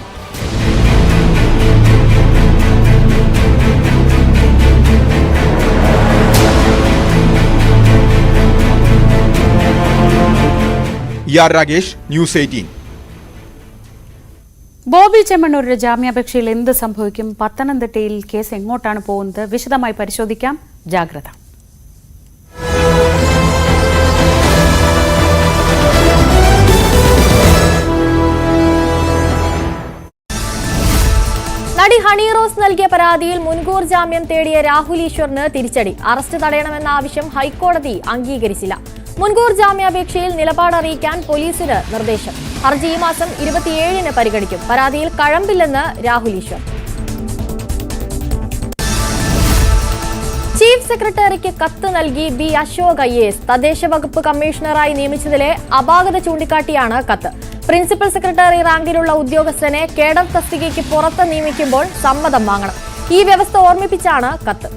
S4: ER Ragesh, news 18.
S3: ബോബി ചെമ്മണ്ണൂരിന്റെ ജാമ്യാപേക്ഷയിൽ എന്ത് സംഭവിക്കും? പത്തനംതിട്ടയിൽ കേസ് എങ്ങോട്ടാണ് പോകുന്നത്? വിശദമായി പരിശോധിക്കാം. ജാഗ്രത.
S2: നടി ഹണി റോസ് നൽകിയ പരാതിയിൽ മുൻകൂർ ജാമ്യം തേടിയ രാഹുൽ ഈശ്വറിന് തിരിച്ചടി. അറസ്റ്റ് തടയണമെന്ന ആവശ്യം ഹൈക്കോടതി അംഗീകരിച്ചില്ല. മുൻകൂർ ജാമ്യാപേക്ഷയിൽ നിലപാട് അറിയിക്കാൻ പോലീസിന് നിർദ്ദേശം. ഹർജി ഈ മാസം 27-ന് പരിഗണിക്കും. പരാതിയിൽ കഴമ്പില്ലെന്ന് രാഹുൽ ഈശ്വർ. ചീഫ് സെക്രട്ടറിക്ക് കത്ത് നൽകി B. അശോക് IAS. തദ്ദേശ വകുപ്പ് കമ്മീഷണറായി നിയമിച്ചതിലെ അപാകത ചൂണ്ടിക്കാട്ടിയാണ് കത്ത്. പ്രിൻസിപ്പൽ സെക്രട്ടറി റാങ്കിലുള്ള ഉദ്യോഗസ്ഥനെ കേഡർ തസ്തികയ്ക്ക് പുറത്ത് നിയമിക്കുമ്പോൾ സമ്മതം വാങ്ങണം. ഈ വ്യവസ്ഥ ഓർമ്മിപ്പിച്ചാണ് കത്ത്.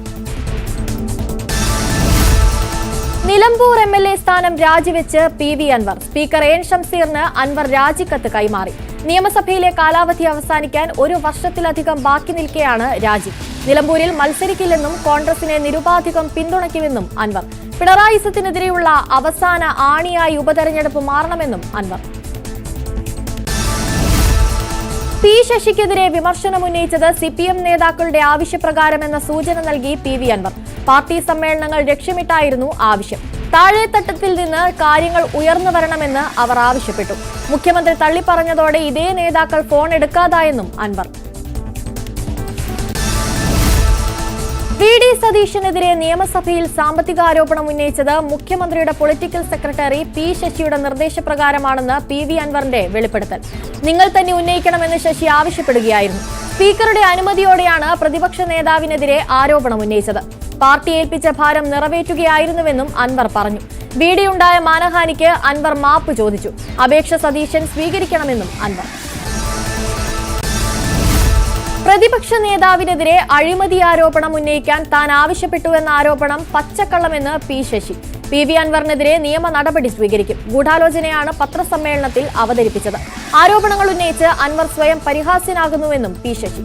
S2: നിലമ്പൂർ MLA സ്ഥാനം രാജിവെച്ച് PV അൻവർ. സ്പീക്കർ AN ഷംസീറിന് അൻവർ രാജിക്കത്ത് കൈമാറി. നിയമസഭയിലെ കാലാവധി അവസാനിക്കാൻ 1 വർഷത്തിലധികം ബാക്കി നിൽക്കെയാണ് രാജി. നിലമ്പൂരിൽ മത്സരിക്കില്ലെന്നും കോൺഗ്രസിനെ നിരുപാധികം പിന്തുണയ്ക്കുമെന്നും അൻവർ. പിണറായിസത്തിനെതിരെയുള്ള അവസാന ആണിയായി ഉപതെരഞ്ഞെടുപ്പ് മാറണമെന്നും അൻവർ. P. ശശിക്കെതിരെ വിമർശനമുന്നയിച്ചത് CPM നേതാക്കളുടെ ആവശ്യപ്രകാരമെന്ന സൂചന നൽകി PV അൻവർ. പാർട്ടി സമ്മേളനങ്ങൾ ലക്ഷ്യമിട്ടായിരുന്നു ആവശ്യം. താഴെത്തട്ടത്തിൽ നിന്ന് കാര്യങ്ങൾ ഉയർന്നു വരണമെന്ന് അവർ ആവശ്യപ്പെട്ടു. മുഖ്യമന്ത്രി തള്ളിപ്പറഞ്ഞതോടെ ഇതേ നേതാക്കൾ ഫോൺ എടുക്കാതായെന്നും അൻവർ. VD സതീശനെതിരെ നിയമസഭയിൽ സാമ്പത്തികാരോപണം ഉന്നയിച്ചത് മുഖ്യമന്ത്രിയുടെ പൊളിറ്റിക്കൽ സെക്രട്ടറി P. ശശിയുടെ നിർദ്ദേശപ്രകാരമാണെന്ന് PV അൻവറിന്റെ വെളിപ്പെടുത്തൽ. നിങ്ങൾ തന്നെ ഉന്നയിക്കണമെന്ന് ശശി ആവശ്യപ്പെടുകയായിരുന്നു. സ്പീക്കറുടെ അനുമതിയോടെയാണ് പ്രതിപക്ഷ നേതാവിനെതിരെ ആരോപണം ഉന്നയിച്ചത്. പാർട്ടി ഏൽപ്പിച്ച ഭാരം നിറവേറ്റുകയായിരുന്നുവെന്നും അൻവർ പറഞ്ഞു. VD-യുണ്ടായ മാനഹാനിക്ക് അൻവർ മാപ്പ് ചോദിച്ചു. അപേക്ഷ സതീശൻ സ്വീകരിക്കണമെന്നും അൻവർ. പ്രതിപക്ഷ നേതാവിനെതിരെ അഴിമതി ആരോപണം ഉന്നയിക്കാൻ താൻ ആവശ്യപ്പെട്ടുവെന്ന ആരോപണം പച്ചക്കള്ളമെന്ന് P. ശശി. PV അൻവറിനെതിരെ നിയമ നടപടി സ്വീകരിക്കും. ഗൂഢാലോചനയാണ് പത്രസമ്മേളനത്തിൽ അവതരിപ്പിച്ചത്. ആരോപണങ്ങൾ ഉന്നയിച്ച് അൻവർ സ്വയം പരിഹാസ്യനാകുന്നുവെന്നും P. ശശി.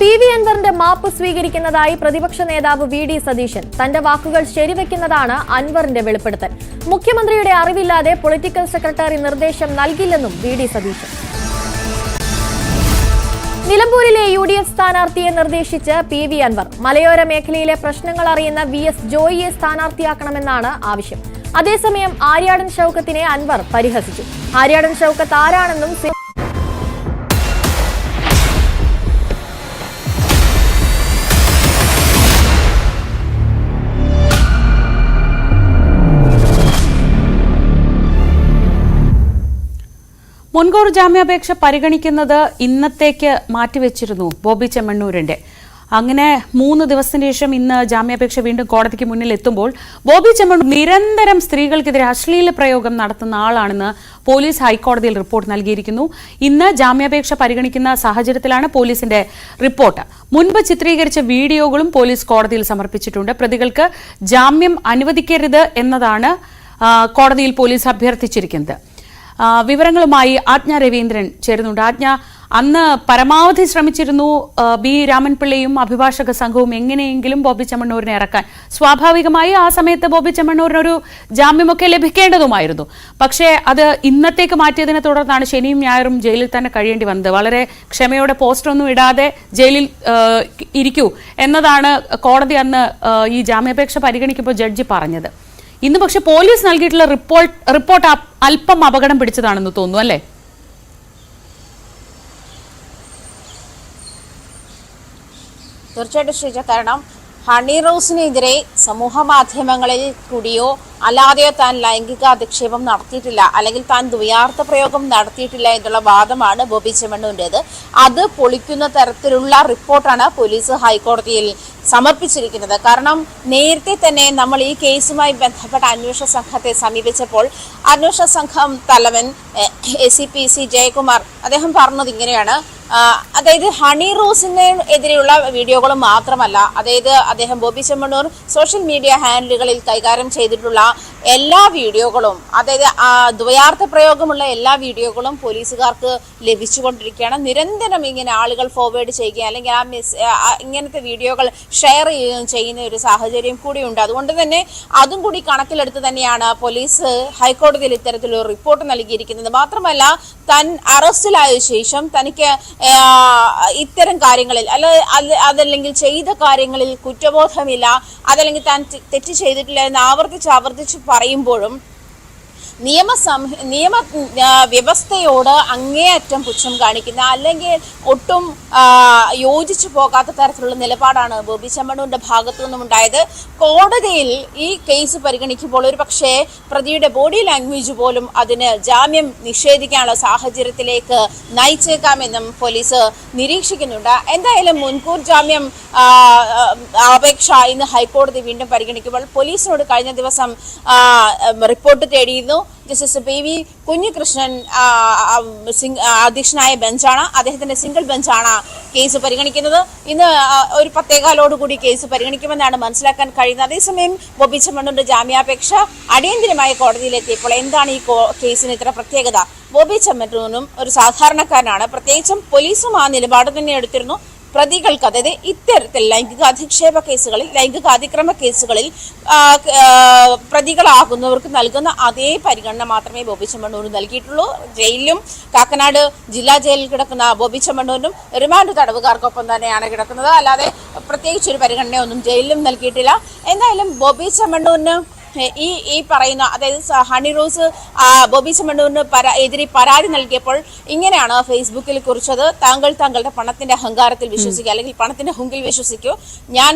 S2: PV അൻവറിന്റെ മാപ്പ് സ്വീകരിക്കുന്നതായി പ്രതിപക്ഷ നേതാവ് VD സതീശൻ. തന്റെ വാക്കുകൾ ശരിവെക്കുന്നതാണ് അൻവറിന്റെ വെളിപ്പെടുത്തൽ. മുഖ്യമന്ത്രിയുടെ അറിവില്ലാതെ പൊളിറ്റിക്കൽ സെക്രട്ടറി നിർദ്ദേശം നൽകില്ലെന്നും VD സതീശൻ. നിലമ്പൂരിലെ UDF സ്ഥാനാർത്ഥിയെ നിർദ്ദേശിച്ച് PV അൻവർ. മലയോര മേഖലയിലെ പ്രശ്നങ്ങൾ അറിയുന്ന VS ജോയിയെ സ്ഥാനാർത്ഥിയാക്കണമെന്നാണ് ആവശ്യം. അതേസമയം ആര്യാടൻ ഷൗക്കത്തിനെ അൻവർ പരിഹസിച്ചു. ആര്യാടൻ ഷൗക്കത്ത് ആരാണെന്നും
S3: മുൻകൂർ ജാമ്യാപേക്ഷ പരിഗണിക്കുന്നത് ഇന്നത്തേക്ക് മാറ്റിവെച്ചിരുന്നു ബോബി ചെമ്മണ്ണൂരിന്റെ. അങ്ങനെ 3 ദിവസത്തിന് ശേഷം ഇന്ന് ജാമ്യാപേക്ഷ വീണ്ടും കോടതിക്ക് മുന്നിൽ എത്തുമ്പോൾ ബോബി ചെമ്മണ്ണൂർ നിരന്തരം സ്ത്രീകൾക്കെതിരെ അശ്ലീല പ്രയോഗം നടത്തുന്ന ആളാണെന്ന് പോലീസ് ഹൈക്കോടതിയിൽ റിപ്പോർട്ട് നൽകിയിരിക്കുന്നു. ഇന്ന് ജാമ്യാപേക്ഷ പരിഗണിക്കുന്ന സാഹചര്യത്തിലാണ് പോലീസിന്റെ റിപ്പോർട്ട്. മുൻപ് ചിത്രീകരിച്ച വീഡിയോകളും പോലീസ് കോടതിയിൽ സമർപ്പിച്ചിട്ടുണ്ട്. പ്രതികൾക്ക് ജാമ്യം അനുവദിക്കരുത് എന്നതാണ് കോടതിയിൽ പോലീസ് അഭ്യർത്ഥിച്ചിരിക്കുന്നത്. വിവരങ്ങളുമായി ആജ്ഞ രവീന്ദ്രൻ ചേരുന്നുണ്ട്. ആജ്ഞ, അന്ന് പരമാവധി ശ്രമിച്ചിരുന്നു ബി രാമൻപിള്ളയും അഭിഭാഷക സംഘവും എങ്ങനെയെങ്കിലും ബോബി ചെമ്മണ്ണൂരിനെ ഇറക്കാൻ. സ്വാഭാവികമായി ആ സമയത്ത് ബോബി ചെമ്മണ്ണൂരിനൊരു ജാമ്യമൊക്കെ ലഭിക്കേണ്ടതുമായിരുന്നു. പക്ഷേ അത് ഇന്നത്തേക്ക് മാറ്റിയതിനെ തുടർന്നാണ് ശനിയും ഞായറും ജയിലിൽ തന്നെ കഴിയേണ്ടി വന്നത്. വളരെ ക്ഷമയോടെ പോസ്റ്ററൊന്നും ഇടാതെ ജയിലിൽ ഇരിക്കൂ എന്നതാണ് കോടതി അന്ന് ഈ ജാമ്യാപേക്ഷ പരിഗണിക്കുമ്പോൾ ജഡ്ജി പറഞ്ഞത്. ഇന്ന് പക്ഷെ പോലീസ് നൽകിയിട്ടുള്ള റിപ്പോർട്ട് അല്പം അപകടം പിടിച്ചതാണെന്ന് തോന്നുന്നു, അല്ലേ?
S9: തീർച്ചയായിട്ടും ശ്രീജ, കാരണം ഹണി റോസിനെതിരെ സമൂഹ മാധ്യമങ്ങളിൽ കൂടിയോ അല്ലാതെയോ താൻ ലൈംഗിക അധിക്ഷേപം നടത്തിയിട്ടില്ല, അല്ലെങ്കിൽ താൻ ദ്വയാർത്ഥ പ്രയോഗം നടത്തിയിട്ടില്ല എന്നുള്ള വാദമാണ് ബോബി ചെമ്മണ്ണൂരിൻ്റേത്. അത് പൊളിക്കുന്ന തരത്തിലുള്ള റിപ്പോർട്ടാണ് പോലീസ് ഹൈക്കോടതിയിൽ സമർപ്പിച്ചിരിക്കുന്നത്. കാരണം നേരത്തെ തന്നെ നമ്മൾ ഈ കേസുമായി ബന്ധപ്പെട്ട അന്വേഷണ സംഘത്തെ സമീപിച്ചപ്പോൾ അന്വേഷണ സംഘം തലവൻ ACP ജയകുമാർ അദ്ദേഹം പറഞ്ഞത് ഇങ്ങനെയാണ്. അതായത് ഹണി റോസിന് എതിരെയുള്ള വീഡിയോകൾ മാത്രമല്ല, അതായത് അദ്ദേഹം ബോബി ചെമ്മണ്ണൂർ സോഷ്യൽ മീഡിയ ഹാൻഡിലുകളിൽ കൈകാര്യം ചെയ്തിട്ടുള്ള എല്ലാ വീഡിയോകളും, അതായത് ദ്വയാർത്ഥ പ്രയോഗമുള്ള എല്ലാ വീഡിയോകളും പോലീസുകാർക്ക് ലഭിച്ചുകൊണ്ടിരിക്കുകയാണ്. നിരന്തരം ഇങ്ങനെ ആളുകൾ ഫോർവേഡ് ചെയ്യുകയും അല്ലെങ്കിൽ ഇങ്ങനത്തെ വീഡിയോകൾ ഷെയർ ചെയ്യുന്ന ഒരു സാഹചര്യം കൂടിയുണ്ട്. അതുകൊണ്ട് തന്നെ അതും കൂടി കണക്കിലെടുത്ത് തന്നെയാണ് പോലീസ് ഹൈക്കോടതിയിൽ ഇത്തരത്തിലൊരു റിപ്പോർട്ട് നൽകിയിരിക്കുന്നത്. മാത്രമല്ല, താൻ അറസ്റ്റിലായ ശേഷം തനിക്ക് ഇത്തരം കാര്യങ്ങളിൽ അതല്ലെങ്കിൽ ചെയ്ത കാര്യങ്ങളിൽ കുറ്റബോധമില്ല, അതല്ലെങ്കിൽ താൻ തെറ്റ് ചെയ്തിട്ടില്ല എന്ന് ആവർത്തിച്ച് പറയുമ്പോഴും നിയമ വ്യവസ്ഥയോട് അങ്ങേയറ്റം പുച്ഛം കാണിക്കുന്ന, അല്ലെങ്കിൽ ഒട്ടും യോജിച്ചു പോകാത്ത തരത്തിലുള്ള നിലപാടാണ് ബോബി ചെമ്മണ്ണൂരിന്റെ ഭാഗത്തു നിന്നും ഉണ്ടായത്. കോടതിയിൽ ഈ കേസ് പരിഗണിക്കുമ്പോൾ ഒരു പക്ഷേ പ്രതിയുടെ ബോഡി ലാംഗ്വേജ് പോലും അതിന് ജാമ്യം നിഷേധിക്കാനുള്ള സാഹചര്യത്തിലേക്ക് നയിച്ചേക്കാമെന്നും പോലീസ് നിരീക്ഷിക്കുന്നുണ്ട്. എന്തായാലും മുൻകൂർ ജാമ്യം അപേക്ഷ ഇന്ന് ഹൈക്കോടതി വീണ്ടും പരിഗണിക്കുമ്പോൾ പോലീസിനോട് കഴിഞ്ഞ ദിവസം റിപ്പോർട്ട് തേടിയിരുന്നു. ജസ്റ്റിസ് PV കുഞ്ഞികൃഷ്ണൻ അധ്യക്ഷനായ ബെഞ്ചാണ്, അദ്ദേഹത്തിന്റെ സിംഗിൾ ബെഞ്ചാണ് കേസ് പരിഗണിക്കുന്നത്. ഇന്ന് ഒരു 10:15 കേസ് പരിഗണിക്കുമെന്നാണ് മനസ്സിലാക്കാൻ കഴിയുന്നത്. അതേസമയം ബോബി ചെമ്മണ്ണൂരിന്റെ ജാമ്യാപേക്ഷ അടിയന്തരമായി കോടതിയിലെത്തിയപ്പോൾ എന്താണ് ഈ കേസിന് ഇത്ര പ്രത്യേകത? ബോബി ചെമ്മണ്ണൂരും ഒരു സാധാരണക്കാരനാണ്, പ്രത്യേകിച്ചും പോലീസും ആ നിലപാട് തന്നെ എടുത്തിരുന്നു. പ്രതികൾക്ക്, അതായത് ഇത്തരത്തിൽ ലൈംഗിക അധിക്ഷേപ കേസുകളിൽ, ലൈംഗിക അതിക്രമ കേസുകളിൽ പ്രതികളാകുന്നവർക്ക് നൽകുന്ന അതേ പരിഗണന മാത്രമേ ബോബി ചെമ്മണ്ണൂരിന് നൽകിയിട്ടുള്ളൂ. ജയിലിലും കാക്കനാട് ജില്ലാ ജയിലിൽ കിടക്കുന്ന ബോബി ചെമ്മണ്ണൂരിനും റിമാൻഡ് തടവുകാർക്കൊപ്പം തന്നെയാണ് കിടക്കുന്നത്. അല്ലാതെ പ്രത്യേകിച്ചൊരു പരിഗണനയൊന്നും ജയിലിലും നൽകിയിട്ടില്ല. എന്തായാലും ബോബി ചെമ്മണ്ണൂരിന് ഈ പറയുന്ന, അതായത് ഹണി റോസ് ബോബി ചെമ്മണ്ണൂരിന് എതിരെ പരാതി നൽകിയപ്പോൾ ഇങ്ങനെയാണ് ഫേസ്ബുക്കിൽ കുറിച്ചത്: താങ്കളുടെ പണത്തിന്റെ അഹങ്കാരത്തിൽ വിശ്വസിക്കുക, അല്ലെങ്കിൽ പണത്തിന്റെ ഹുങ്കിൽ വിശ്വസിക്കൂ, ഞാൻ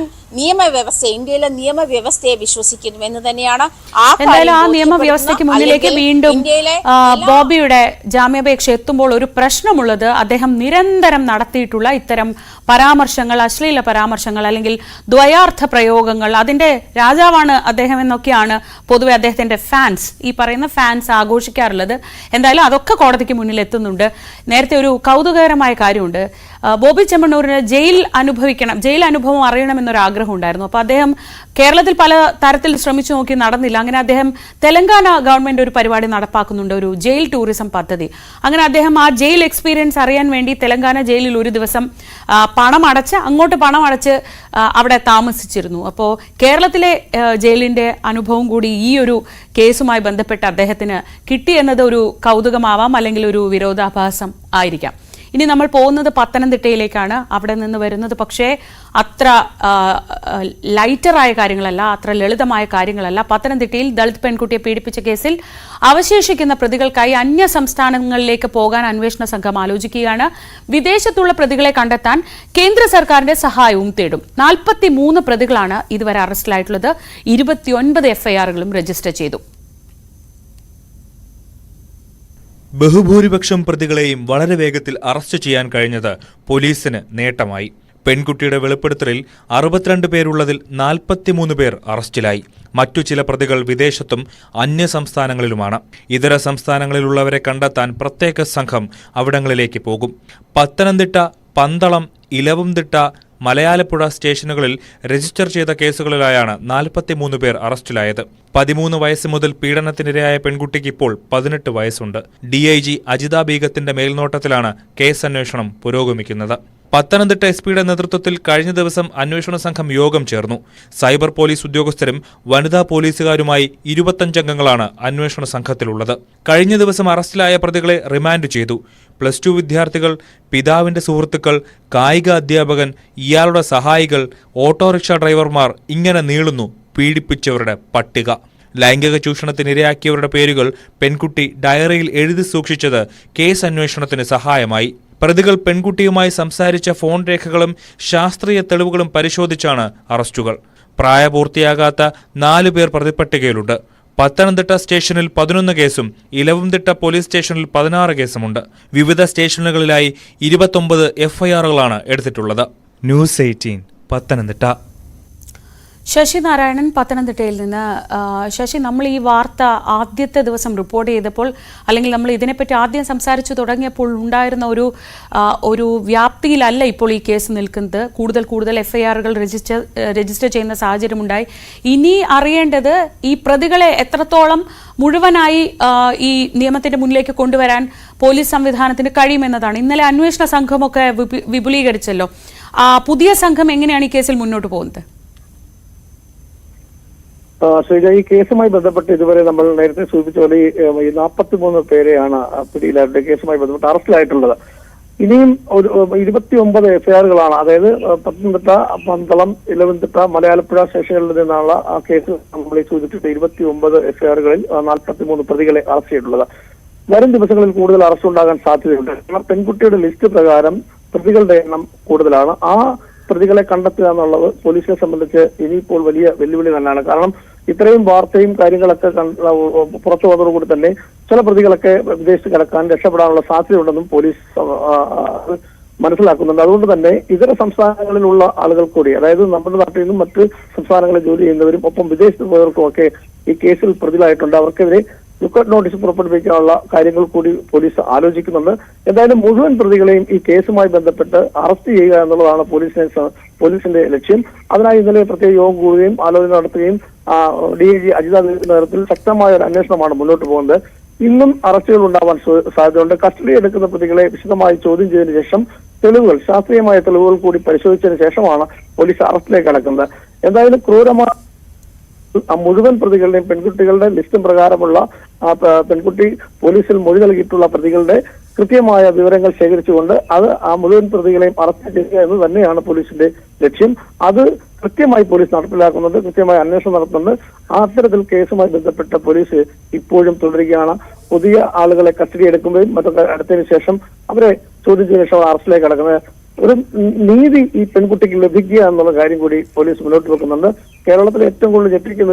S9: ഇന്ത്യയിലെ നിയമവ്യവസ്ഥയെ വിശ്വസിക്കുന്നു എന്ന് തന്നെയാണ്.
S3: എന്തായാലും ആ നിയമവ്യവസ്ഥയ്ക്ക് മുന്നിലേക്ക് വീണ്ടും ബോബിയുടെ ജാമ്യാപേക്ഷ എത്തുമ്പോൾ ഒരു പ്രശ്നമുള്ളത്, അദ്ദേഹം നിരന്തരം നടത്തിയിട്ടുള്ള ഇത്തരം പരാമർശങ്ങൾ, അശ്ലീല പരാമർശങ്ങൾ അല്ലെങ്കിൽ ദ്വയാർത്ഥ പ്രയോഗങ്ങൾ, അതിന്റെ രാജാവാണ് അദ്ദേഹം എന്നൊക്കെയാണ് പൊതുവെ അദ്ദേഹത്തിന്റെ ഫാൻസ്, ഈ പറയുന്ന ഫാൻസ് ആഘോഷിക്കാറുള്ളത്. എന്തായാലും അതൊക്കെ കോടതിക്ക് മുന്നിൽ എത്തുന്നുണ്ട്. നേരത്തെ ഒരു കൗതുകകരമായ കാര്യമുണ്ട്. ബോബി ചെമ്മണ്ണൂരിന് ജയിൽ അനുഭവം അറിയണമെന്നൊരു ആഗ്രഹം ഉണ്ടായിരുന്നു. അപ്പോൾ അദ്ദേഹം കേരളത്തിൽ പല തരത്തിൽ ശ്രമിച്ചു നോക്കി, നടന്നില്ല. അങ്ങനെ അദ്ദേഹം തെലങ്കാന ഗവൺമെന്റ് ഒരു പരിപാടി നടപ്പാക്കുന്നുണ്ട്, ഒരു ജയിൽ ടൂറിസം പദ്ധതി. അങ്ങനെ അദ്ദേഹം ആ ജയിൽ എക്സ്പീരിയൻസ് അറിയാൻ വേണ്ടി തെലങ്കാന ജയിലിൽ ഒരു ദിവസം അങ്ങോട്ട് പണം അടച്ച് അവിടെ താമസിച്ചിരുന്നു. അപ്പോൾ കേരളത്തിലെ ജയിലിന്റെ അനുഭവം കൂടി ഈ ഒരു കേസുമായി ബന്ധപ്പെട്ട് അദ്ദേഹത്തിന് കിട്ടിയെന്നത് ഒരു കൗതുകമാവാം, അല്ലെങ്കിൽ ഒരു വിരോധാഭാസം ആയിരിക്കാം. ഇനി നമ്മൾ പോകുന്നത് പത്തനംതിട്ടയിലേക്കാണ്. അവിടെ നിന്ന് വരുന്നത് പക്ഷേ അത്ര ലൈറ്ററായ കാര്യങ്ങളല്ല, അത്ര ലളിതമായ കാര്യങ്ങളല്ല. പത്തനംതിട്ടയിൽ ദളിത് പെൺകുട്ടിയെ പീഡിപ്പിച്ച കേസിൽ അവശേഷിക്കുന്ന പ്രതികൾക്കായി അന്യ സംസ്ഥാനങ്ങളിലേക്ക് പോകാൻ അന്വേഷണ സംഘം ആലോചിക്കുകയാണ്. വിദേശത്തുള്ള പ്രതികളെ കണ്ടെത്താൻ കേന്ദ്ര സർക്കാരിന്റെ സഹായവും തേടും. 43 പ്രതികളാണ് ഇതുവരെ അറസ്റ്റിലായിട്ടുള്ളത്. 29 FIRകളും രജിസ്റ്റർ ചെയ്തു.
S11: ബഹുഭൂരിപക്ഷം പ്രതികളെയും വളരെ വേഗത്തിൽ അറസ്റ്റ് ചെയ്യാൻ കഴിഞ്ഞത് പോലീസിന് നേട്ടമായി. പെൺകുട്ടിയുടെ വെളിപ്പെടുത്തലിൽ 62 പേരുള്ളതിൽ 43 പേർ അറസ്റ്റിലായി. മറ്റു ചില പ്രതികൾ വിദേശത്തും അന്യ സംസ്ഥാനങ്ങളിലുമാണ്. ഇതര സംസ്ഥാനങ്ങളിലുള്ളവരെ കണ്ടെത്താൻ പ്രത്യേക സംഘം അവിടങ്ങളിലേക്ക് പോകും. പത്തനംതിട്ട, പന്തളം, ഇലവുംതിട്ട, മലയാലപ്പുഴ സ്റ്റേഷനുകളിൽ രജിസ്റ്റർ ചെയ്ത കേസുകളിലായാണ് 43 പേർ അറസ്റ്റിലായത്. 13 വയസ്സ് മുതൽ പീഡനത്തിനിരയായ പെൺകുട്ടിക്ക് ഇപ്പോൾ 18 വയസ്സുണ്ട്. DIG അജിത ബീഗത്തിന്റെ മേൽനോട്ടത്തിലാണ് കേസന്വേഷണം പുരോഗമിക്കുന്നത്. പത്തനംതിട്ട SP-യുടെ നേതൃത്വത്തിൽ കഴിഞ്ഞ ദിവസം അന്വേഷണ സംഘം യോഗം ചേർന്നു. സൈബർ പോലീസ് ഉദ്യോഗസ്ഥരും വനിതാ പോലീസുകാരുമായി 25 അംഗങ്ങളാണ് അന്വേഷണ സംഘത്തിലുള്ളത്. കഴിഞ്ഞ ദിവസം അറസ്റ്റിലായ പ്രതികളെ റിമാൻഡ് ചെയ്തു. +2 വിദ്യാർത്ഥികൾ, പിതാവിന്റെ സുഹൃത്തുക്കൾ, കായിക അധ്യാപകൻ, ഇയാളുടെ സഹായികൾ, ഓട്ടോറിക്ഷ ഡ്രൈവർമാർ, ഇങ്ങനെ നീളുന്നു പീഡിപ്പിച്ചവരുടെ പട്ടിക. ലൈംഗിക ചൂഷണത്തിനിരയാക്കിയവരുടെ പേരുകൾ പെൺകുട്ടി ഡയറിയിൽ എഴുതി സൂക്ഷിച്ചത് കേസ് അന്വേഷണത്തിന് സഹായമായി. പ്രതികൾ പെൺകുട്ടിയുമായി സംസാരിച്ച ഫോൺ രേഖകളും ശാസ്ത്രീയ തെളിവുകളും പരിശോധിച്ചാണ് അറസ്റ്റുകൾ. പ്രായപൂർത്തിയാകാത്ത 4 പേർ പ്രതിപ്പട്ടികയിലുണ്ട്. പത്തനംതിട്ട സ്റ്റേഷനിൽ 11 കേസും ഇലവുംതിട്ട പോലീസ് സ്റ്റേഷനിൽ 16 കേസുമുണ്ട്. വിവിധ സ്റ്റേഷനുകളിലായി 29 FIR-കളാണ് എടുത്തിട്ടുള്ളത്. ന്യൂസ് 18 പത്തനംതിട്ട.
S3: ശശി നാരായണൻ പത്തനംതിട്ടയിൽ നിന്ന്. ശശി, നമ്മൾ ഈ വാർത്ത ആദ്യത്തെ ദിവസം റിപ്പോർട്ട് ചെയ്തപ്പോൾ, അല്ലെങ്കിൽ നമ്മൾ ഇതിനെപ്പറ്റി ആദ്യം സംസാരിച്ചു തുടങ്ങിയപ്പോൾ ഉണ്ടായിരുന്ന ഒരു വ്യാപ്തിയിലല്ല ഇപ്പോൾ ഈ കേസ് നിൽക്കുന്നത്. കൂടുതൽ FIR-കൾ രജിസ്റ്റർ ചെയ്യുന്ന സാഹചര്യമുണ്ടായി. ഇനി അറിയേണ്ടത് ഈ പ്രതികളെ എത്രത്തോളം മുഴുവനായി ഈ നിയമത്തിന്റെ മുന്നിലേക്ക് കൊണ്ടുവരാൻ പോലീസ് സംവിധാനത്തിന് കഴിയുമെന്നതാണ്. ഇന്നലെ അന്വേഷണ സംഘമൊക്കെ വിപുലീകരിച്ചല്ലോ. പുതിയ സംഘം എങ്ങനെയാണ് ഈ കേസിൽ മുന്നോട്ട് പോകുന്നത്?
S13: ശ്രീജ, ഈ കേസുമായി ബന്ധപ്പെട്ട് ഇതുവരെ നമ്മൾ നേരത്തെ സൂചിപ്പിച്ച പോലെ ഈ 43 പേരെയാണ് പിടിയിലായിട്ട് കേസുമായി ബന്ധപ്പെട്ട് അറസ്റ്റിലായിട്ടുള്ളത്. ഇനിയും 29 FIR-കളാണ്. അതായത് പത്തനംതിട്ട, പന്തളം, ഇലവുംതിട്ട, മലയാലപ്പുഴ സ്റ്റേഷനുകളിൽ നിന്നുള്ള ആ കേസ് നമ്മൾ സൂചിപ്പിച്ചിട്ട് 29 FIR-കളിൽ 43 പ്രതികളെ അറസ്റ്റ് ചെയ്തിട്ടുള്ളത്. വരും ദിവസങ്ങളിൽ കൂടുതൽ അറസ്റ്റ് ഉണ്ടാകാൻ സാധ്യതയുണ്ട്. കാരണം പെൺകുട്ടിയുടെ ലിസ്റ്റ് പ്രകാരം പ്രതികളുടെ എണ്ണം കൂടുതലാണ്. ആ പ്രതികളെ കണ്ടെത്തുക എന്നുള്ളത് പോലീസിനെ സംബന്ധിച്ച് ഇനിയിപ്പോൾ വലിയ വെല്ലുവിളി തന്നെയാണ്. കാരണം ഇത്രയും വാർത്തയും കാര്യങ്ങളൊക്കെ പുറത്തു വന്നതോടുകൂടി തന്നെ ചില പ്രതികളൊക്കെ വിദേശത്ത് കിടക്കാൻ രക്ഷപ്പെടാനുള്ള സാധ്യതയുണ്ടെന്നും പോലീസ് മനസ്സിലാക്കുന്നുണ്ട്. അതുകൊണ്ട് തന്നെ ഇതര സംസ്ഥാനങ്ങളിലുള്ള ആളുകൾ കൂടി, അതായത് നമ്മുടെ നാട്ടിൽ നിന്നും മറ്റ് സംസ്ഥാനങ്ങളിൽ ജോലി ചെയ്യുന്നവരും ഒപ്പം വിദേശത്ത് പോയവർക്കും ഒക്കെ ഈ കേസിൽ പ്രതികളായിട്ടുണ്ട്. അവർക്കെതിരെ ലുക്കൌട്ട് നോട്ടീസ് പുറപ്പെടുവിക്കാനുള്ള കാര്യങ്ങൾ കൂടി പോലീസ് ആലോചിക്കുന്നുണ്ട്. എന്തായാലും മുഴുവൻ പ്രതികളെയും ഈ കേസുമായി ബന്ധപ്പെട്ട് അറസ്റ്റ് ചെയ്യുക എന്നുള്ളതാണ് പോലീസിന്റെ ലക്ഷ്യം. അതിനായി ഇന്നലെ പ്രത്യേക യോഗം കൂടുകയും ആലോചന നടത്തുകയും DIG അജിത നേതൃത്വത്തിൽ ശക്തമായ ഒരു അന്വേഷണമാണ് മുന്നോട്ട് പോകുന്നത്. ഇന്നും അറസ്റ്റുകൾ ഉണ്ടാവാൻ സാധ്യതയുണ്ട്. കസ്റ്റഡി എടുക്കുന്ന പ്രതികളെ വിശദമായി ചോദ്യം ചെയ്തതിനു ശേഷം തെളിവുകൾ, ശാസ്ത്രീയമായ തെളിവുകൾ കൂടി പരിശോധിച്ചതിന് ശേഷമാണ് പോലീസ് അറസ്റ്റിലേക്ക് കടക്കുന്നത്. എന്തായാലും ക്രൂരമായ മുഴുവൻ പ്രതികളുടെയും പെൺകുട്ടികളുടെ ലിസ്റ്റും പ്രകാരമുള്ള പെൺകുട്ടി പോലീസിൽ മൊഴി നൽകിയിട്ടുള്ള പ്രതികളുടെ കൃത്യമായ വിവരങ്ങൾ ശേഖരിച്ചുകൊണ്ട് അത് ആ മുഴുവൻ പ്രതികളെയും അറസ്റ്റ് ചെയ്യുക എന്ന് തന്നെയാണ് പോലീസിന്റെ ലക്ഷ്യം. അത് കൃത്യമായി പോലീസ് നടപ്പിലാക്കുന്നുണ്ട്, കൃത്യമായി അന്വേഷണം നടത്തുന്നുണ്ട്. അത്തരത്തിൽ കേസുമായി ബന്ധപ്പെട്ട പോലീസ് ഇപ്പോഴും തുടരുകയാണ്. പുതിയ ആളുകളെ കസ്റ്റഡി എടുക്കുമ്പോഴും മറ്റൊക്കെ അടുത്തതിനു ശേഷം അവരെ ചോദ്യം ചെയ്ത ശേഷം അറസ്റ്റിലേക്ക് കടക്കുന്നത്. ഒരു നീതി ഈ പെൺകുട്ടിക്ക് ലഭിക്കുക എന്നുള്ള കാര്യം കൂടി പോലീസ് മുന്നോട്ട് വെക്കുന്നുണ്ട്. കേരളത്തിൽ ഏറ്റവും കൂടുതൽ ഞെട്ടിക്കുന്ന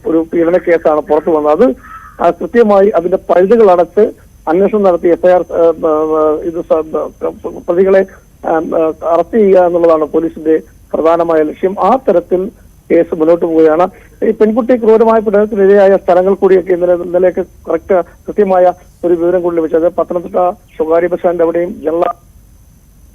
S13: ഒരു പീഡന കേസാണ് പുറത്തു വന്നത്. അത് കൃത്യമായി അതിന്റെ പഴുതുകൾ അടച്ച് അന്വേഷണം നടത്തി FIR പ്രതികളെ അറസ്റ്റ് ചെയ്യുക എന്നുള്ളതാണ് പോലീസിന്റെ പ്രധാനമായ ലക്ഷ്യം. ആ തരത്തിൽ കേസ് മുന്നോട്ട് പോവുകയാണ്. ഈ പെൺകുട്ടി ക്രൂരമായ പീഡനത്തിനിരയായ സ്ഥലങ്ങൾ കൂടിയൊക്കെ ഇന്നലെയൊക്കെ കൃത്യമായ ഒരു വിവരം കൂടി ലഭിച്ചത്. പത്തനംതിട്ട സ്വകാര്യ ബസ് സ്റ്റാൻഡ് അവിടെയും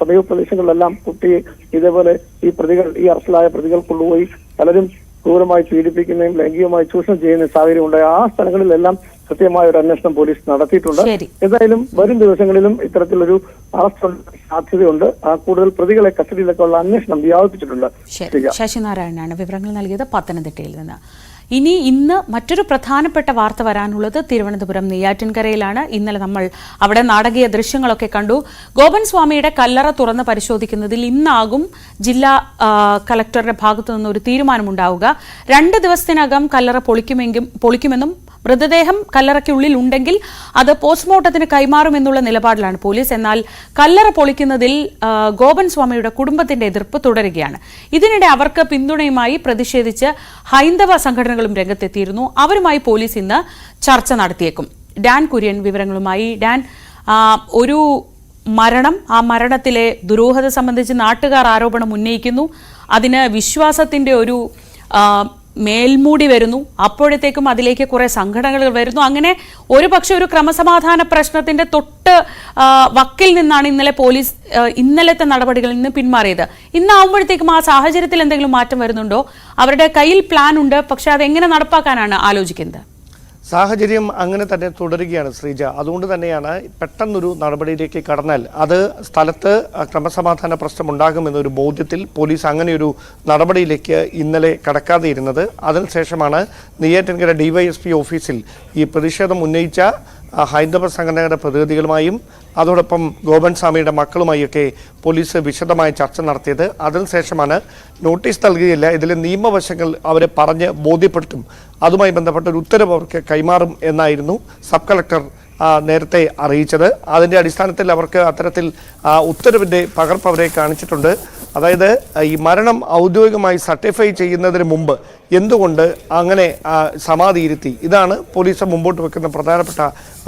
S13: സമീപ പ്രദേശങ്ങളിലെല്ലാം കുട്ടിയെ ഇതേപോലെ ഈ അറസ്റ്റിലായ പ്രതികൾ കൊണ്ടുപോയി പലരും ക്രൂരമായി പീഡിപ്പിക്കുന്നതും ലൈംഗികമായി ചൂഷണം ചെയ്യുന്ന സാഹചര്യം ഉണ്ടായി. ആ സ്ഥലങ്ങളിലെല്ലാം കൃത്യമായ ഒരു അന്വേഷണം പോലീസ് നടത്തിയിട്ടുണ്ട്. എന്തായാലും വരും ദിവസങ്ങളിലും ഇത്തരത്തിലൊരു അറസ്റ്റ് സാധ്യതയുണ്ട്. കൂടുതൽ പ്രതികളെ കസ്റ്റഡിയിലേക്കുള്ള അന്വേഷണം വ്യാപിപ്പിച്ചിട്ടുണ്ട്.
S3: ശശിനാരായണനാണ് വിവരങ്ങൾ നൽകിയത് പത്തനംതിട്ടയിൽ നിന്ന്. ഇന്ന് മറ്റൊരു പ്രധാനപ്പെട്ട വാർത്ത വരാനുള്ളത് തിരുവനന്തപുരം നെയ്യാറ്റിൻകരയിലാണ്. ഇന്നലെ നമ്മൾ അവിടെ നാടകീയ ദൃശ്യങ്ങളൊക്കെ കണ്ടു. ഗോപൻ സ്വാമിയുടെ കല്ലറ തുറന്ന് പരിശോധിക്കുന്നതിൽ ഇന്നാകും ജില്ലാ കളക്ടറുടെ ഭാഗത്തു നിന്ന് ഒരു തീരുമാനമുണ്ടാവുക. 2 ദിവസത്തിനകം കല്ലറ പൊളിക്കുമെന്നും മൃതദേഹം കല്ലറയ്ക്കുള്ളിൽ ഉണ്ടെങ്കിൽ അത് പോസ്റ്റ്മോർട്ടത്തിന് കൈമാറുമെന്നുള്ള നിലപാടിലാണ് പോലീസ്. എന്നാൽ കല്ലറ പൊളിക്കുന്നതിൽ ഗോപൻ സ്വാമിയുടെ കുടുംബത്തിന്റെ എതിർപ്പ് തുടരുകയാണ്. ഇതിനിടെ അവർക്ക് പിന്തുണയുമായി പ്രതിഷേധിച്ച് ഹൈന്ദവ സംഘടനകളും രംഗത്തെത്തിയിരുന്നു. അവരുമായി പോലീസ് ഇന്ന് ചർച്ച നടത്തിയേക്കും. ഡാൻ കുര്യൻ വിവരങ്ങളുമായി. ഡാൻ, ഒരു മരണം, ആ മരണത്തിലെ ദുരൂഹത സംബന്ധിച്ച് നാട്ടുകാർ ആരോപണം ഉന്നയിക്കുന്നു. അതിന് വിശ്വാസത്തിന്റെ ഒരു മേൽമൂടി വരുന്നു. അപ്പോഴത്തേക്കും അതിലേക്ക് കുറെ സംഘടനകൾ വരുന്നു. അങ്ങനെ ഒരുപക്ഷെ ഒരു ക്രമസമാധാന പ്രശ്നത്തിന്റെ തൊട്ട് വക്കിൽ നിന്നാണ് ഇന്നലെ പോലീസ് ഇന്നലത്തെ നടപടികളിൽ നിന്ന് പിന്മാറിയത്. ഇന്നാവുമ്പോഴത്തേക്കും ആ സാഹചര്യത്തിൽ എന്തെങ്കിലും മാറ്റം വരുന്നുണ്ടോ? അവരുടെ കയ്യിൽ പ്ലാൻ ഉണ്ട്, പക്ഷെ അതെങ്ങനെ നടപ്പാക്കാനാണ് ആലോചിക്കുന്നത്?
S14: സാഹചര്യം അങ്ങനെ തന്നെ തുടരുകയാണ് ശ്രീജ. അതുകൊണ്ട് തന്നെയാണ് പെട്ടെന്നൊരു നടപടിയിലേക്ക് കടന്നാൽ അത് സ്ഥലത്ത് ക്രമസമാധാന പ്രശ്നം ഉണ്ടാകുമെന്നൊരു ബോധ്യത്തിൽ പോലീസ് അങ്ങനെയൊരു നടപടിയിലേക്ക് ഇന്നലെ കടക്കാതെ ഇരുന്നത്. അതിനുശേഷമാണ് നെയ്യാറ്റിൻകര ഡിവൈഎസ്പി ഓഫീസിൽ ഈ പ്രതിഷേധം ഉന്നയിച്ച ഹൈന്ദവ സംഘടനയുടെ പ്രതിനിധികളുമായും അതോടൊപ്പം ഗോപൻ സ്വാമിയുടെ മക്കളുമായൊക്കെ പോലീസ് വിശദമായ ചർച്ച നടത്തിയത്. അതിനുശേഷമാണ് നോട്ടീസ് നൽകുകയില്ല, ഇതിലെ നിയമവശങ്ങൾ അവരെ പറഞ്ഞ് ബോധ്യപ്പെടുത്തും, അതുമായി ബന്ധപ്പെട്ട ഒരു ഉത്തരവ് അവർക്ക് കൈമാറും എന്നായിരുന്നു സബ് കളക്ടർ നേരത്തെ അറിയിച്ചത്. അതിൻ്റെ അടിസ്ഥാനത്തിൽ അവർക്ക് അത്തരത്തിൽ ഉത്തരവിൻ്റെ പകർപ്പ് അവരെ കാണിച്ചിട്ടുണ്ട്. അതായത് ഈ മരണം ഔദ്യോഗികമായി സർട്ടിഫൈ ചെയ്യുന്നതിന് മുമ്പ് എന്തുകൊണ്ട് അങ്ങനെ സമാധി ഇരുത്തി, ഇതാണ് പോലീസ് മുമ്പോട്ട് വെക്കുന്ന പ്രധാനപ്പെട്ട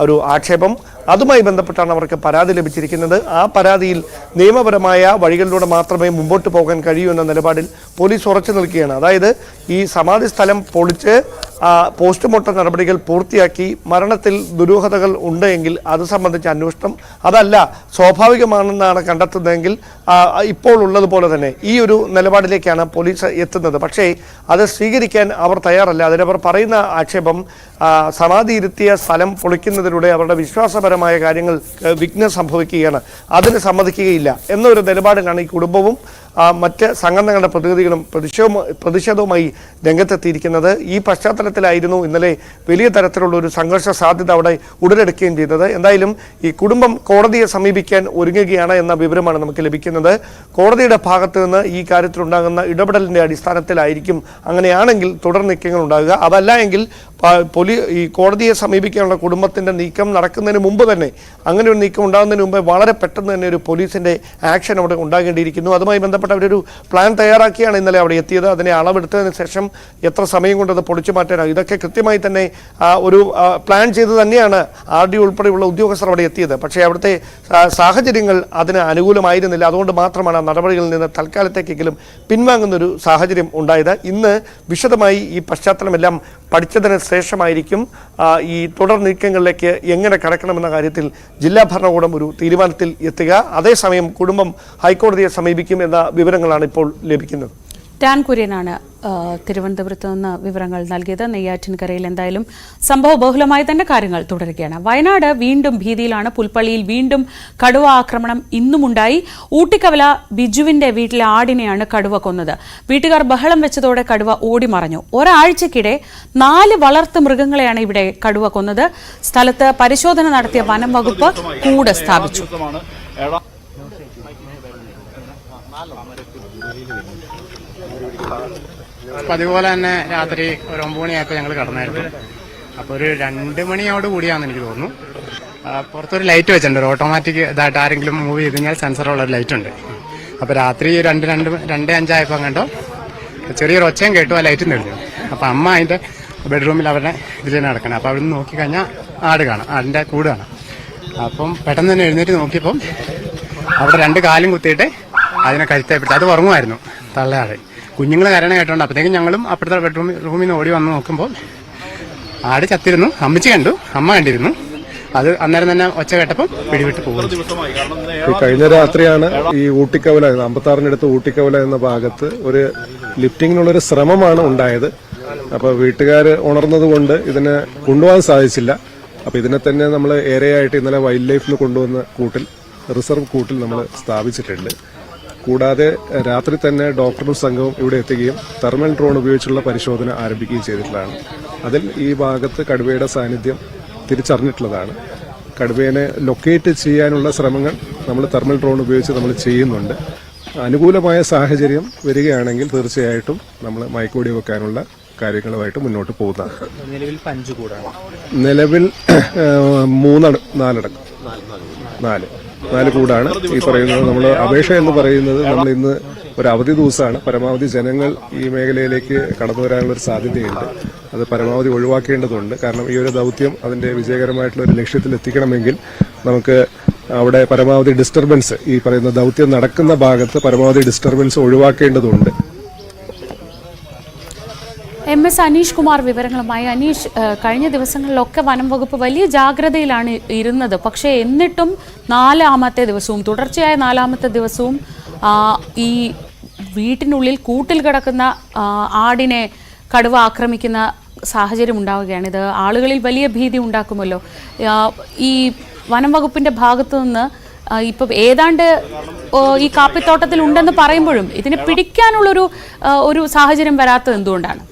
S14: ഒരു ആക്ഷേപം. അതുമായി ബന്ധപ്പെട്ടാണ് അവർക്ക് പരാതി ലഭിച്ചിരിക്കുന്നത്. ആ പരാതിയിൽ നിയമപരമായ വഴികളിലൂടെ മാത്രമേ മുമ്പോട്ട് പോകാൻ കഴിയൂ എന്ന നിലപാടിൽ പോലീസ് ഉറച്ചു നിൽക്കുകയാണ്. അതായത് ഈ സമാധി സ്ഥലം പൊളിച്ച് പോസ്റ്റ്മോർട്ടം നടപടികൾ പൂർത്തിയാക്കി മരണത്തിൽ ദുരൂഹതകൾ ഉണ്ടെങ്കിൽ അത് സംബന്ധിച്ച അന്വേഷണം, അതല്ല സ്വാഭാവികമാണെന്നാണ് കണ്ടെത്തുന്നതെങ്കിൽ ഇപ്പോൾ ഉള്ളതുപോലെ തന്നെ ഈ ഒരു നിലപാടിലേക്കാണ് പോലീസ് എത്തുന്നത്. പക്ഷേ അത് സ്വീകരിക്കാൻ അവർ തയ്യാറല്ല. അതിനവർ പറയുന്ന ആക്ഷേപം സമാധി ഇരുത്തിയ സ്ഥലം പൊളിക്കുന്നതിലൂടെ അവരുടെ വിശ്വാസപരമായ കാര്യങ്ങൾ വിഘ്നം സംഭവിക്കുകയാണ്, അതിന് സമ്മതിക്കുകയില്ല എന്നൊരു നിലപാടിലാണ് ഈ കുടുംബവും മറ്റ് സംഘടനകളുടെ പ്രതിനിധികളും പ്രതിഷേധവുമായി രംഗത്തെത്തിയിരിക്കുന്നത്. ഈ പശ്ചാത്തലത്തിലായിരുന്നു ഇന്നലെ വലിയ തരത്തിലുള്ള ഒരു സംഘർഷ സാധ്യത അവിടെ ഉടലെടുക്കുകയും ചെയ്തത്. എന്തായാലും ഈ കുടുംബം കോടതിയെ സമീപിക്കാൻ ഒരുങ്ങുകയാണ് എന്ന വിവരമാണ് നമുക്ക് ലഭിക്കുന്നത്. കോടതിയുടെ ഭാഗത്ത് നിന്ന് ഈ കാര്യത്തിലുണ്ടാകുന്ന ഇടപെടലിൻ്റെ അടിസ്ഥാനത്തിലായിരിക്കും അങ്ങനെയാണെങ്കിൽ തുടർ നീക്കങ്ങൾ ഉണ്ടാകുക. അതല്ല എങ്കിൽ ഈ കോടതിയെ സമീപിക്കാനുള്ള കുടുംബത്തിൻ്റെ നീക്കം നടക്കുന്നതിന് മുമ്പ് തന്നെ, അങ്ങനെ ഒരു നീക്കം ഉണ്ടാകുന്നതിന് മുമ്പ് വളരെ പെട്ടെന്ന് തന്നെ ഒരു പോലീസിൻ്റെ ആക്ഷൻ അവിടെ ഉണ്ടാകേണ്ടിയിരിക്കുന്നു. അതുമായി ബന്ധപ്പെട്ട അവരൊരു പ്ലാൻ തയ്യാറാക്കിയാണ് ഇന്നലെ അവിടെ എത്തിയത്. അതിനെ അളവെടുത്തതിന് ശേഷം എത്ര സമയം കൊണ്ട് അത് പൊളിച്ചു മാറ്റാനാകും, ഇതൊക്കെ കൃത്യമായി തന്നെ ഒരു പ്ലാൻ ചെയ്ത് തന്നെയാണ് RD ഉൾപ്പെടെയുള്ള ഉദ്യോഗസ്ഥർ അവിടെ എത്തിയത്. പക്ഷേ അവിടുത്തെ സാഹചര്യങ്ങൾ അതിന് അനുകൂലമായിരുന്നില്ല. അതുകൊണ്ട് മാത്രമാണ് ആ നടപടികളിൽ നിന്ന് തൽക്കാലത്തേക്കെങ്കിലും പിൻവാങ്ങുന്നൊരു സാഹചര്യം ഉണ്ടായത്. ഇന്ന് വിശദമായി ഈ പശ്ചാത്തലമെല്ലാം പഠിച്ചതിന് ശേഷമായിരിക്കും ഈ തുടർ നീക്കങ്ങളിലേക്ക് എങ്ങനെ കടക്കണമെന്ന കാര്യത്തിൽ ജില്ലാ ഭരണകൂടം ഒരു തീരുമാനത്തിൽ എത്തുക. അതേസമയം കുടുംബം ഹൈക്കോടതിയെ സമീപിക്കും എന്ന വിവരങ്ങളാണ് ഇപ്പോൾ ലഭിക്കുന്നത്.
S3: ടാൻ കുര്യനാണ് തിരുവനന്തപുരത്ത് നിന്ന് വിവരങ്ങൾ നൽകിയത്. നെയ്യാറ്റിൻകരയിൽ എന്തായാലും സംഭവ ബഹുലമായി തന്നെ കാര്യങ്ങൾ തുടരുകയാണ്. വയനാട് വീണ്ടും ഭീതിയിലാണ്. പുൽപ്പള്ളിയിൽ വീണ്ടും കടുവ ആക്രമണം ഇന്നുമുണ്ടായി. ഊട്ടിക്കവല ബിജുവിന്റെ വീട്ടിലെ ആടിനെയാണ് കടുവ കൊന്നത്. വീട്ടുകാർ ബഹളം വെച്ചതോടെ കടുവ ഓടിമറഞ്ഞു. ഒരാഴ്ചക്കിടെ 4 വളർത്തു മൃഗങ്ങളെയാണ് ഇവിടെ കടുവ കൊന്നത്. സ്ഥലത്ത് പരിശോധന നടത്തിയ വനം വകുപ്പ് കൂട് സ്ഥാപിച്ചു.
S15: അതുപോലെ തന്നെ രാത്രി ഒരു 9 മണിയായപ്പോൾ ഞങ്ങൾ കടന്നായിരുന്നു. അപ്പോൾ ഒരു 2 മണിയോട് കൂടിയാണെന്ന് എനിക്ക് തോന്നുന്നു. പുറത്തൊരു ലൈറ്റ് വെച്ചിട്ടുണ്ട്, ഒരു ഓട്ടോമാറ്റിക് ഇതായിട്ട് ആരെങ്കിലും മൂവ് ചെയ്ത് കഴിഞ്ഞാൽ സെൻസറുള്ള ഒരു ലൈറ്റ് ഉണ്ട്. അപ്പോൾ രാത്രി 2:05 ആയപ്പോൾ കണ്ടോ ചെറിയൊരു ഒച്ചയും കേട്ടു, ആ ലൈറ്റ് തെളിഞ്ഞു. അപ്പോൾ അമ്മ അതിൻ്റെ ബെഡ്റൂമിൽ അവരുടെ ഇതിൽ തന്നെ നടക്കണം. അപ്പോൾ അവിടെ നിന്ന് നോക്കിക്കഴിഞ്ഞാൽ ആട് കാണാം, ആടിൻ്റെ കൂട് കാണാം. അപ്പം പെട്ടെന്ന് തന്നെ എഴുന്നേറ്റ് നോക്കിയപ്പം അവിടെ 2 കാലും കുത്തിയിട്ട് അതിനെ കരുത്തായിപ്പിട്ട് അത് ഉറങ്ങുമായിരുന്നു തള്ളയാട്. കുഞ്ഞുങ്ങൾ കരയണ കേട്ടോണ്ട് അപ്പോഴത്തേക്കും ഞങ്ങളും അപ്പുറത്തെ റൂമിൽ നിന്ന് ഓടി വന്ന് നോക്കുമ്പോൾ ആട് ചത്തിരുന്നു. അമ്മച്ചി കണ്ടു, അമ്മ കണ്ടിരുന്നു. അത് അന്നേരം തന്നെ ഒച്ച കേട്ടപ്പോൾ പിടിവിട്ട് പോകും.
S23: കഴിഞ്ഞ രാത്രിയാണ് ഈ ഊട്ടിക്കവല 56-അടുത്ത് ഊട്ടിക്കവല എന്ന ഭാഗത്ത് ഒരു ലിഫ്റ്റിങ്ങിനുള്ളൊരു ശ്രമമാണ് ഉണ്ടായത്. അപ്പോൾ വീട്ടുകാർ ഉണർന്നതുകൊണ്ട് ഇതിനെ കൊണ്ടുപോകാൻ സാധിച്ചില്ല. അപ്പോൾ ഇതിനെ തന്നെ നമ്മൾ ഏറെയായിട്ട് ഇന്നലെ വൈൽഡ് ലൈഫിൽ കൊണ്ടുവന്ന കൂട്ടിൽ, റിസർവ് കൂട്ടിൽ നമ്മൾ സ്ഥാപിച്ചിട്ടുണ്ട്. കൂടാതെ രാത്രി തന്നെ ഡോക്ടറും സംഘവും ഇവിടെ എത്തുകയും തെർമൽ ഡ്രോൺ ഉപയോഗിച്ചുള്ള പരിശോധന ആരംഭിക്കുകയും ചെയ്തിട്ടുള്ളതാണ്. അതിൽ ഈ ഭാഗത്ത് കടുവയുടെ സാന്നിധ്യം തിരിച്ചറിഞ്ഞിട്ടുള്ളതാണ്. കടുവേനെ ലൊക്കേറ്റ് ചെയ്യാനുള്ള ശ്രമങ്ങൾ നമ്മൾ തെർമൽ ഡ്രോൺ ഉപയോഗിച്ച് നമ്മൾ ചെയ്യുന്നുണ്ട്. അനുകൂലമായ സാഹചര്യം വരികയാണെങ്കിൽ തീർച്ചയായിട്ടും നമ്മൾ മയക്കുവെടി വെക്കാനുള്ള കാര്യങ്ങളുമായിട്ട് മുന്നോട്ട് പോകുന്നതാണ്.
S15: നിലവിൽ 5 കൂടാണ്.
S23: നിലവിൽ 4 കൂടാണ് ഈ പറയുന്നത്. നമ്മൾ അപേക്ഷ എന്ന് പറയുന്നത് നമ്മൾ ഇന്ന് ഒരു അവധി ദിവസമാണ്. പരമാവധി ജനങ്ങൾ ഈ മേഖലയിലേക്ക് കടന്നു വരാനുള്ള ഒരു സാധ്യതയുണ്ട്. അത് പരമാവധി ഒഴിവാക്കേണ്ടതുണ്ട്. കാരണം ഈ ഒരു ദൗത്യം അതിന്റെ വിജയകരമായിട്ടുള്ള ഒരു ലക്ഷ്യത്തിൽ എത്തിക്കണമെങ്കിൽ നമുക്ക് അവിടെ പരമാവധി ഡിസ്റ്റർബൻസ്, ഈ പറയുന്ന ദൗത്യം നടക്കുന്ന ഭാഗത്ത് പരമാവധി ഡിസ്റ്റർബൻസ് ഒഴിവാക്കേണ്ടതുണ്ട്.
S3: MS അനീഷ് കുമാർ വിവരങ്ങളുമായി. അനീഷ്, കഴിഞ്ഞ ദിവസങ്ങളിലൊക്കെ വനം വകുപ്പ് വലിയ ജാഗ്രതയിലാണ് ഇരുന്നത്. പക്ഷേ എന്നിട്ടും തുടർച്ചയായ നാലാമത്തെ ദിവസവും ഈ വീട്ടിനുള്ളിൽ കൂട്ടിൽ കിടക്കുന്ന ആടിനെ കടുവ ആക്രമിക്കുന്ന സാഹചര്യം ഉണ്ടാവുകയാണ്. ഇത് ആളുകളിൽ വലിയ ഭീതി ഉണ്ടാക്കുമല്ലോ. ഈ വനം വകുപ്പിന്റെ ഭാഗത്തു നിന്ന് ഇപ്പം ഏതാണ്ട് ഈ കാപ്പിത്തോട്ടത്തിൽ ഉണ്ടെന്ന് പറയുമ്പോഴും ഇതിനെ പിടിക്കാനുള്ളൊരു സാഹചര്യം വരാത്തത് എന്തുകൊണ്ടാണ്?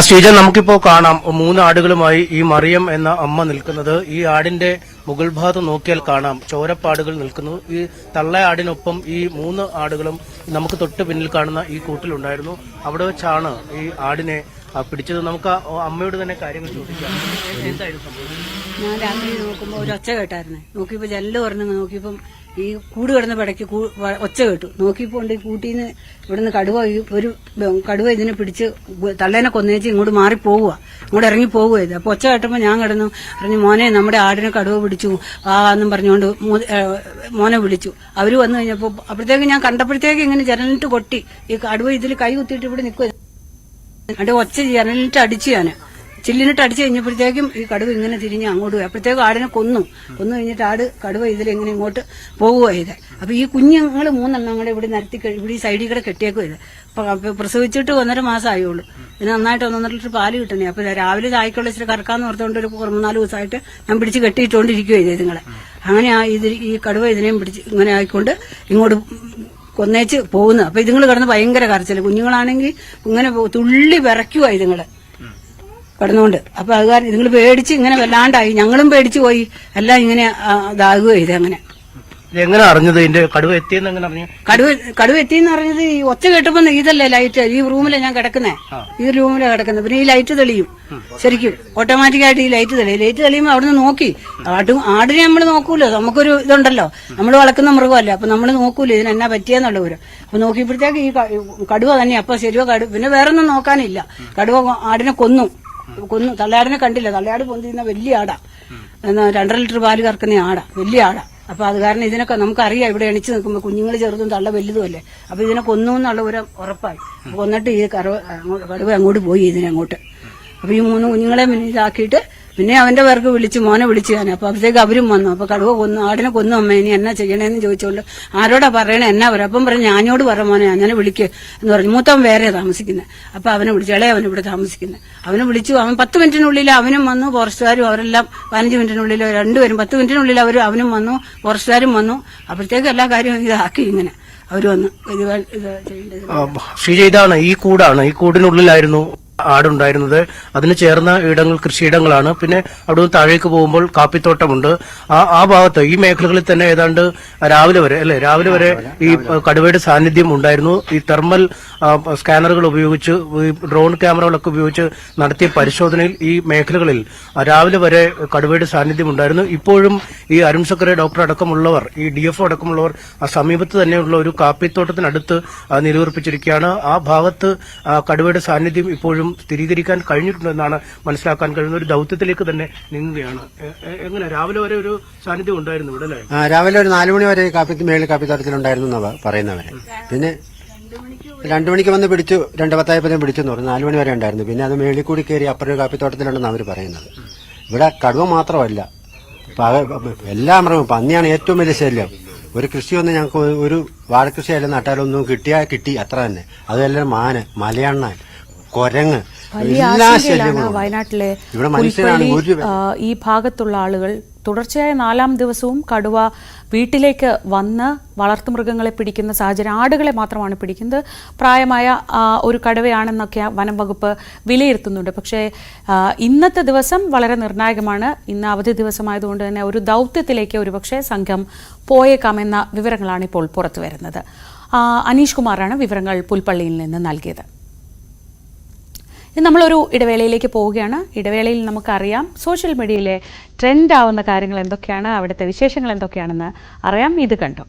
S10: ശ്രീജ, നമുക്കിപ്പോ കാണാം 3 ആടുകളുമായി ഈ മറിയം എന്ന അമ്മ നിൽക്കുന്നത്. ഈ ആടിന്റെ മുകൾ ഭാഗത്ത് നോക്കിയാൽ കാണാം ചോരപ്പാടുകൾ നിൽക്കുന്നു. ഈ തള്ള ആടിനൊപ്പം ഈ 3 ആടുകളും നമുക്ക് തൊട്ട് പിന്നിൽ കാണുന്ന ഈ കൂട്ടിലുണ്ടായിരുന്നു. അവിടെ വെച്ചാണ് ഈ ആടിനെ പിടിച്ചത്. നമുക്ക് അമ്മയോട് തന്നെ കാര്യങ്ങൾ ചോദിക്കാം. എന്തായിരുന്നു സംഭവം?
S1: ഞാൻ രാത്രി നോക്കുമ്പോൾ ഒരു ഒച്ച കേട്ടായിരുന്നു. നോക്കിയപ്പോൾ ജനല് തുറന്ന് നോക്കിയപ്പം ഈ കൂട് കിടന്ന പടയ്ക്ക് ഒച്ച കേട്ടു. നോക്കിയപ്പോൾ ഉണ്ട് കൂട്ടിന്ന് ഇവിടുന്ന് കടുവ ഇതിനെ പിടിച്ച് തള്ളേനെ കൊന്നേച്ച് ഇങ്ങോട്ട് മാറിപ്പോവുക, ഇങ്ങോട്ട് ഇറങ്ങി പോവുക ഇത്. അപ്പൊ ഒച്ച കേട്ടപ്പോൾ ഞാൻ കിടന്നു പറഞ്ഞു, മോനെ നമ്മുടെ ആടിനെ കടുവ പിടിച്ചു എന്നും പറഞ്ഞുകൊണ്ട് മോനെ വിളിച്ചു. അവര് വന്നു കഴിഞ്ഞപ്പോൾ അപ്പോഴത്തേക്ക് ഞാൻ കണ്ടപ്പോഴത്തേക്ക് ഇങ്ങനെ ജനലിട്ട് കൊട്ടി. ഈ കടുവ ഇതിൽ കൈ കുത്തിയിട്ട് ഇവിടെ നിൽക്കുക. അതിന്റെ ഒച്ച ജനലിട്ട് അടിച്ചു, ഞാൻ ചില്ലിനിട്ട് അടിച്ചു കഴിഞ്ഞപ്പോഴത്തേക്കും ഈ കടുവ ഇങ്ങനെ തിരിഞ്ഞ് അങ്ങോട്ട് പോയി. അപ്പോഴത്തേക്കും ആടിനെ കൊന്നു കഴിഞ്ഞിട്ട് കടുവ ഇതിലെങ്ങനെ ഇങ്ങോട്ട് പോവുക ഇത്. അപ്പൊ ഈ കുഞ്ഞുങ്ങൾ 3 എണ്ണം കൂടെ ഇവിടെ ഇവിടെ ഈ സൈഡിൽ കൂടെ കെട്ടിയേക്കും ഇത്. പ്രസവിച്ചിട്ട് 1.5 മാസം ആയുള്ളൂ. ഇതിന് നന്നായിട്ട് 1.5 ലിറ്റർ പാല് കിട്ടണേ. അപ്പൊ രാവിലെ ചായക്കുള്ള ഇച്ചിരി കറക്കാന്ന് ഓർത്തുകൊണ്ട് ഒരു 3-4 ദിവസമായിട്ട് ഞാൻ പിടിച്ച് കെട്ടിയിട്ടുകൊണ്ടിരിക്കുക ഇത് ഇതുങ്ങളെ. അങ്ങനെ ഈ കടുവ ഇതിനെയും പിടിച്ച് ഇങ്ങനെ ആയിക്കൊണ്ട് ഇങ്ങോട്ട് കൊന്നേച്ച് പോകുന്നത്. അപ്പൊ ഇതുങ്ങൾ കിടന്ന് ഭയങ്കര കരച്ചില്. കുഞ്ഞുങ്ങളാണെങ്കിൽ ഇങ്ങനെ തുള്ളി വിറയ്ക്കുവാ ഇതുങ്ങള് കിടന്നുകൊണ്ട്. അപ്പൊ അത് കാരണം ഇതുങ്ങൾ പേടിച്ച് ഇങ്ങനെ വല്ലാണ്ടായി. ഞങ്ങളും പേടിച്ചു പോയി. എല്ലാം ഇങ്ങനെ ഇതാകുക ഇത്. അങ്ങനെ
S10: എങ്ങനെ അറിഞ്ഞത് ഇതിന്റെ കടുവ എത്തിയെന്ന് എങ്ങനെ അറിഞ്ഞു?
S1: കടുവ എത്തിയെന്ന് പറഞ്ഞത് ഈ ഒച്ച കേട്ടപ്പോ ഇതല്ലേ ലൈറ്റ്, ഈ റൂമിലാണ് ഞാൻ കിടക്കുന്നേ, ഈ റൂമിലാണ് കിടക്കുന്നത്. പിന്നെ ഈ ലൈറ്റ് തെളിയും ശരിക്കും ഓട്ടോമാറ്റിക്കായിട്ട്. ഈ ലൈറ്റ് തെളിയുമ്പോൾ അവിടുന്ന് നോക്കി. ആടിനെ നമ്മൾ നോക്കൂലോ, നമുക്കൊരു ഇതുണ്ടല്ലോ, നമ്മൾ വളർക്കുന്ന മൃഗമല്ല. അപ്പൊ നമ്മൾ നോക്കൂലോ ഇതിനെന്നാ പറ്റിയെന്നുള്ളവര്. അപ്പൊ നോക്കിയപ്പോഴത്തേക്ക് ഈ കടുവ തന്നെ. അപ്പൊ ശരിയോ പിന്നെ വേറൊന്നും നോക്കാനില്ല. കടുവ ആടിനെ കൊന്നു. തള്ളയാടിനെ കണ്ടില്ല. തള്ളയാട് പൊന്തിരുന്ന വലിയ ആടാ, 2.5 ലിറ്റർ പാല് കറക്കുന്ന ആടാ, വലിയ ആടാ. അപ്പൊ അത് കാരണം ഇതിനൊക്കെ നമുക്കറിയാം. ഇവിടെ എണിച്ച് നിൽക്കുമ്പോൾ കുഞ്ഞുങ്ങൾ ചെറുതും തള്ള വലുതുമല്ലേ. അപ്പൊ ഇതിനെ കൊന്നു എന്നുള്ള ഒരു ഉറപ്പായി. കൊന്നിട്ട് ഈ കടുവ അങ്ങോട്ട് പോയി ഇതിനങ്ങോട്ട്. അപ്പൊ ഈ 3 കുഞ്ഞുങ്ങളെ ഇതാക്കിയിട്ട് പിന്നെ അവന്റെ പേർക്ക് മോനെ വിളിച്ചു ഞാൻ. അപ്പൊ അപ്പോഴത്തേക്ക് അവരും വന്നു. അപ്പൊ കടുവ ആടിനെ കൊന്നു അമ്മ, ഇനി എന്നാ ചെയ്യണേന്ന് ചോദിച്ചോണ്ട് ആരോടാ പറയണേ എന്നാ പറയാം. അപ്പം പറഞ്ഞു ഞാനോട് പറ മോനെ അങ്ങനെ വിളിക്ക് എന്ന് പറഞ്ഞു. മൂത്തവൻ വേറെ താമസിക്കുന്നത്. അപ്പൊ അവനെ വിളിച്ചു. അവൻ ഇവിടെ താമസിക്കുന്നത്. അവനെ വിളിച്ചു. അവൻ 10 മിനിറ്റിനുള്ളിൽ അവനും വന്നു, ഫോറസ്റ്റുകാരും അവരെല്ലാം 15 മിനിറ്റിനുള്ളിൽ 2 പേരും 10 മിനിറ്റിനുള്ളിൽ അവനും വന്നു, ഫോറസ്റ്റുകാരും വന്നു. അപ്പോഴത്തേക്ക് എല്ലാ കാര്യവും ഇതാക്കി ഇങ്ങനെ അവര് വന്നു ഇത് ചെയ്യേണ്ടത്.
S10: ശ്രീജ, ഇതാണ് ഈ കൂടാണ്. ഈ കൂടിനുള്ളിലായിരുന്നു ആടുണ്ടായിരുന്നത്. അതിന് ചേർന്ന ഇടങ്ങൾ കൃഷിയിടങ്ങളാണ്. പിന്നെ അവിടെ താഴേക്ക് പോകുമ്പോൾ കാപ്പിത്തോട്ടമുണ്ട്. ആ ഭാഗത്ത് ഈ മേഖലകളിൽ തന്നെ ഏതാണ്ട് രാവിലെ വരെ ഈ കടുവയുടെ സാന്നിധ്യം ഉണ്ടായിരുന്നു. ഈ തെർമൽ സ്കാനറുകൾ ഉപയോഗിച്ച്, ഈ ഡ്രോൺ ക്യാമറകളൊക്കെ ഉപയോഗിച്ച് നടത്തിയ പരിശോധനയിൽ ഈ മേഖലകളിൽ രാവിലെ വരെ കടുവയുടെ സാന്നിധ്യം ഉണ്ടായിരുന്നു. ഇപ്പോഴും ഈ അരുൺ സക്കറെ ഡോക്ടർ അടക്കമുള്ളവർ, ഈ DFO അടക്കമുള്ളവർ ആ സമീപത്ത് തന്നെയുള്ള ഒരു കാപ്പിത്തോട്ടത്തിനടുത്ത് നിലയുറപ്പിച്ചിരിക്കുകയാണ്. ആ ഭാഗത്ത് കടുവയുടെ സാന്നിധ്യം ഇപ്പോഴും സ്ഥിരീകരിക്കാൻ കഴിഞ്ഞിട്ടുണ്ടെന്നാണ് മനസ്സിലാക്കാൻ കഴിയുന്ന. ഒരു ദൌത്യത്തിലേക്ക് തന്നെ നീങ്ങുകയാണ്. എങ്ങനെ രാവിലെ വരെ ഒരു സാന്നിധ്യം ഉണ്ടായിരുന്നു ഇവിടെ അല്ലേ?
S8: രാവിലെ ഒരു 4 മണി വരെ മേളിൽ കാപ്പിത്തോട്ടത്തിലുണ്ടായിരുന്നു എന്നാണ് പറയുന്നവരെ. പിന്നെ 2 മണിക്ക് വന്ന് പിടിച്ചു, 2:10 പിടിച്ചെന്ന് പറഞ്ഞു. 4 മണി വരെ ഉണ്ടായിരുന്നു. പിന്നെ അത് മേളിൽ കൂടി കയറി അപ്പുറം കാപ്പിത്തോട്ടത്തിലുണ്ടെന്ന് അവർ പറയുന്നത്. ഇവിടെ കടുവ മാത്രമല്ല, എല്ലാ മൃഗവും, പന്നിയാണ് ഏറ്റവും വലിയ ശല്യം. ഒരു കൃഷിയൊന്നും ഞങ്ങൾക്ക് ഒരു വാഴക്കൃഷിയായാലും നട്ടാലൊന്നും കിട്ടി അത്ര തന്നെ. അതെല്ലാം മലയണ്ണാൻ, കൊരങ്ങ്, എല്ലാ ശല്യങ്ങളും.
S3: വയനാട്ടിലെ പുൽപ്പള്ളി ഈ ഭാഗത്തുള്ള ആളുകൾ തുടർച്ചയായ 4-ാം ദിവസവും കടുവ വീട്ടിലേക്ക് വന്ന് വളർത്തുമൃഗങ്ങളെ പിടിക്കുന്ന സാഹചര്യം. ആടുകളെ മാത്രമാണ് പിടിക്കുന്നത്. പ്രായമായ ഒരു കടുവയാണെന്നൊക്കെ വനം വകുപ്പ് വിലയിരുത്തുന്നുണ്ട്. പക്ഷേ ഇന്നത്തെ ദിവസം വളരെ നിർണായകമാണ്. ഇന്ന് അവധി ദിവസമായതുകൊണ്ട് തന്നെ ഒരു ദൗത്യത്തിലേക്ക് ഒരുപക്ഷെ സംഘം പോയേക്കാമെന്ന വിവരങ്ങളാണ് ഇപ്പോൾ പുറത്തു വരുന്നത്. അനീഷ് കുമാറാണ് വിവരങ്ങൾ പുൽപ്പള്ളിയിൽ നിന്ന് നൽകിയത്. നമ്മളൊരു ഇടവേളയിലേക്ക് പോവുകയാണ്. ഇടവേളയിൽ നമുക്കറിയാം സോഷ്യൽ മീഡിയയിലെ ട്രെൻഡ് ആവുന്ന കാര്യങ്ങൾ എന്തൊക്കെയാണ്, അവിടുത്തെ വിശേഷങ്ങൾ എന്തൊക്കെയാണെന്ന് അറിയാം. ഇത് കണ്ടോ.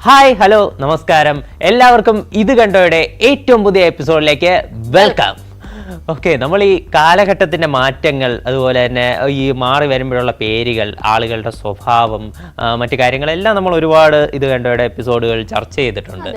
S16: ഹായ് ഹലോ നമസ്കാരം എല്ലാവർക്കും ഇത് കണ്ടോയുടെ ഏറ്റവും പുതിയ എപ്പിസോഡിലേക്ക് വെൽക്കം. ഓക്കെ, നമ്മൾ ഈ കാലഘട്ടത്തിൻ്റെ മാറ്റങ്ങൾ, അതുപോലെ തന്നെ ഈ മാറി വരുമ്പോഴുള്ള പേരുകൾ, ആളുകളുടെ സ്വഭാവം, മറ്റു കാര്യങ്ങളെല്ലാം നമ്മൾ ഒരുപാട് ഇത് കണ്ടോയുടെ എപ്പിസോഡുകൾ ചർച്ച ചെയ്തിട്ടുണ്ട്.